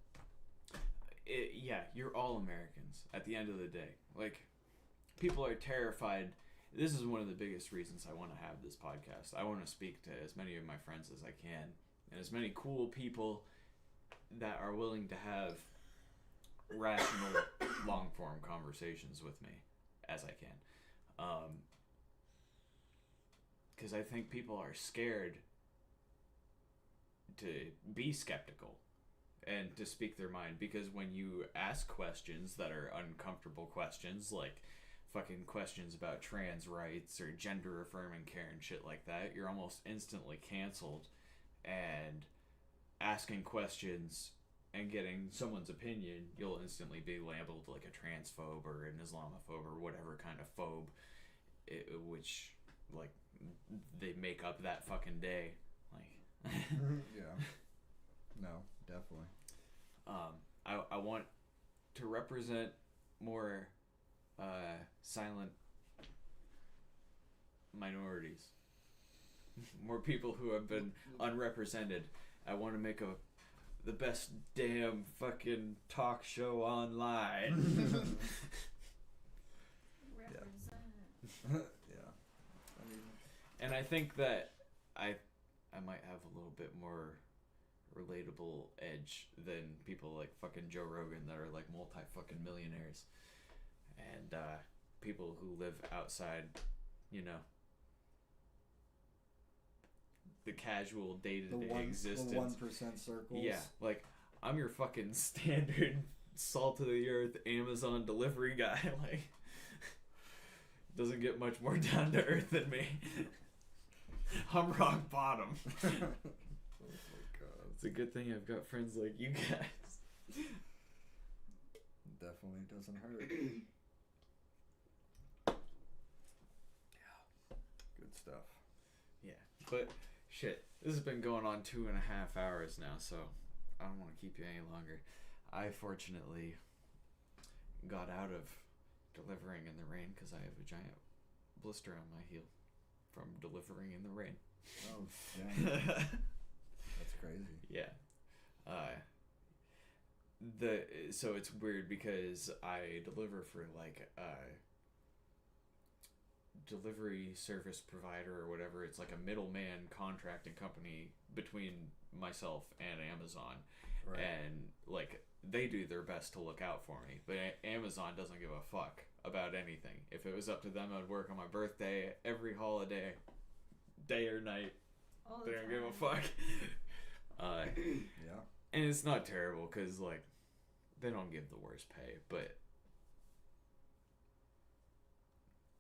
Yeah, you're all Americans at the end of the day. Like, people are terrified. This is one of the biggest reasons I want to have this podcast. I want to speak to as many of my friends as I can and as many cool people that are willing to have rational, long-form conversations with me as I can. Because I think people are scared to be skeptical and to speak their mind, because when you ask questions that are uncomfortable questions, like fucking questions about trans rights or gender affirming care and shit like that, you're almost instantly canceled. And asking questions and getting someone's opinion, you'll instantly be labeled like a transphobe or an Islamophobe or whatever kind of phobe, which, like, they make up that fucking day. Like, Yeah. No, definitely. I want to represent more silent minorities, more people who have been unrepresented. I want to make the best damn fucking talk show online. Represent. Yeah. I mean, And I think that I might have a little bit more relatable edge than people like fucking Joe Rogan that are like multi-fucking millionaires. And people who live outside, you know, the casual day-to-day existence. The 1% circles. Yeah, like, I'm your fucking standard salt-of-the-earth Amazon delivery guy. Like, doesn't get much more down to earth than me. I'm rock bottom. Oh my god. It's a good thing I've got friends like you guys. Definitely doesn't hurt. Yeah. Good stuff. Yeah, but shit, this has been going on 2.5 hours now, so I don't want to keep you any longer. I fortunately got out of delivering in the rain because I have a giant blister on my heel from delivering in the rain. Oh, dang. That's crazy. Yeah. So it's weird because I deliver for like delivery service provider or whatever. It's like a middleman contracting company between myself and Amazon. Right. And like they do their best to look out for me, but Amazon doesn't give a fuck about anything. If it was up to them, I'd work on my birthday, every holiday, day or night. They don't give a fuck. Yeah. And it's not terrible because like they don't give the worst pay, but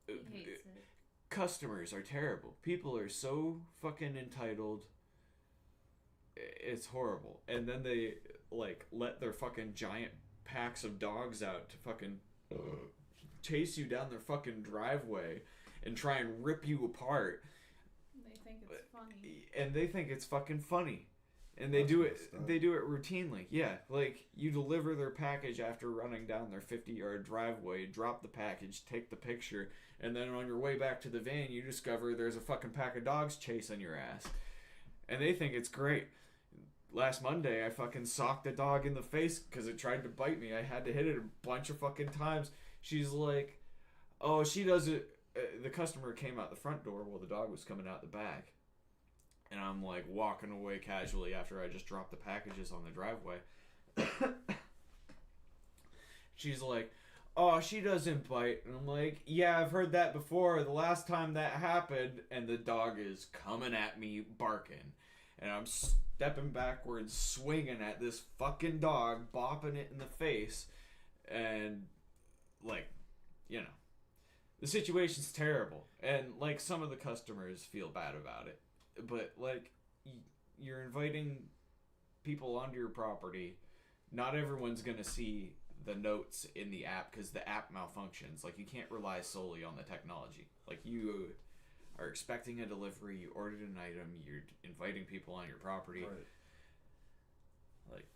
He hates it. customers are terrible. People are so fucking entitled. It's horrible. And then they like let their fucking giant packs of dogs out to fucking chase you down their fucking driveway and try and rip you apart. They think it's funny. And they think it's fucking funny. And they do it routinely. Yeah, like you deliver their package after running down their 50-yard driveway, drop the package, take the picture, and then on your way back to the van, you discover there's a fucking pack of dogs chasing your ass. And they think it's great. Last Monday, I fucking socked a dog in the face because it tried to bite me. I had to hit it a bunch of fucking times. She's like, oh, she does it. The customer came out the front door while the dog was coming out the back. And I'm like walking away casually after I just dropped the packages on the driveway. She's like, oh, she doesn't bite. And I'm like, yeah, I've heard that before. The last time that happened, and the dog is coming at me barking. And I'm stepping backwards, swinging at this fucking dog, bopping it in the face. And, like, you know, the situation's terrible. And, like, some of the customers feel bad about it. But, like, you're inviting people onto your property. Not everyone's going to see the notes in the app because the app malfunctions. Like, you can't rely solely on the technology. Like, you are expecting a delivery, you ordered an item, you're inviting people on your property. Right. Like,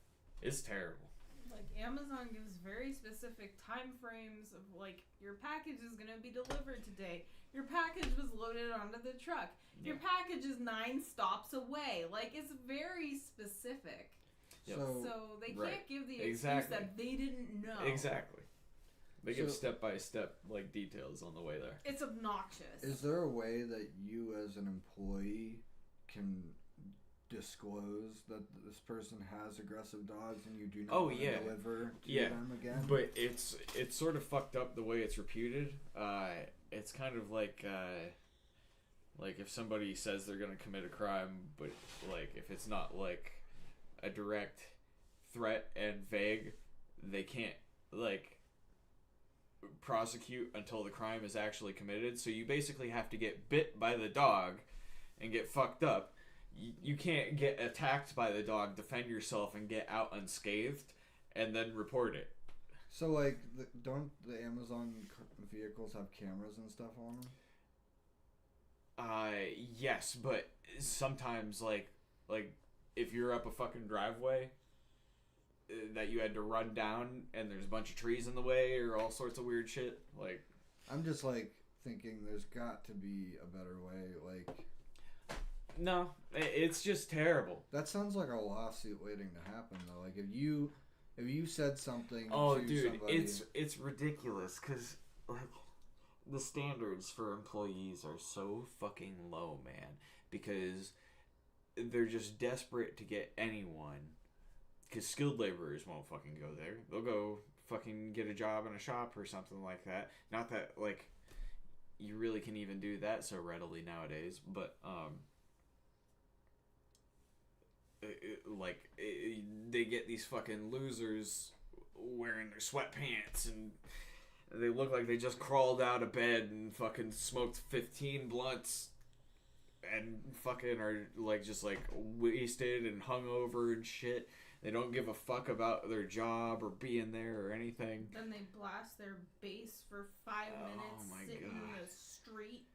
it's terrible. Like, Amazon gives very specific time frames of, like, your package is going to be delivered today. Your package was loaded onto the truck. Your package is 9 stops away. Like, it's very specific. Yep. So they can't give the excuse that they didn't know. Exactly. They give step-by-step, like, details on the way there. It's obnoxious. Is there a way that you as an employee can disclose that this person has aggressive dogs and you do not want to deliver to them again? But it's sort of fucked up the way it's reputed. It's kind of like if somebody says they're going to commit a crime, but, like, if it's not, like, a direct threat and vague, they can't, like, prosecute until the crime is actually committed. So you basically have to get bit by the dog and get fucked up. You can't get attacked by the dog, defend yourself, and get out unscathed, and then report it. So, like, don't the Amazon vehicles have cameras and stuff on them? Yes, but sometimes, like if you're up a fucking driveway that you had to run down, and there's a bunch of trees in the way, or all sorts of weird shit, like... I'm just, like, thinking there's got to be a better way, like... No, it's just terrible. That sounds like a lawsuit waiting to happen, though. Like, if you said something to dude, somebody... it's ridiculous, because, like, the standards for employees are so fucking low, man, because they're just desperate to get anyone, because skilled laborers won't fucking go there. They'll go fucking get a job in a shop or something like that. Not that, like, you really can even do that so readily nowadays, but, they get these fucking losers wearing their sweatpants, and they look like they just crawled out of bed and fucking smoked 15 blunts and fucking are, like, just, like, wasted and hungover and shit. They don't give a fuck about their job or being there or anything. Then they blast their bass for 5 minutes sitting in the street.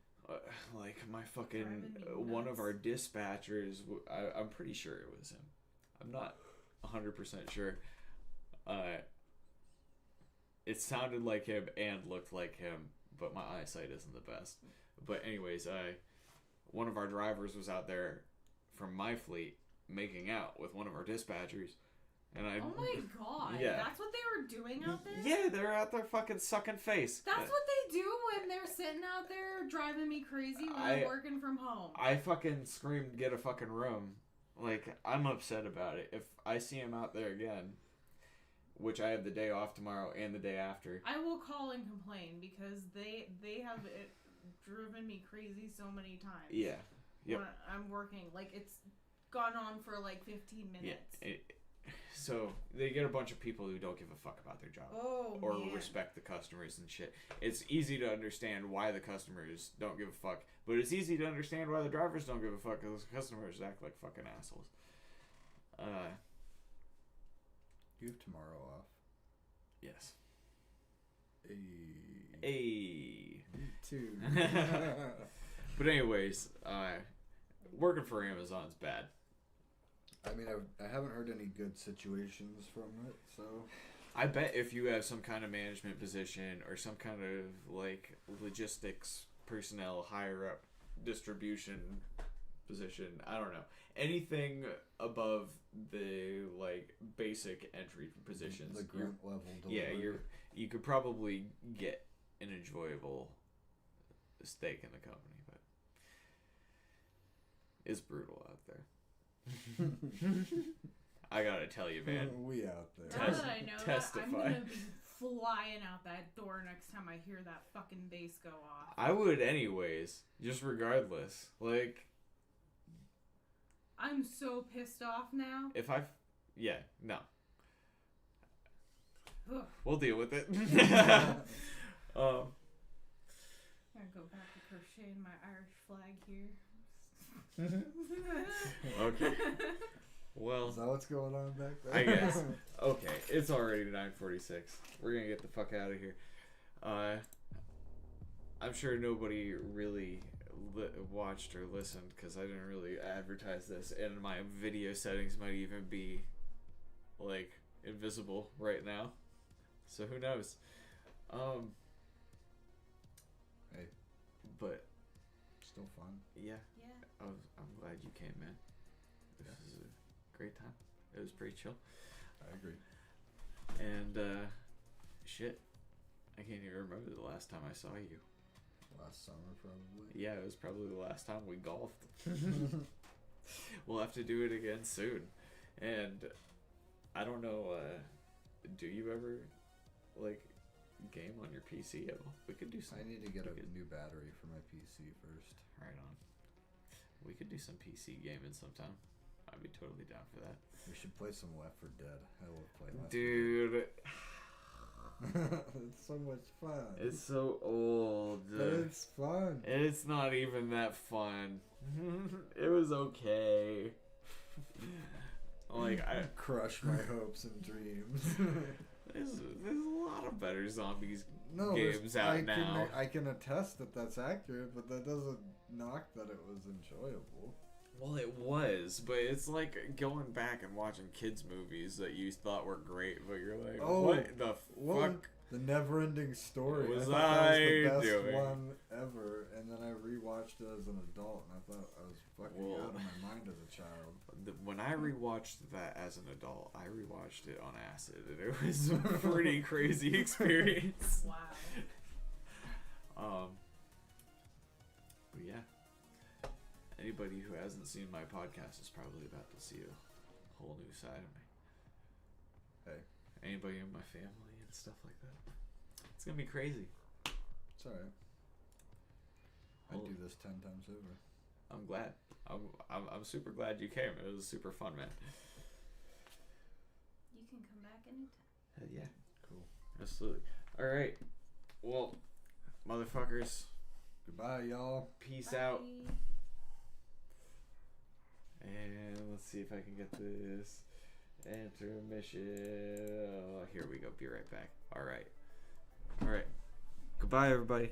Like, my fucking... one of our dispatchers, I'm pretty sure it was him. I'm not 100% sure. It sounded like him and looked like him, but my eyesight isn't the best. But anyways, one of our drivers was out there from my fleet making out with one of our dispatchers. And Oh my god. Yeah. That's what they were doing out there? Yeah, they were out there fucking sucking face. That's what they do when they're sitting out there driving me crazy when I'm working from home. I fucking screamed, get a fucking room. Like, I'm upset about it. If I see him out there again, which I have the day off tomorrow and the day after. I will call and complain because they have driven me crazy so many times. Yeah. Yep. When I'm working. Like, it's gone on for like 15 minutes. Yeah. So, they get a bunch of people who don't give a fuck about their job. Oh, or man. respect the customers and shit. It's easy to understand why the customers don't give a fuck, but it's easy to understand why the drivers don't give a fuck because the customers act like fucking assholes. You have tomorrow off. Yes. Hey. Hey. Me too. But anyways, working for Amazon's bad. I mean, I haven't heard any good situations from it, so... I bet if you have some kind of management position or some kind of, like, logistics personnel higher up distribution position, I don't know, anything above the, like, basic entry positions. The grunt level delivery. Yeah, you could probably get an enjoyable stake in the company, but it's brutal out there. I gotta tell you, man. We out there. Now that I know testify. that, I'm gonna be flying out that door next time I hear that fucking bass go off. I would anyways, just regardless. Like, I'm so pissed off now. if I... Yeah, no. Ugh. We'll deal with it. I'm gonna go back to crocheting my Irish flag here. Okay. Well, Is that what's going on back there? I guess. Okay, it's already 9:46. We're gonna get the fuck out of here. I'm sure nobody really watched or listened because I didn't really advertise this, and my video settings might even be like invisible right now. So who knows? Hey, but still fun. yeah, Yeah. I'm glad you came, man. This is a great time. It was pretty chill. I agree. And shit, I can't even remember the last time I saw you. Last summer, probably. Yeah, it was probably the last time we golfed. We'll have to do it again soon. And I don't know, do you ever like game on your PC at all? We could do some. I need to get a new battery for my PC first. Right on. We could do some PC gaming sometime. I'd be totally down for that. We should play some Left 4 Dead. I love playing Left 4 Dude, Dead. It's so much fun. it's so old. But it's fun. It's not even that fun. It was okay. Like, I Crush my hopes and dreams. there's a lot of better zombies No, games out now. I can attest that that's accurate, but that doesn't knock that it was enjoyable. Well, it was, but it's like going back and watching kids' movies that you thought were great, but you're like, Oh, what the What fuck? the never-ending story. was I thought that was the I best doing? one ever, and then I rewatched it as an adult, and I thought I was fucking Whoa. out of my mind as a child. When I rewatched that as an adult, I rewatched it on acid, and it was a pretty crazy experience. Wow. But yeah. Anybody who hasn't seen my podcast is probably about to see a whole new side of me. Hey, Anybody in my family and stuff like that. It's gonna be crazy. it's alright. I'd Well, do this 10 times over. I'm glad. I'm super glad you came. It was super fun, man. You can come back anytime. Hell yeah. Cool. Absolutely. Alright. Well, motherfuckers, Goodbye, y'all. peace Bye. out. And let's see if I can get this. Intermission. Oh, here we go. Be right back. Alright. Alright. Goodbye, everybody.